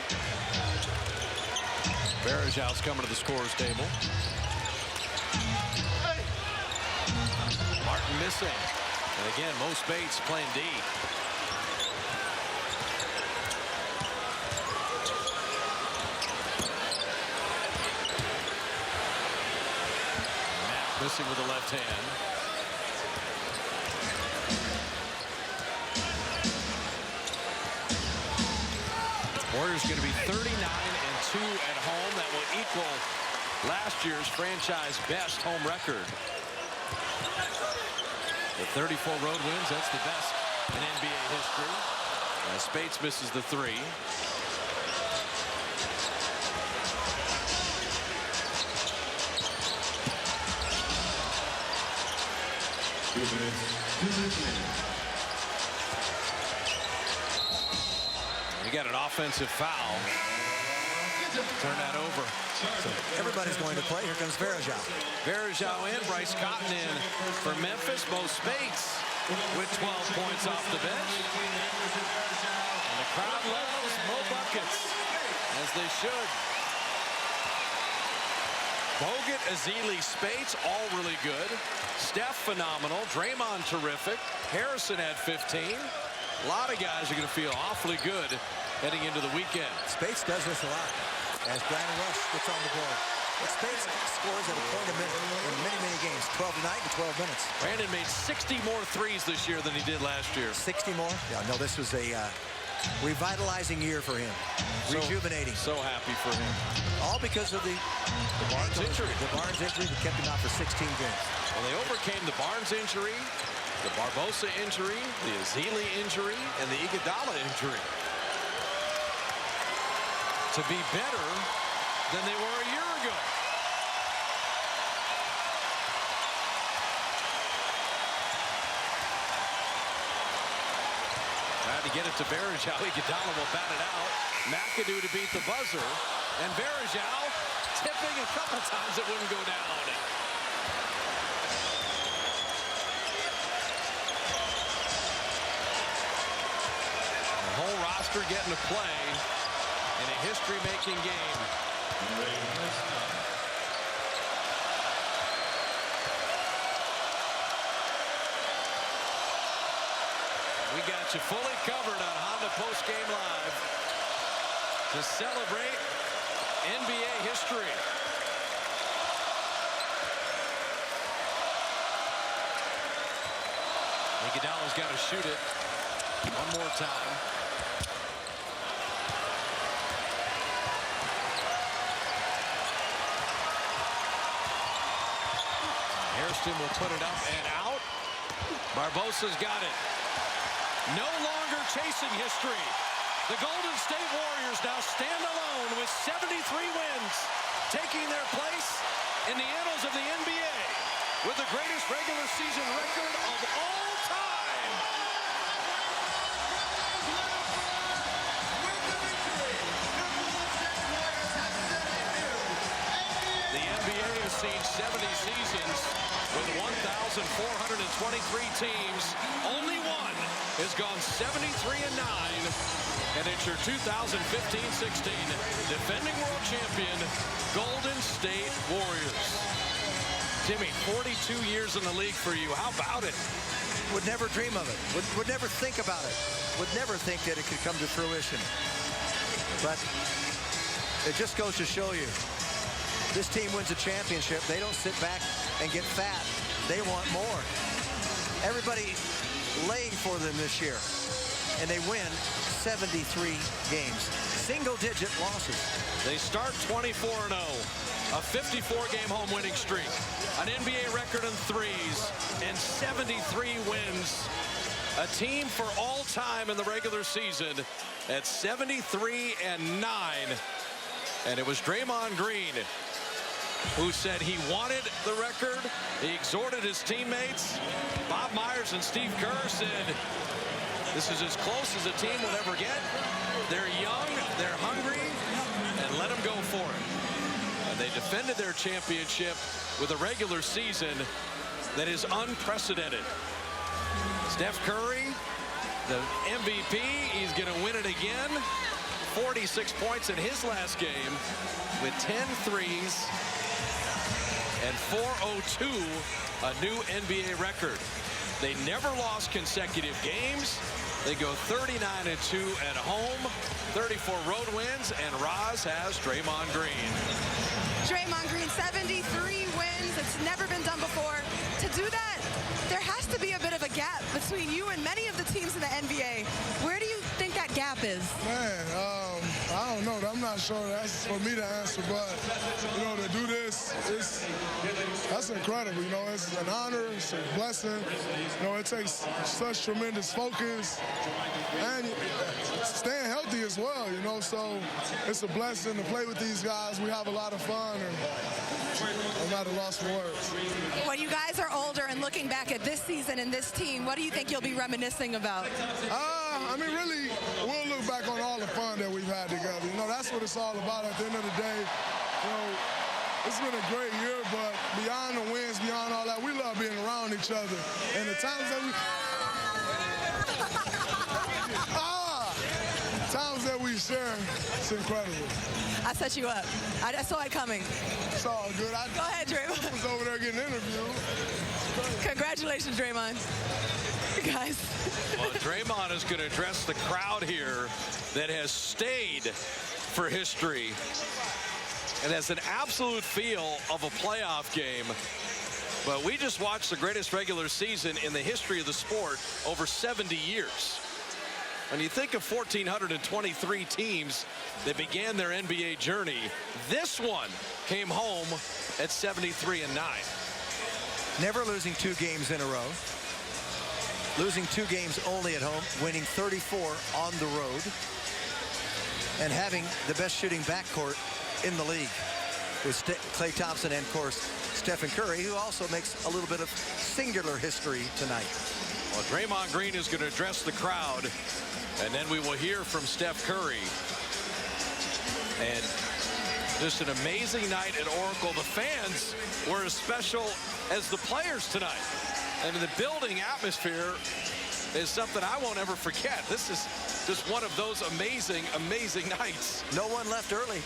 Varejão's coming to the scorer's table. Martin missing. And again, Mo Speights playing D. Matt missing with the left hand. Warriors going to be 39-2 at home. That will equal last year's franchise best home record. The 34 road wins, that's the best in NBA history. Speights misses the three. We got an offensive foul. Turn that over. So everybody's going to play. Here comes Varejão. Varejão in, Bryce Cotton in for Memphis. Mo Speights with 12 points off the bench. And the crowd loves Mo buckets, as they should. Bogut, Ezeli, Speights, all really good. Steph, phenomenal. Draymond, terrific. Harrison had 15. A lot of guys are going to feel awfully good heading into the weekend. Speights does this a lot as Brandon Rush gets on the board. But Speights scores at a point a minute in many, many games. 12 tonight in 12 minutes. Brandon made 60 more threes this year than he did last year. 60 more? Yeah, no, this was a revitalizing year for him. Rejuvenating. So happy for him. All because of the Barnes injury. The Barnes injury that kept him out for 16 games. Well, they overcame the Barnes injury, the Barbosa injury, the Ezeli injury, and the Iguodala injury to be better than they were a year ago. Tried to get it to Varejao. Iguodala will bat it out. McAdoo to beat the buzzer. And Varejao tipping a couple times, it wouldn't go down. The whole roster getting to play in a history-making game. We got you fully covered on Honda Post Game Live to celebrate NBA history. Iguodala's got to shoot it one more time. Hairston will put it up and out. Barbosa's got it. No longer chasing history. The Golden State Warriors now stand alone with 73 wins, taking their place in the annals of the NBA with the greatest regular season record of all time. The NBA has seen 70 seasons with 1,423 teams. Only one has gone 73-9, and it's your 2015-16 defending world champion Golden State Warriors. Jimmy, 42 years in the league for you. How about it? Would never dream of it. Would never think about it. Would never think that it could come to fruition. But it just goes to show you, this team wins a championship. They don't sit back and get fat. They want more. Everybody laying for them this year, and they win 73 games. Single-digit losses. They start 24-0, a 54-game home winning streak, an NBA record in threes, and 73 wins. A team for all time in the regular season at 73-9. And it was Draymond Green who said he wanted the record. He exhorted his teammates. Bob Myers and Steve Kerr said, this is as close as a team will ever get. They're young, they're hungry, and let them go for it. And they defended their championship with a regular season that is unprecedented. Steph Curry, the MVP, he's going to win it again. 46 points in his last game with 10 threes and 402, a new NBA record. They never lost consecutive games. They go 39-2 at home, 34 road wins, and Roz has Draymond Green. Draymond Green, 73 wins. It's never been done before. To do that, there has to be a bit of a gap between you and many of the teams in the NBA. Where do you think that gap is? Man, I don't know. I'm not sure that's for me to answer, but, you know, to do this, that's incredible. You know, it's an honor, it's a blessing. You know, it takes such tremendous focus and staying healthy as well, you know, so it's a blessing to play with these guys. We have a lot of fun, and I'm not a loss for words. When you guys are older and looking back at this season and this team, what do you think you'll be reminiscing about? I mean, really, we'll look back on all the fun that we've had together. You know, that's what it's all about at the end of the day. You know, it's been a great year, but beyond the wins, beyond all that, we love being around each other. And the times that we share, it's incredible. I set you up. I saw it coming. It's all good. Go ahead, Draymond. I was over there getting interviewed. Congratulations, Draymond. Guys. Well, Draymond is going to address the crowd here that has stayed for history and has an absolute feel of a playoff game. But we just watched the greatest regular season in the history of the sport over 70 years. When you think of 1,423 teams that began their NBA journey, this one came home at 73-9. Never losing 2 games in a row. Losing 2 games only at home, winning 34 on the road, and having the best shooting backcourt in the league with Klay Thompson and, of course, Stephen Curry, who also makes a little bit of singular history tonight. Well, Draymond Green is going to address the crowd, and then we will hear from Steph Curry. And just an amazing night at Oracle. The fans were as special as the players tonight. And the building atmosphere is something I won't ever forget. This is just one of those amazing, amazing nights. No one left early.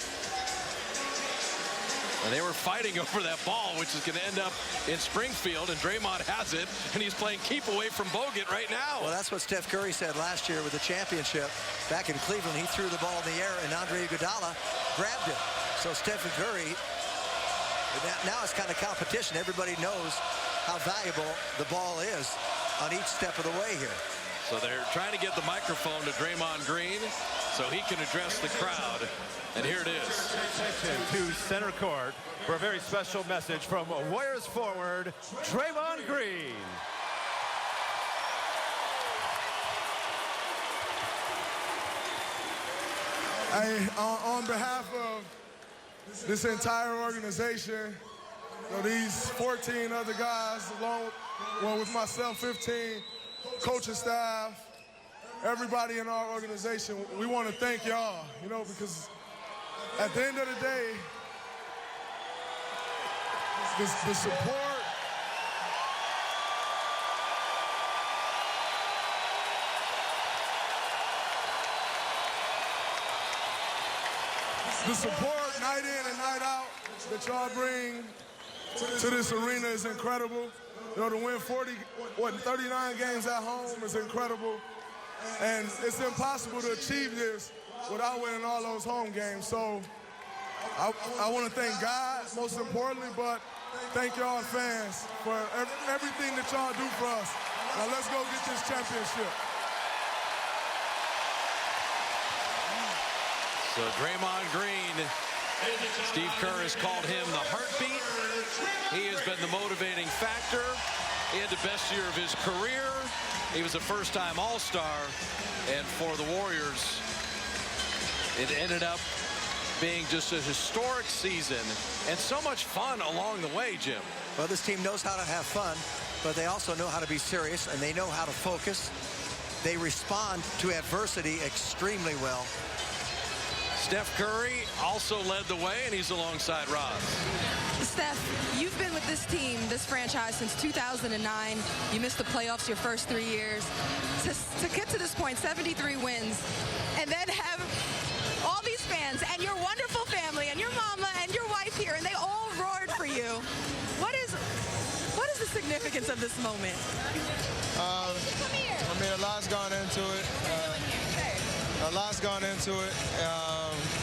And they were fighting over that ball, which is going to end up in Springfield, and Draymond has it, and he's playing keep away from Bogut right now. Well, that's what Steph Curry said last year with the championship. Back in Cleveland, he threw the ball in the air, and Andre Iguodala grabbed it. So Stephen Curry, now it's kind of competition. Everybody knows how valuable the ball is on each step of the way here. So they're trying to get the microphone to Draymond Green so he can address the crowd. And here it is. To center court for a very special message from Warriors forward, Draymond Green. On behalf of this entire organization, these 14 other guys, along with myself, 15, coaching staff, everybody in our organization, we want to thank y'all, because at the end of the day, the support, night in and night out that y'all bring to this arena is incredible. To win 39 games at home is incredible. And it's impossible to achieve this without winning all those home games. So I want to thank God, most importantly, but thank y'all fans for everything that y'all do for us. Now let's go get this championship. So Draymond Green, Steve Kerr has called him the heartbeat. He has been the motivating factor. He had the best year of his career. He was a first-time All-Star. And for the Warriors, it ended up being just a historic season and so much fun along the way, Jim. Well, this team knows how to have fun, but they also know how to be serious, and they know how to focus. They respond to adversity extremely well. Steph Curry also led the way, and he's alongside Roz. Steph, you've been with this team, this franchise, since 2009. You missed the playoffs your first 3 years. To get to this point, 73 wins, and then have all these fans and your wonderful family and your mama and your wife here, and they all roared for you. What is the significance of this moment? I mean, a lot's gone into it.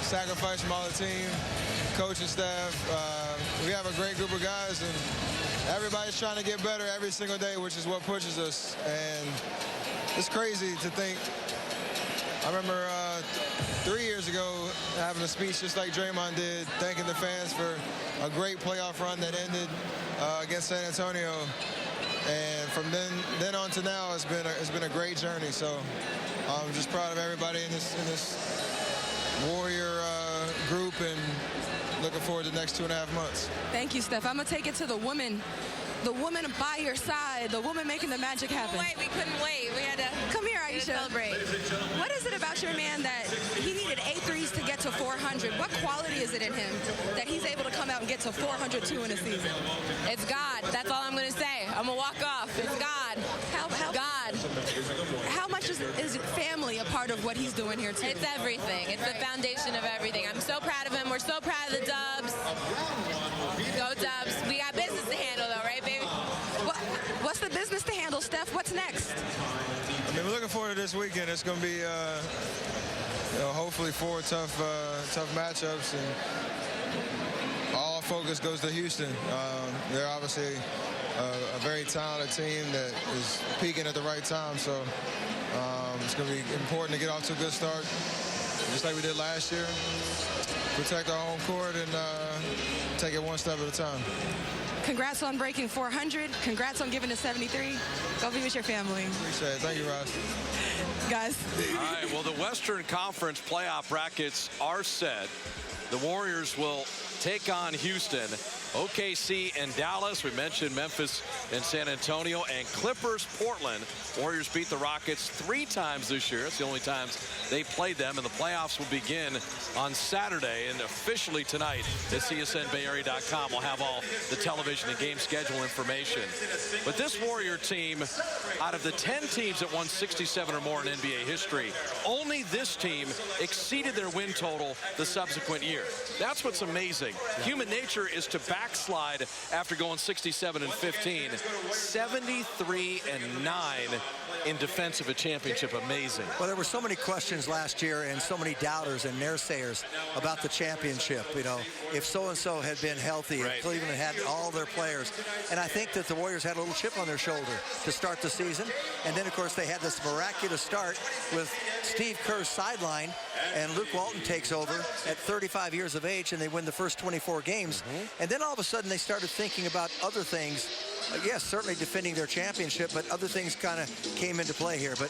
Sacrifice from all the team, coaching staff. We have a great group of guys, and everybody's trying to get better every single day, which is what pushes us. And it's crazy to think. I remember 3 years ago having a speech just like Draymond did, thanking the fans for a great playoff run that ended against San Antonio. And from then on to now, it's been a great journey. So I'm just proud of everybody in this Warrior group, and looking forward to the next 2.5 months. Thank you, Steph. I'm going to take it to the woman by your side, the woman making the magic happen. We couldn't wait. We had to come here, Aisha. Celebrate. What is it about your man that he needed 8 threes to get to 400? What quality is it in him that he's able to come out and get to 402 in a season? It's God. That's all I'm going to say. I'm going to walk off. It's God. God. How much is family a part of what he's doing here, too? It's everything. It's the foundation of everything. I'm so proud of him. We're so proud of the Dubs. Go Dubs. We got business to handle, though, right, baby? What's the business to handle, Steph? What's next? I mean, we're looking forward to this weekend. It's going to be, hopefully 4 tough matchups, and all focus goes to Houston. They're obviously a very talented team that is peaking at the right time, so it's going to be important to get off to a good start, just like we did last year. Protect our home court and take it one step at a time. Congrats on breaking 400. Congrats on giving us 73. Go be with your family. Appreciate it. Thank you, Ross. Guys. All right, well, the Western Conference playoff brackets are set. The Warriors will take on Houston. OKC and Dallas. We mentioned Memphis and San Antonio, and Clippers, Portland. Warriors beat the Rockets 3 times this year. It's the only times they played them, and the playoffs will begin on Saturday. And officially tonight at CSNBayArea.com, we'll have all the television and game schedule information. But this Warrior team, out of the 10 teams that won 67 or more in NBA history, only this team exceeded their win total the subsequent year. That's what's amazing. Human nature is to backslide after going 67 and 15. 73 and 9 in defense of a championship. Amazing. Well, there were so many questions last year and so many doubters and naysayers about the championship. You know, if so-and-so had been healthy, if Cleveland had all their players. And I think that the Warriors had a little chip on their shoulder to start the season. And then, of course, they had this miraculous start with Steve Kerr's sideline, and Luke Walton takes over at 35 years of age, and they win the first 24 games. And then all of a sudden they started thinking about other things. Yes, certainly defending their championship, but other things kind of came into play here. But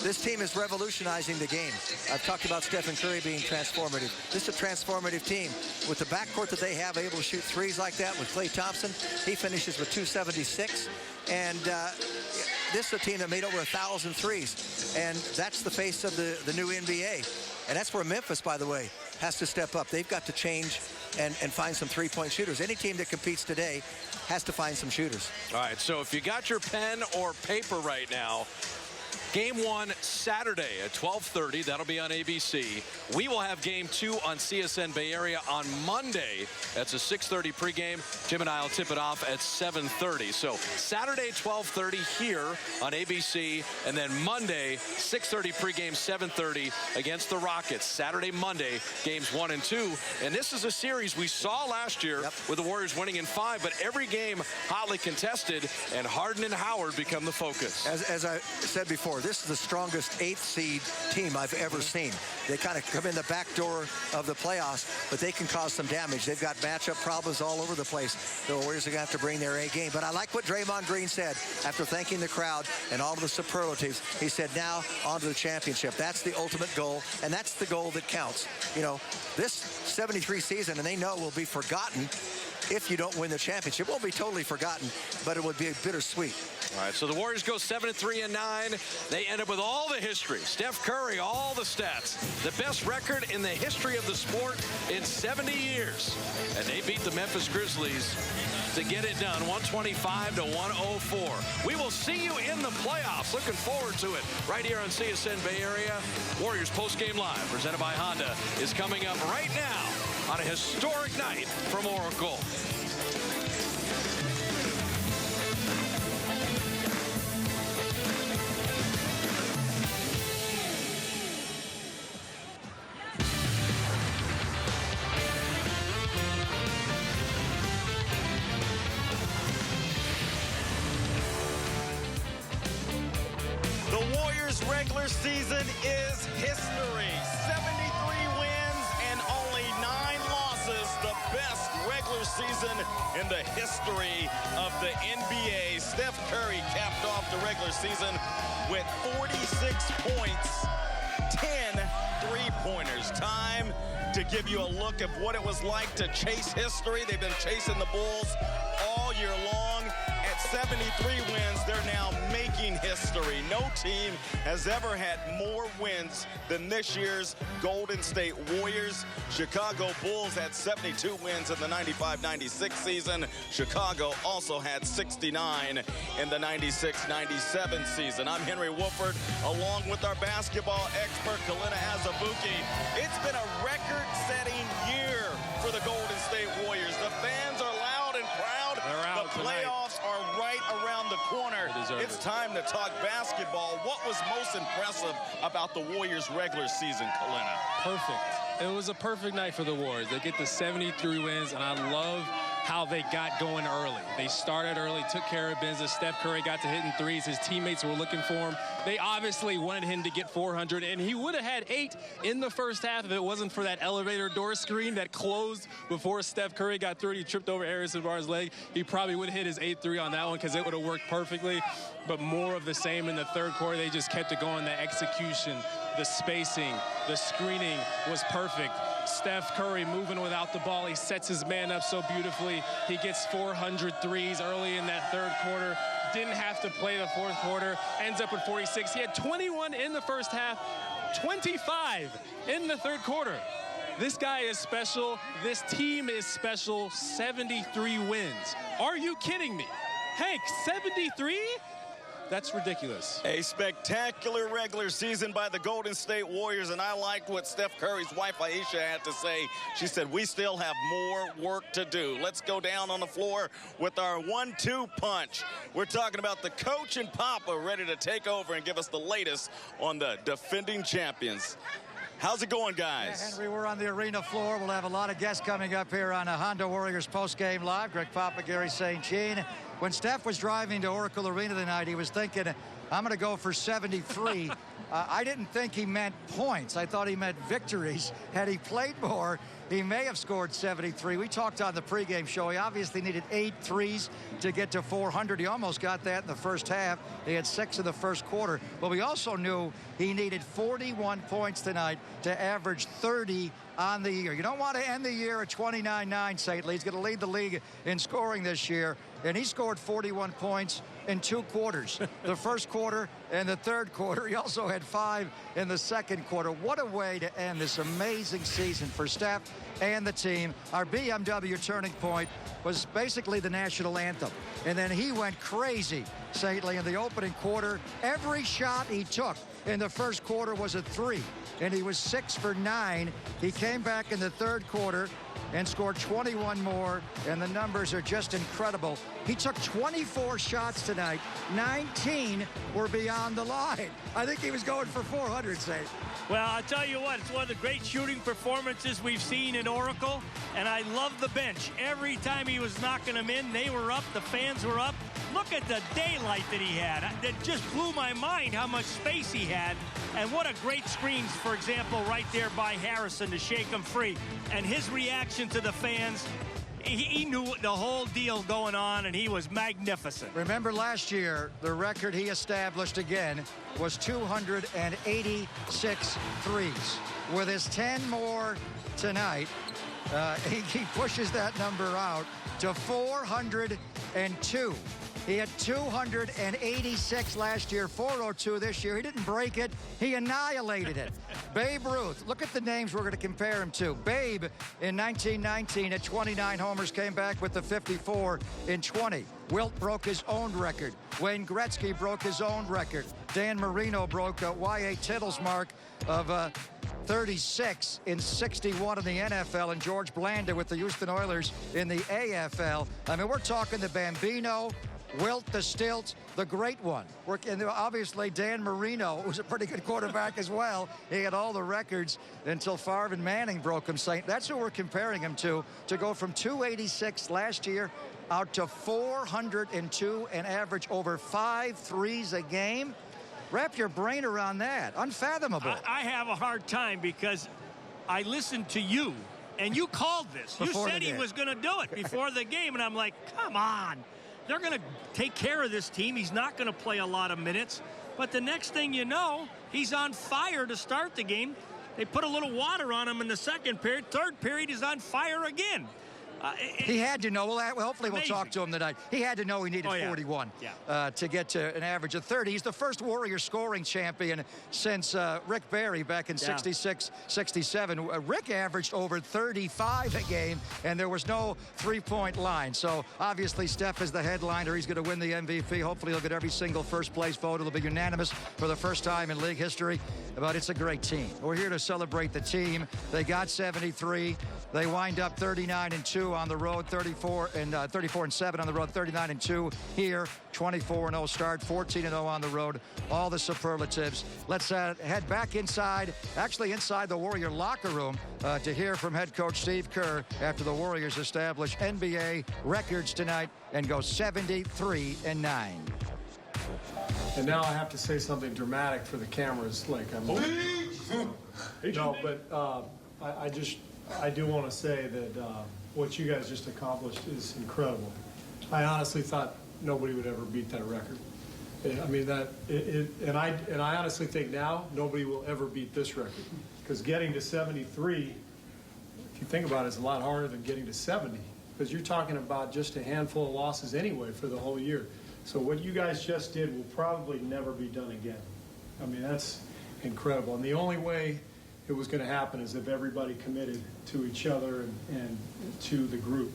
this team is revolutionizing the game. I've talked about Stephen Curry being transformative. This is a transformative team. With the backcourt that they have, able to shoot threes like that with Klay Thompson, he finishes with 276. And this is a team that made over 1,000 threes. And that's the face of the new NBA. And that's where Memphis, by the way, has to step up. They've got to change and find some three-point shooters. Any team that competes today has to find some shooters. All right, so if you got your pen or paper right now, Game 1 Saturday at 12:30. That'll be on ABC. We will have Game 2 on CSN Bay Area on Monday. That's a 6:30 pregame. Jim and I will tip it off at 7:30. So Saturday 12:30 here on ABC, and then Monday 6:30 pregame, 7:30 against the Rockets. Saturday, Monday, games 1 and 2. And this is a series we saw last year with the Warriors winning in 5, but every game hotly contested, and Harden and Howard become the focus. As I said before, this is the strongest 8th seed team I've ever seen. They kind of come in the back door of the playoffs, but they can cause some damage. They've got matchup problems all over the place. The Warriors are going to have to bring their A game. But I like what Draymond Green said after thanking the crowd and all of the superlatives. He said, now on to the championship. That's the ultimate goal, and that's the goal that counts. You know, this 73 season, and they know, will be forgotten if you don't win the championship. It won't be totally forgotten, but it would be bittersweet. All right, so the Warriors go 7-3 and 9. They end up with all the history. Steph Curry, all the stats. The best record in the history of the sport in 70 years. And they beat the Memphis Grizzlies to get it done, 125-104. We will see you in the playoffs. Looking forward to it right here on CSN Bay Area. Warriors Postgame Live, presented by Honda, is coming up right now on a historic night from Oracle. The Warriors' regular season is history. 73 wins and only 9 losses. The best regular season in the history of the NBA. Steph Curry capped off the regular season with 46 points, 10 three-pointers. Time to give you a look at what it was like to chase history. They've been chasing the Bulls all year long. At 73 wins, they're now making history. No team has ever had more wins than this year's Golden State Warriors. Chicago Bulls had 72 wins in the 95-96 season. Chicago also had 69 in the 96-97 season. I'm Henry Wolford, along with our basketball expert, Kalina Azubuike. It's been a record-setting year for the Golden State Warriors. The fans are loud and proud. The playoffs are right around the corner. It's time to talk basketball. What was most impressive about the Warriors' regular season, Kalina? Perfect. It was a perfect night for the Warriors. They get the 73 wins, and I love how they got going early. They started early, took care of business. Steph Curry got to hitting threes. His teammates were looking for him. They obviously wanted him to get 400, and he would have had 8 in the first half if it wasn't for that elevator door screen that closed before Steph Curry got through. He tripped over Harrison Barnes' leg. He probably would have hit his 8th three on that one because it would have worked perfectly. But more of the same in the third quarter. They just kept it going. The execution, the spacing, the screening was perfect. Steph Curry moving without the ball. He sets his man up so beautifully. He gets 400 threes early in that third quarter. Didn't have to play the fourth quarter. Ends up with 46. He had 21 in the first half, 25 in the third quarter. This guy is special. This team is special. 73 wins. Are you kidding me? Hank, 73? That's ridiculous. A spectacular regular season by the Golden State Warriors, and I liked what Steph Curry's wife, Aisha, had to say. She said, we still have more work to do. Let's go down on the floor with our 1-2 punch. We're talking about the coach and Papa ready to take over and give us the latest on the defending champions. How's it going, guys? Yeah, Henry, we're on the arena floor. We'll have a lot of guests coming up here on a Honda Warriors postgame live. Greg Papa, Gary St. Jean. When Steph was driving to Oracle Arena tonight, he was thinking, I'm going to go for 73. I didn't think he meant points. I thought he meant victories. Had he played more, he may have scored 73. We talked on the pregame show. He obviously needed 8 threes to get to 400. He almost got that in the first half. He had 6 in the first quarter. But we also knew he needed 41 points tonight to average 30 on the year. You don't want to end the year at 29-9, St. Lee. He's going to lead the league in scoring this year. And he scored 41 points in 2 quarters, the first quarter and the third quarter. He also had 5 in the second quarter. What a way to end this amazing season for Steph and the team. Our BMW turning point was basically the national anthem. And then he went crazy, St. Lee, in the opening quarter. Every shot he took in the first quarter was a 3, and he was 6 for 9. He came back in the third quarter and scored 21 more, and the numbers are just incredible. He took 24 shots tonight. 19 were beyond the line. I think he was going for 400, say. Well, I'll tell you what, it's one of the great shooting performances we've seen in Oracle, and I love the bench. Every time he was knocking them in, they were up, the fans were up. Look at the daylight that he had. It just blew my mind how much space he had, and what a great screens, for example, right there by Harrison to shake him free. And his reaction to the fans, he knew the whole deal going on, and he was magnificent. Remember last year, the record he established again was 286 threes. With his 10 more tonight, he pushes that number out to 402. He had 286 last year, 402 this year. He didn't break it. He annihilated it. Babe Ruth, look at the names we're going to compare him to. Babe in 1919 at 29 homers came back with the 54 in 20. Wilt broke his own record. Wayne Gretzky broke his own record. Dan Marino broke Y.A. Tittle's mark of 36 in 61 in the NFL, and George Blanda with the Houston Oilers in the AFL. I mean, we're talking the Bambino, Wilt, the Stilt, the great one. And obviously, Dan Marino was a pretty good quarterback as well. He had all the records until Favre Manning broke him. That's who we're comparing him to go from 286 last year out to 402 and average over 5 threes a game. Wrap your brain around that. Unfathomable. I have a hard time because I listened to you, and you called this. You said he was going to do it before the game, and I'm like, come on. They're going to take care of this team. He's not going to play a lot of minutes. But the next thing you know, he's on fire to start the game. They put a little water on him in the second period. Third period, he's on fire again. He had to know. Well, hopefully we'll talk to him tonight. He had to know he needed 41 to get to an average of 30. He's the first Warrior scoring champion since Rick Barry back in 66, 67. Rick averaged over 35 a game, and there was no three-point line. So obviously Steph is the headliner. He's going to win the MVP. Hopefully he'll get every single first-place vote. It'll be unanimous for the first time in league history. But it's a great team. We're here to celebrate the team. They got 73. They wind up 39-2 on the road, 34-7 on the road, 39-2 here, 24-0 start, 14-0 on the road. All the superlatives. Let's head back inside the Warrior locker room to hear from head coach Steve Kerr after the Warriors establish NBA records tonight and go 73-9. And now I have to say something dramatic for the cameras, like I'm. No, but I do want to say that what you guys just accomplished is incredible. I honestly thought nobody would ever beat that record. I mean and I honestly think now nobody will ever beat this record, because getting to 73 if you think about it, it's a lot harder than getting to 70 because you're talking about just a handful of losses anyway for the whole year. So what you guys just did will probably never be done again. I mean, that's incredible. And the only way it was going to happen is if everybody committed to each other and to the group.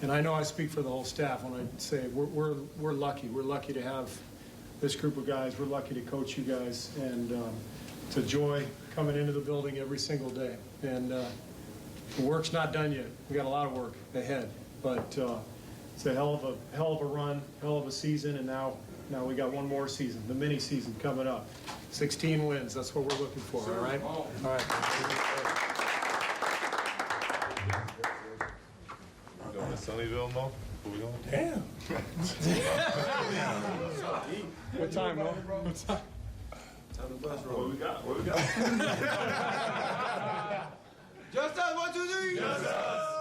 And I know I speak for the whole staff when I say we're lucky. We're lucky to have this group of guys. We're lucky to coach you guys, and to Joy coming into the building every single day. And the work's not done yet. We got a lot of work ahead, but it's a hell of a run, hell of a season, and now we got one more season, the mini season coming up. 16 wins. That's what we're looking for. All right. All right. Going to Sunnyvale, Mo? Where we going? Damn. What time, Mo? What time? What we got? What we got? Just us, 1, 2, 3. Just us.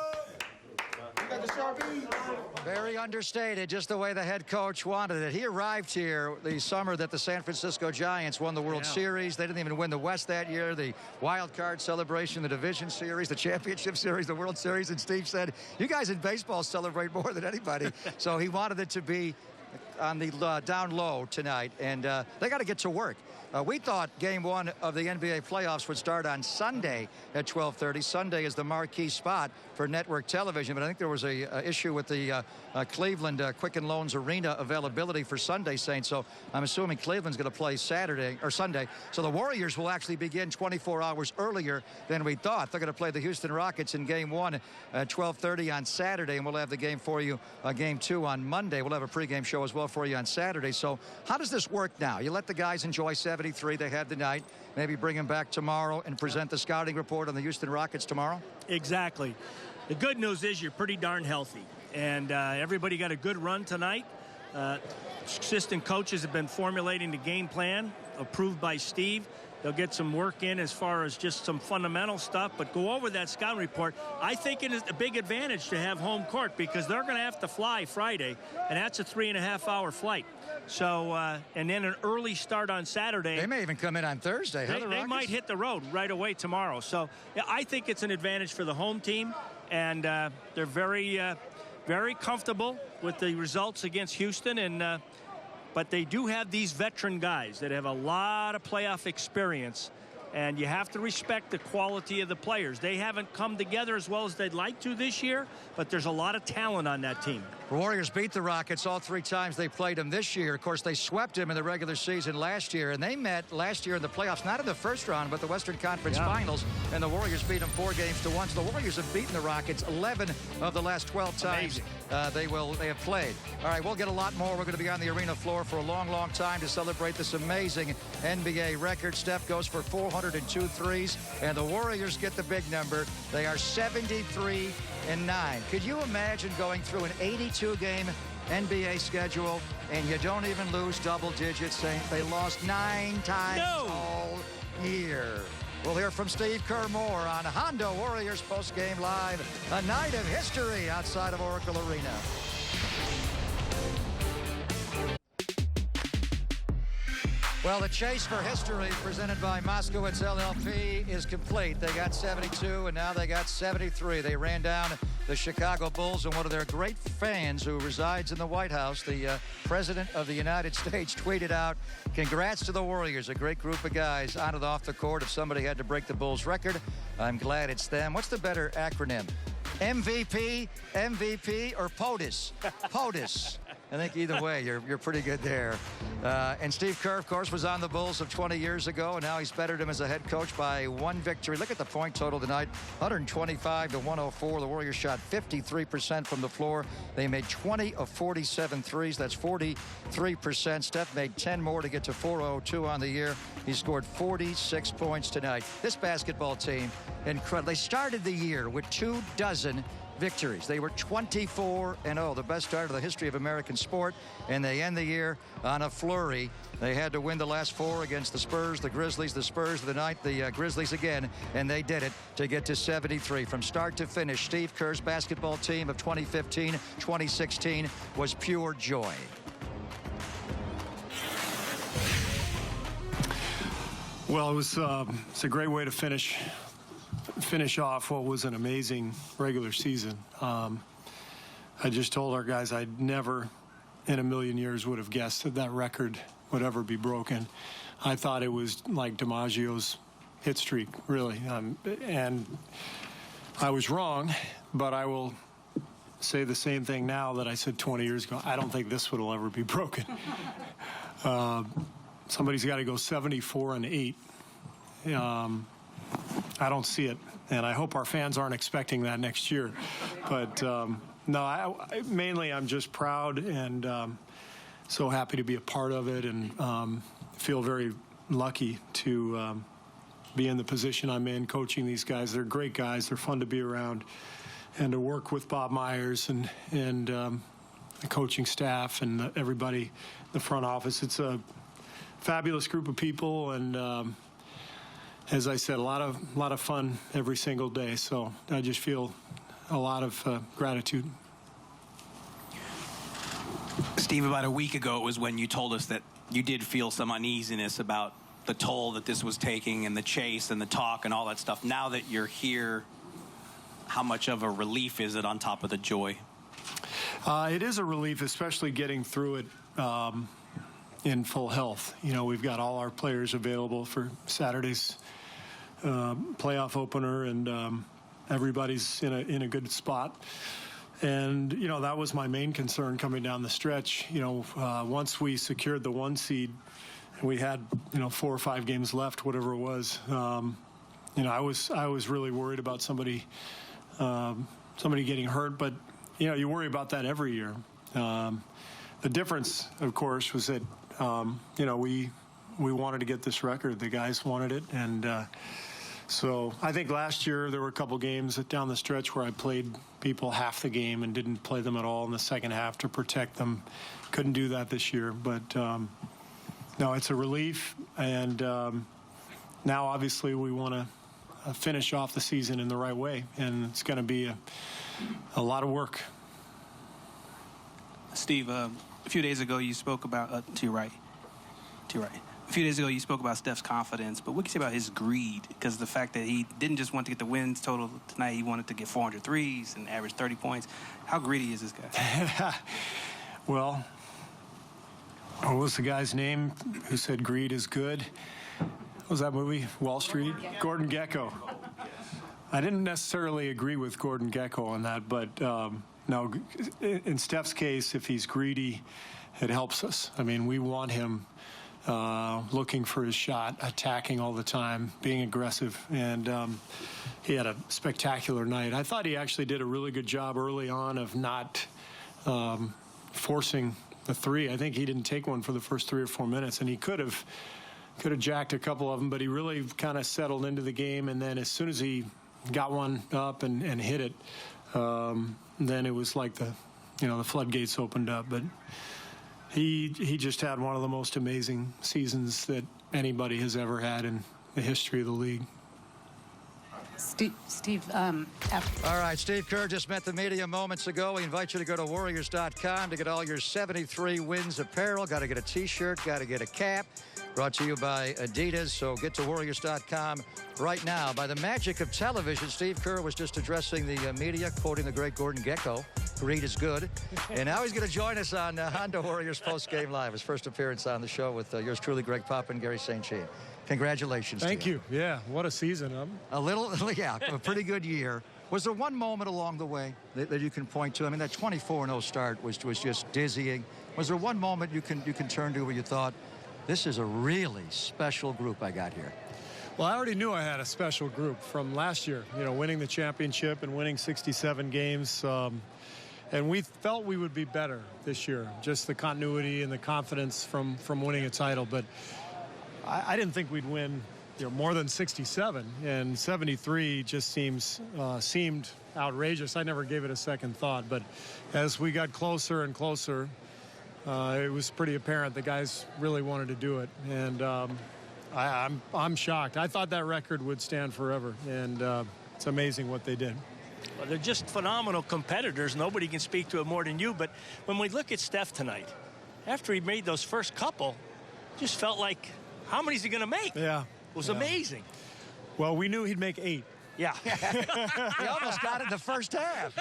You got the Sharpie. Very understated, just the way the head coach wanted it. He arrived here the summer that the San Francisco Giants won the World Series. They didn't even win the West that year. The wild card celebration, the division series, the championship series, the World Series. And Steve said, you guys in baseball celebrate more than anybody. So he wanted it to be on the down low tonight, and they got to get to work. We thought Game 1 of the NBA playoffs would start on Sunday at 12:30. Sunday is the marquee spot for network television, but I think there was a issue with the Cleveland Quicken Loans Arena availability for Sunday, Saints. So I'm assuming Cleveland's going to play Saturday or Sunday. So the Warriors will actually begin 24 hours earlier than we thought. They're going to play the Houston Rockets in Game 1 at 12:30 on Saturday, and we'll have the game for you, Game 2 on Monday. We'll have a pregame show as well for you on Saturday. So how does this work now? You let the guys enjoy 73 they had tonight, maybe bring them back tomorrow and present the scouting report on the Houston Rockets tomorrow? Exactly. The good news is you're pretty darn healthy, and everybody got a good run tonight. Assistant coaches have been formulating the game plan approved by Steve. They'll get some work in as far as just some fundamental stuff, but go over that scouting report. I think it is a big advantage to have home court because they're going to have to fly Friday, and that's a 3.5-hour flight. So, and then an early start on Saturday. They may even come in on Thursday. They might hit the road right away tomorrow. So, yeah, I think it's an advantage for the home team, and they're very, very comfortable with the results against Houston. And but they do have these veteran guys that have a lot of playoff experience, and you have to respect the quality of the players. They haven't come together as well as they'd like to this year, but there's a lot of talent on that team. The Warriors beat the Rockets all 3 times they played them this year. Of course, they swept them in the regular season last year, and they met last year in the playoffs, not in the first round, but the Western Conference Finals, and the Warriors beat them 4-1. So the Warriors have beaten the Rockets 11 of the last 12 times they have played. All right, we'll get a lot more. We're going to be on the arena floor for a long, long time to celebrate this amazing NBA record. Steph goes for 402 threes, and the Warriors get the big number. They are 73-9. Could you imagine going through an 82-game NBA schedule and you don't even lose double digits? They lost 9 times all year. We'll hear from Steve Kerr more on Honda Warriors postgame live. A night of history outside of Oracle Arena. Well, the chase for history presented by Moskowitz LLP is complete. They got 72, and now they got 73. They ran down the Chicago Bulls, and one of their great fans who resides in the White House, the President of the United States, tweeted out, "Congrats to the Warriors, a great group of guys on and off the court. If somebody had to break the Bulls record, I'm glad it's them." What's the better acronym? MVP, or POTUS? POTUS. I think either way, you're pretty good there. And Steve Kerr, of course, was on the Bulls of 20 years ago, and now he's bettered him as a head coach by 1 victory. Look at the point total tonight, 125-104. The Warriors shot 53% from the floor. They made 20 of 47 threes. That's 43%. Steph made 10 more to get to 402 on the year. He scored 46 points tonight. This basketball team, incredible. They started the year with 24 victories. They were 24-0, the best start of the history of American sport, and they end the year on a flurry. They had to win the last 4 against the Spurs, the Grizzlies, the Spurs of the night, the Grizzlies again, and they did it to get to 73. From start to finish, Steve Kerr's basketball team of 2015-2016 was pure joy. Well, it's a great way to finish finish off what was an amazing regular season. I just told our guys I'd never in a million years would have guessed that that record would ever be broken. I thought it was like DiMaggio's hit streak, really. And I was wrong, but I will say the same thing now that I said 20 years ago. I don't think this one will ever be broken. Somebody's got to go 74-8. I don't see it, and I hope our fans aren't expecting that next year. But no, mainly I'm just proud and so happy to be a part of it, and feel very lucky to be in the position I'm in, coaching these guys. They're great guys. They're fun to be around, and to work with Bob Myers and the coaching staff and everybody, the front office. It's a fabulous group of people, and as I said, a lot of fun every single day. So I just feel a lot of gratitude. Steve, about a week ago, it was when you told us that you did feel some uneasiness about the toll that this was taking and the chase and the talk and all that stuff. Now that you're here, how much of a relief is it on top of the joy? It is a relief, especially getting through it in full health. You know, we've got all our players available for Saturday's playoff opener, and everybody's in a good spot. And, you know, that was my main concern coming down the stretch. You know, once we secured the 1 seed and we had, 4 or 5 games left, whatever it was, I was really worried about somebody getting hurt. But, you worry about that every year. The difference, of course, was that, we wanted to get this record. The guys wanted it. And so I think last year there were a couple games down the stretch where I played people half the game and didn't play them at all in the second half to protect them. Couldn't do that this year. But, no, it's a relief. And now, obviously, we want to finish off the season in the right way. And it's going to be a lot of work. Steve, a few days ago you spoke about to your right. A few days ago you spoke about Steph's confidence, but what can you say about his greed? Because the fact that he didn't just want to get the wins total tonight, he wanted to get 400 threes and average 30 points. How greedy is this guy? Well, what was the guy's name who said greed is good? What was that movie? Wall Street? Gordon Gekko. I didn't necessarily agree with Gordon Gekko on that, but no, in Steph's case, if he's greedy, it helps us. I mean, we want him looking for his shot, attacking all the time, being aggressive, and he had a spectacular night. I thought he actually did a really good job early on of not forcing the three. I think he didn't take one for the first 3 or 4 minutes, and he could have jacked a couple of them, but he really kind of settled into the game, and then as soon as he got one up and hit it, then it was like the floodgates opened up. But he just had one of the most amazing seasons that anybody has ever had in the history of the league. Steve, All right, Steve Kerr just met the media moments ago. We invite you to go to Warriors.com to get all your 73 wins apparel. Got to get a T-shirt, got to get a cap. Brought to you by Adidas. So get to Warriors.com right now. By the magic of television, Steve Kerr was just addressing the media, quoting the great Gordon Gekko. Greed is good. And now he's going to join us on Honda Warriors Post Game Live. His first appearance on the show with yours truly, Greg Papa and Gary St. Jean. Congratulations. Thank you. Yeah, what a season. A pretty good year. Was there one moment along the way that you can point to? I mean, that 24-0 start was just dizzying. Was there one moment you can turn to where you thought, this is a really special group I got here? Well, I already knew I had a special group from last year, winning the championship and winning 67 games. And we felt we would be better this year, just the continuity and the confidence from winning a title. But I didn't think we'd win more than 67, and 73 just seemed outrageous. I never gave it a second thought, but as we got closer and closer, it was pretty apparent the guys really wanted to do it, and I'm shocked. I thought that record would stand forever, and it's amazing what they did. Well, they're just phenomenal competitors. Nobody can speak to it more than you, but when we look at Steph tonight, after he made those first couple, just felt like, how many is he going to make? Yeah. It was amazing. Well, we knew he'd make 8. Yeah. He almost got it in the first half.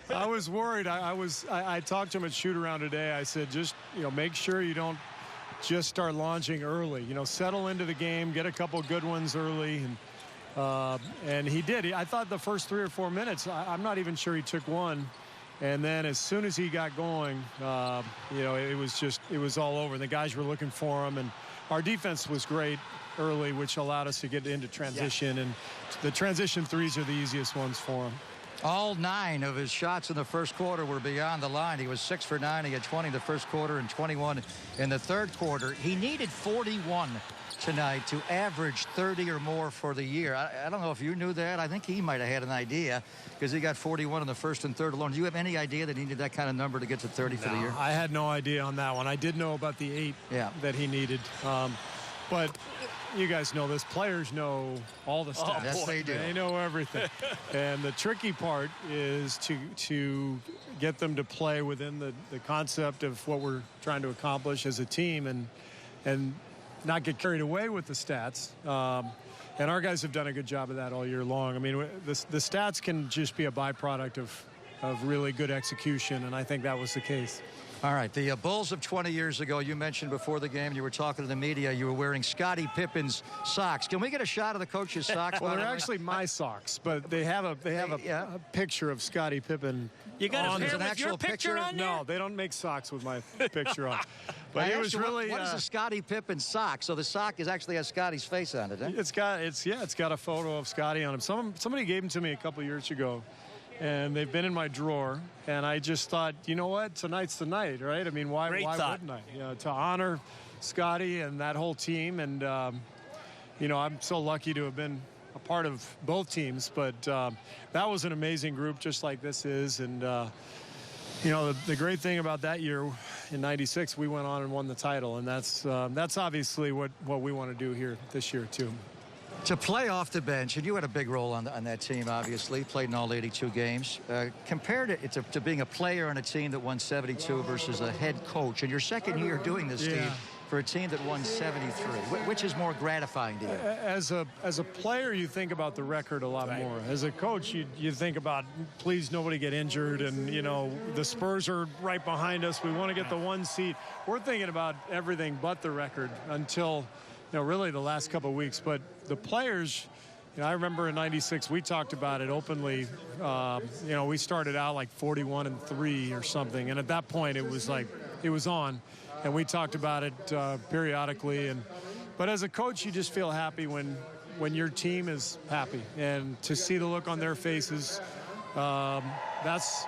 I was worried. I talked to him at shoot-around today. I said, just, make sure you don't just start launching early. Settle into the game, get a couple good ones early. And he did. I thought the first 3 or 4 minutes, I'm not even sure he took one. And then as soon as he got going, it was all over. The guys were looking for him, and our defense was great early, which allowed us to get into transition. And the transition threes are the easiest ones for him. All 9 of his shots in the first quarter were beyond the line. He was 6 for 9. He had 20 in the first quarter and 21 in the third quarter. He needed 41 tonight to average 30 or more for the year. I don't know if you knew that. I think he might have had an idea because he got 41 in the first and third alone. Do you have any idea that he needed that kind of number to get to 30 for the year? I had no idea on that one. I did know about the 8 that he needed. But you guys know this. Players know all the stats. Yes, they do. They know everything. And the tricky part is to get them to play within the concept of what we're trying to accomplish as a team and not get carried away with the stats. And our guys have done a good job of that all year long. I mean, the stats can just be a byproduct of really good execution, and I think that was the case. All right, the Bulls of 20 years ago, you mentioned before the game, you were talking to the media, you were wearing Scottie Pippen's socks. Can we get a shot of the coach's socks? Well, they're actually my socks, but they have a picture of Scottie Pippen. You got an an actual picture on there? No, they don't make socks with my picture on. But it was really. What is a Scottie Pippen sock? So the sock actually has Scottie's face on it. Eh? It's got a photo of Scottie on him. Somebody gave them to me a couple years ago. And they've been in my drawer, and I just thought, you know what, tonight's the night, right? I mean, why wouldn't I? To honor Scottie and that whole team, and I'm so lucky to have been a part of both teams. But that was an amazing group, just like this is. And the great thing about that year in '96, we went on and won the title, and that's obviously what we want to do here this year too. To play off the bench, and you had a big role on that team, obviously, played in all 82 games. Compared it to being a player on a team that won 72 versus a head coach, and your second year doing this, Steve, for a team that won 73, which is more gratifying to you? As a player, you think about the record a lot more. As a coach, you think about, please nobody get injured, and the Spurs are right behind us. We want to get the 1 seed. We're thinking about everything but the record until really the last couple of weeks. But the players, I remember in '96 we talked about it openly. We started out like 41-3 or something, and at that point it was like it was on, and we talked about it periodically. But as a coach, you just feel happy when your team is happy, and to see the look on their faces. That's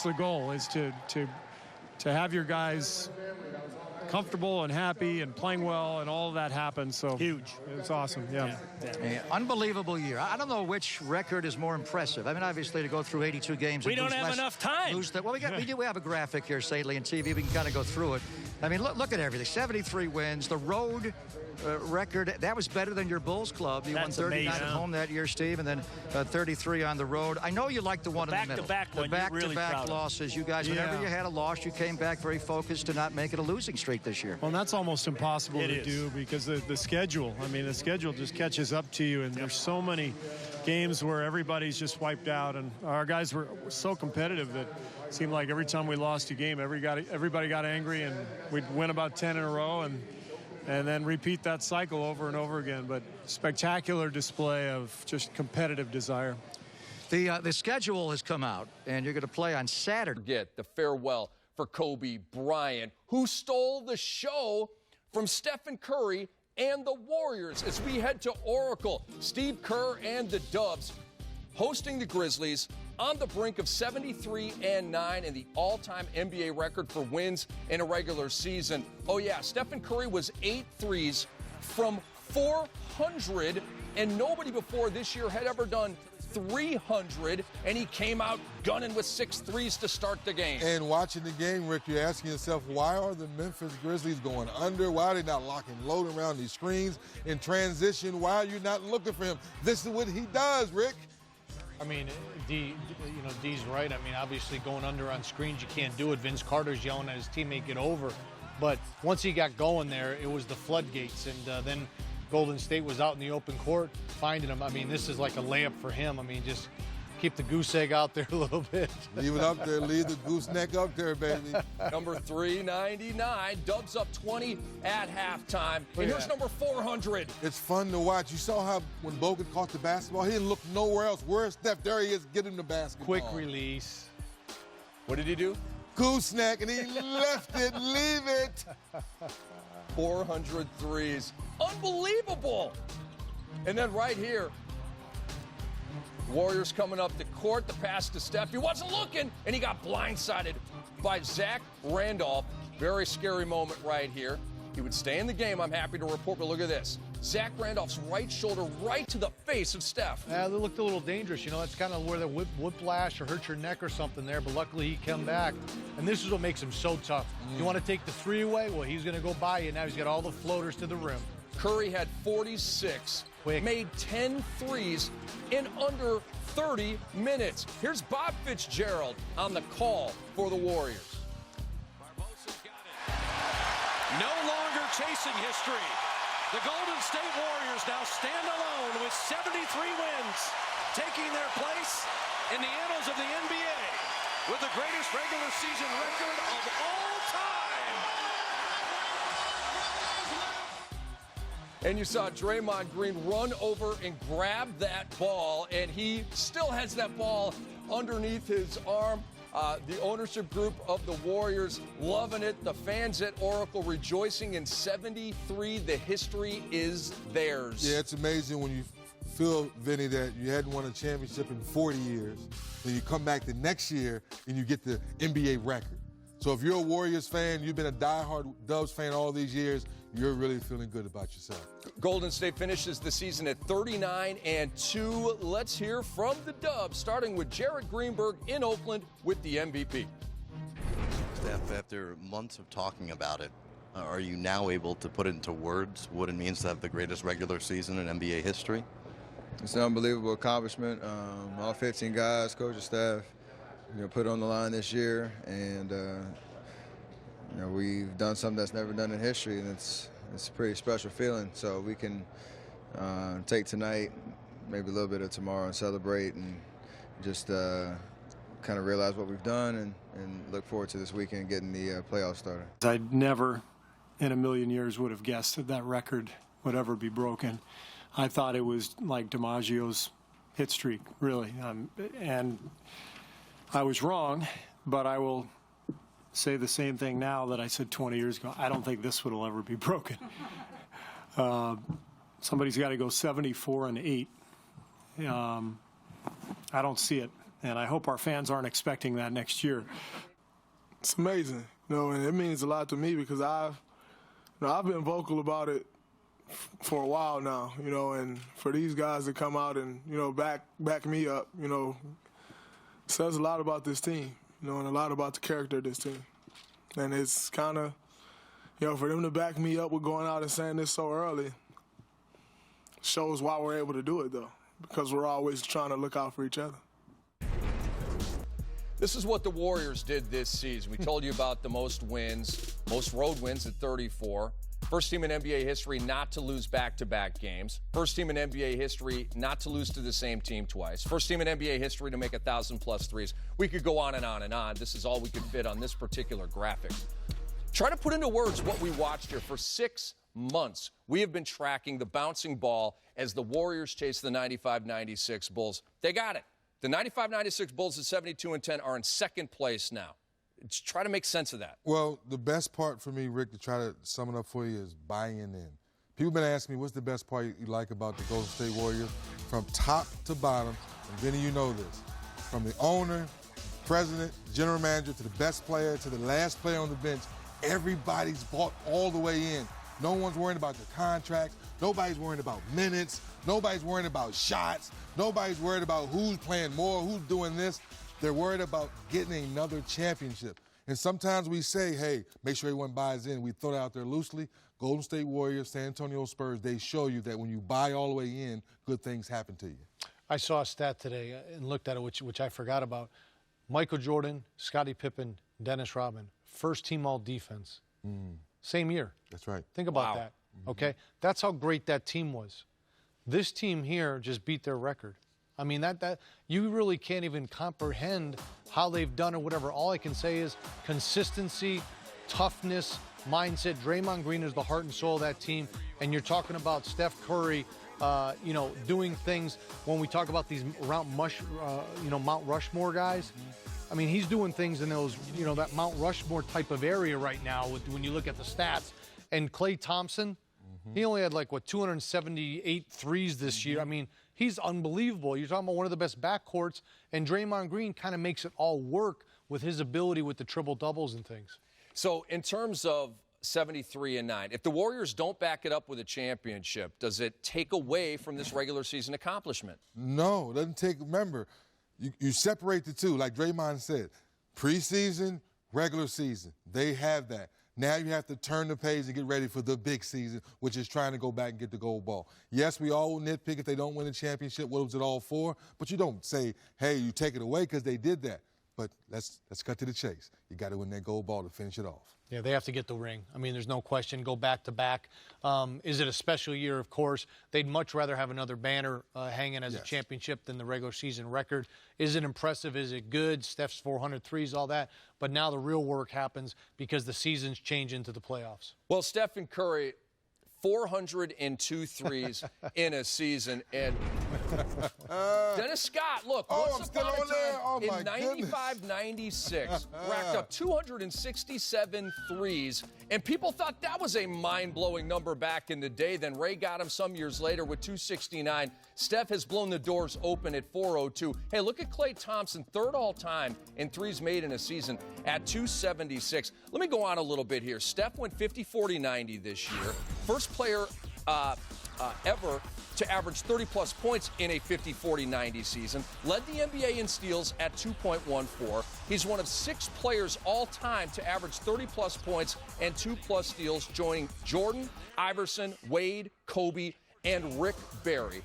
the goal, is to have your guys comfortable and happy and playing well, and all of that happened. So huge. It's awesome. Yeah. Unbelievable year. I don't know which record is more impressive. I mean, obviously, to go through 82 games. We don't have enough time. We have a graphic here, Sadly, and TV. We can kind of go through it. I mean, look at everything. 73 wins. The road record, that was better than your Bulls club. You won 39 at home that year, Steve, and then 33 on the road. I know you liked the one in the middle. The back-to-back losses. You guys, whenever you had a loss, you came back very focused to not make it a losing streak this year. Well, that's almost impossible to do because the schedule. I mean, the schedule just catches up to you, and there's so many games where everybody's just wiped out, and our guys were so competitive that it seemed like every time we lost a game, everybody got angry, and we'd win about 10 in a row, and then repeat that cycle over and over again. But spectacular display of just competitive desire. The schedule has come out, and you're going to play on Saturday. Get the farewell for Kobe Bryant, who stole the show from Stephen Curry and the Warriors. As we head to Oracle, Steve Kerr and the Dubs hosting the Grizzlies on the brink of 73-9 and the all-time NBA record for wins in a regular season. Oh yeah, Stephen Curry was 8 threes from 400, and nobody before this year had ever done 300, and he came out gunning with 6 threes to start the game. And watching the game, Rick, you're asking yourself, why are the Memphis Grizzlies going under? Why are they not locking load around these screens in transition? Why are you not looking for him? This is what he does, Rick. I mean, D's right. I mean, obviously going under on screens, you can't do it. Vince Carter's yelling at his teammate, get over. But once he got going there, it was the floodgates. And then Golden State was out in the open court finding him. I mean, this is like a layup for him. I mean, just keep the goose egg out there a little bit. Leave it up there. Leave the gooseneck up there, baby. Number 399, Dubs up 20 at halftime. And here's number 400. It's fun to watch. You saw how when Bogut caught the basketball, he didn't look nowhere else. Where's Steph? There he is, getting the basketball. Quick release. What did he do? Gooseneck, and he left it. Leave it. 400 threes. Unbelievable. And then right here, Warriors coming up the court, the pass to Steph. He wasn't looking, and he got blindsided by Zach Randolph. Very scary moment right here. He would stay in the game, I'm happy to report, but look at this. Zach Randolph's right shoulder right to the face of Steph. Yeah, they looked a little dangerous. You know, that's kind of where the whiplash or hurt your neck or something there, but luckily he came back. And this is what makes him so tough. You want to take the three away? Well, he's going to go by you. Now he's got all the floaters to the rim. Curry had 46, made 10 threes in under 30 minutes. Here's Bob Fitzgerald on the call for the Warriors. No longer chasing history. The Golden State Warriors now stand alone with 73 wins, taking their place in the annals of the NBA with the greatest regular season record of all time. And you saw Draymond Green run over and grab that ball, and he still has that ball underneath his arm. The ownership group of the Warriors loving it. The fans at Oracle rejoicing in 73. The history is theirs. Yeah, it's amazing when you feel, Vinny, that you hadn't won a championship in 40 years. Then you come back the next year and you get the NBA record. So if you're a Warriors fan, you've been a diehard Dubs fan all these years, you're really feeling good about yourself. Golden State finishes the season at 39-2. Let's hear from the Dubs, starting with Jared Greenberg in Oakland with the MVP. Steph, after months of talking about it, are you now able to put into words what it means to have the greatest regular season in NBA history? It's an unbelievable accomplishment. All 15 guys, coaching staff, put on the line this year, and we've done something that's never done in history, and it's a pretty special feeling. So we can take tonight, maybe a little bit of tomorrow, and celebrate, and just kind of realize what we've done, and look forward to this weekend getting the playoffs started. I never in a million years would have guessed that that record would ever be broken. I thought it was like DiMaggio's hit streak, really, and I was wrong, but I will say the same thing now that I said 20 years ago. I don't think this will ever be broken. Somebody's got to go 74-8. I don't see it, and I hope our fans aren't expecting that next year. It's amazing, and it means a lot to me because I've been vocal about it for a while now, and for these guys to come out and back me up, says a lot about this team, and a lot about the character of this team. And it's kind of, for them to back me up with going out and saying this so early shows why we're able to do it, though, because we're always trying to look out for each other. This is what the Warriors did this season. We told you about the most wins, most road wins at 34. First team in NBA history not to lose back-to-back games. First team in NBA history not to lose to the same team twice. First team in NBA history to make 1,000-plus threes. We could go on and on and on. This is all we could fit on this particular graphic. Try to put into words what we watched here. For 6 months, we have been tracking the bouncing ball as the Warriors chase the 95-96 Bulls. They got it. The 95-96 Bulls at 72-10 are in second place now. Just try to make sense of that. Well, the best part for me, Rick, to try to sum it up for you is buying in. People have been asking me, what's the best part you like about the Golden State Warriors? From top to bottom, and Vinny, you know this, from the owner, president, general manager, to the best player, to the last player on the bench, everybody's bought all the way in. No one's worrying about their contracts. Nobody's worrying about minutes. Nobody's worrying about shots. Nobody's worried about who's playing more, who's doing this. They're worried about getting another championship. And sometimes we say, hey, make sure everyone buys in. We throw it out there loosely. Golden State Warriors, San Antonio Spurs, they show you that when you buy all the way in, good things happen to you. I saw a stat today and looked at it, which I forgot about. Michael Jordan, Scottie Pippen, Dennis Rodman, first team all defense. Same year. That's right. Think about that. Okay? That's how great that team was. This team here just beat their record. I mean, that you really can't even comprehend how they've done or whatever. All I can say is consistency, toughness, mindset. Draymond Green is the heart and soul of that team. And you're talking about Steph Curry, doing things when we talk about these Mount Rushmore guys. I mean, he's doing things in those, that Mount Rushmore type of area right now when you look at the stats. And Klay Thompson, he only had 278 threes this year. I mean, he's unbelievable. You're talking about one of the best backcourts, and Draymond Green kind of makes it all work with his ability with the triple doubles and things. So in terms of 73-9, if the Warriors don't back it up with a championship, does it take away from this regular season accomplishment? No, it doesn't take. Remember, you separate the two, like Draymond said, preseason, regular season. They have that. Now you have to turn the page and get ready for the big season, which is trying to go back and get the gold ball. Yes, we all will nitpick if they don't win the championship. What was it all for? But you don't say, hey, you take it away because they did that. But let's cut to the chase. You got to win that gold ball to finish it off. Yeah, they have to get the ring. I mean, there's no question. Go back to back. Is it a special year? Of course. They'd much rather have another banner hanging as a championship than the regular season record. Is it impressive? Is it good? Steph's 400 threes, all that. But now the real work happens because the seasons change into the playoffs. Well, Stephen Curry, 402 threes in a season. And Dennis Scott, look, once upon a time in 95-96, racked up 267 threes. And people thought that was a mind-blowing number back in the day. Then Ray got him some years later with 269. Steph has blown the doors open at 402. Hey, look at Klay Thompson, third all-time in threes made in a season at 276. Let me go on a little bit here. Steph went 50-40-90 this year. First player ever to average 30-plus points in a 50-40-90 season. Led the NBA in steals at 2.14. He's one of 6 players all-time to average 30-plus points and 2+ steals, joining Jordan, Iverson, Wade, Kobe, and Rick Barry.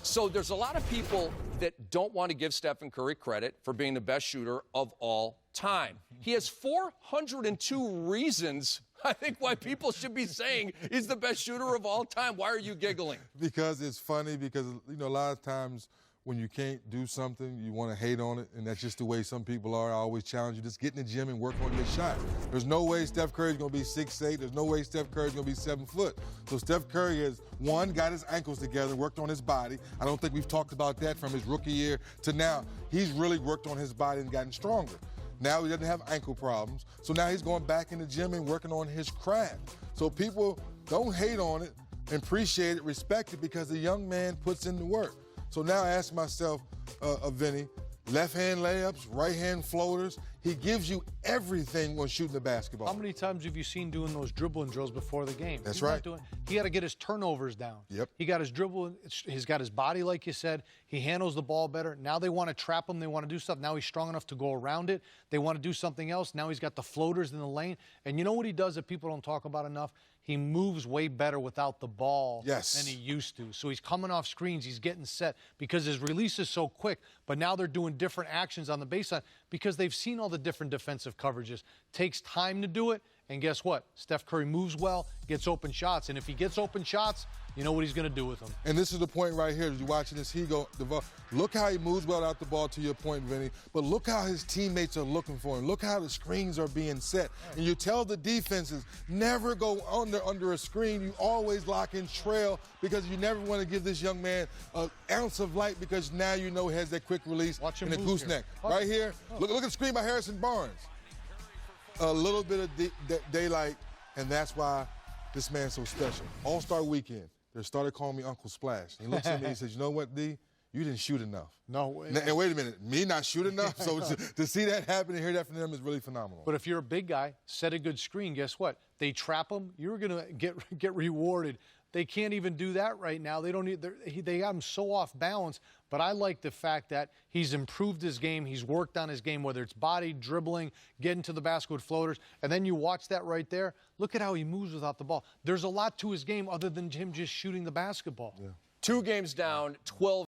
So there's a lot of people that don't want to give Stephen Curry credit for being the best shooter of all time. He has 402 reasons, I think, why people should be saying he's the best shooter of all time. Why are you giggling? Because it's funny, because, a lot of times when you can't do something, you want to hate on it, and that's just the way some people are. I always challenge you, just get in the gym and work on your shot. There's no way Steph Curry's going to be 6'8". There's no way Steph Curry's going to be 7 foot. So Steph Curry has, one, got his ankles together, worked on his body. I don't think we've talked about that from his rookie year to now. He's really worked on his body and gotten stronger. Now he doesn't have ankle problems. So now he's going back in the gym and working on his craft. So people don't hate on it, appreciate it, respect it, because the young man puts in the work. So now I ask myself, Vinny, left-hand layups, right-hand floaters. He gives you everything when shooting the basketball. How many times have you seen doing those dribbling drills before the game? That's right. He got to get his turnovers down. Yep. He got his dribble. He's got his body, like you said. He handles the ball better. Now they want to trap him. They want to do stuff. Now he's strong enough to go around it. They want to do something else. Now he's got the floaters in the lane. And you know what he does that people don't talk about enough? He moves way better without the ball than he used to. So he's coming off screens. He's getting set because his release is so quick. But now they're doing different actions on the baseline because they've seen all the different defensive coverages. Takes time to do it. And guess what? Steph Curry moves well, gets open shots. And if he gets open shots, you know what he's going to do with them. And this is the point right here. As you're watching this, look how he moves well out the ball, to your point, Vinny. But look how his teammates are looking for him. Look how the screens are being set. And you tell the defenses, never go under a screen. You always lock in trail, because you never want to give this young man an ounce of light, because now you know he has that quick release and a gooseneck. Right here, look at the screen by Harrison Barnes. A little bit of daylight, and that's why this man's so special. All-Star weekend, they started calling me Uncle Splash. He looks at me and says, you know what, D? You didn't shoot enough. No way. And wait a minute, me not shoot enough? So to see that happen and hear that from them is really phenomenal. But if you're a big guy, set a good screen, guess what? They trap him, you're going to get rewarded. They can't even do that right now. They got him so off balance. But I like the fact that he's improved his game. He's worked on his game, whether it's body, dribbling, getting to the basket with floaters. And then you watch that right there. Look at how he moves without the ball. There's a lot to his game other than him just shooting the basketball. Yeah. 2 games down, 12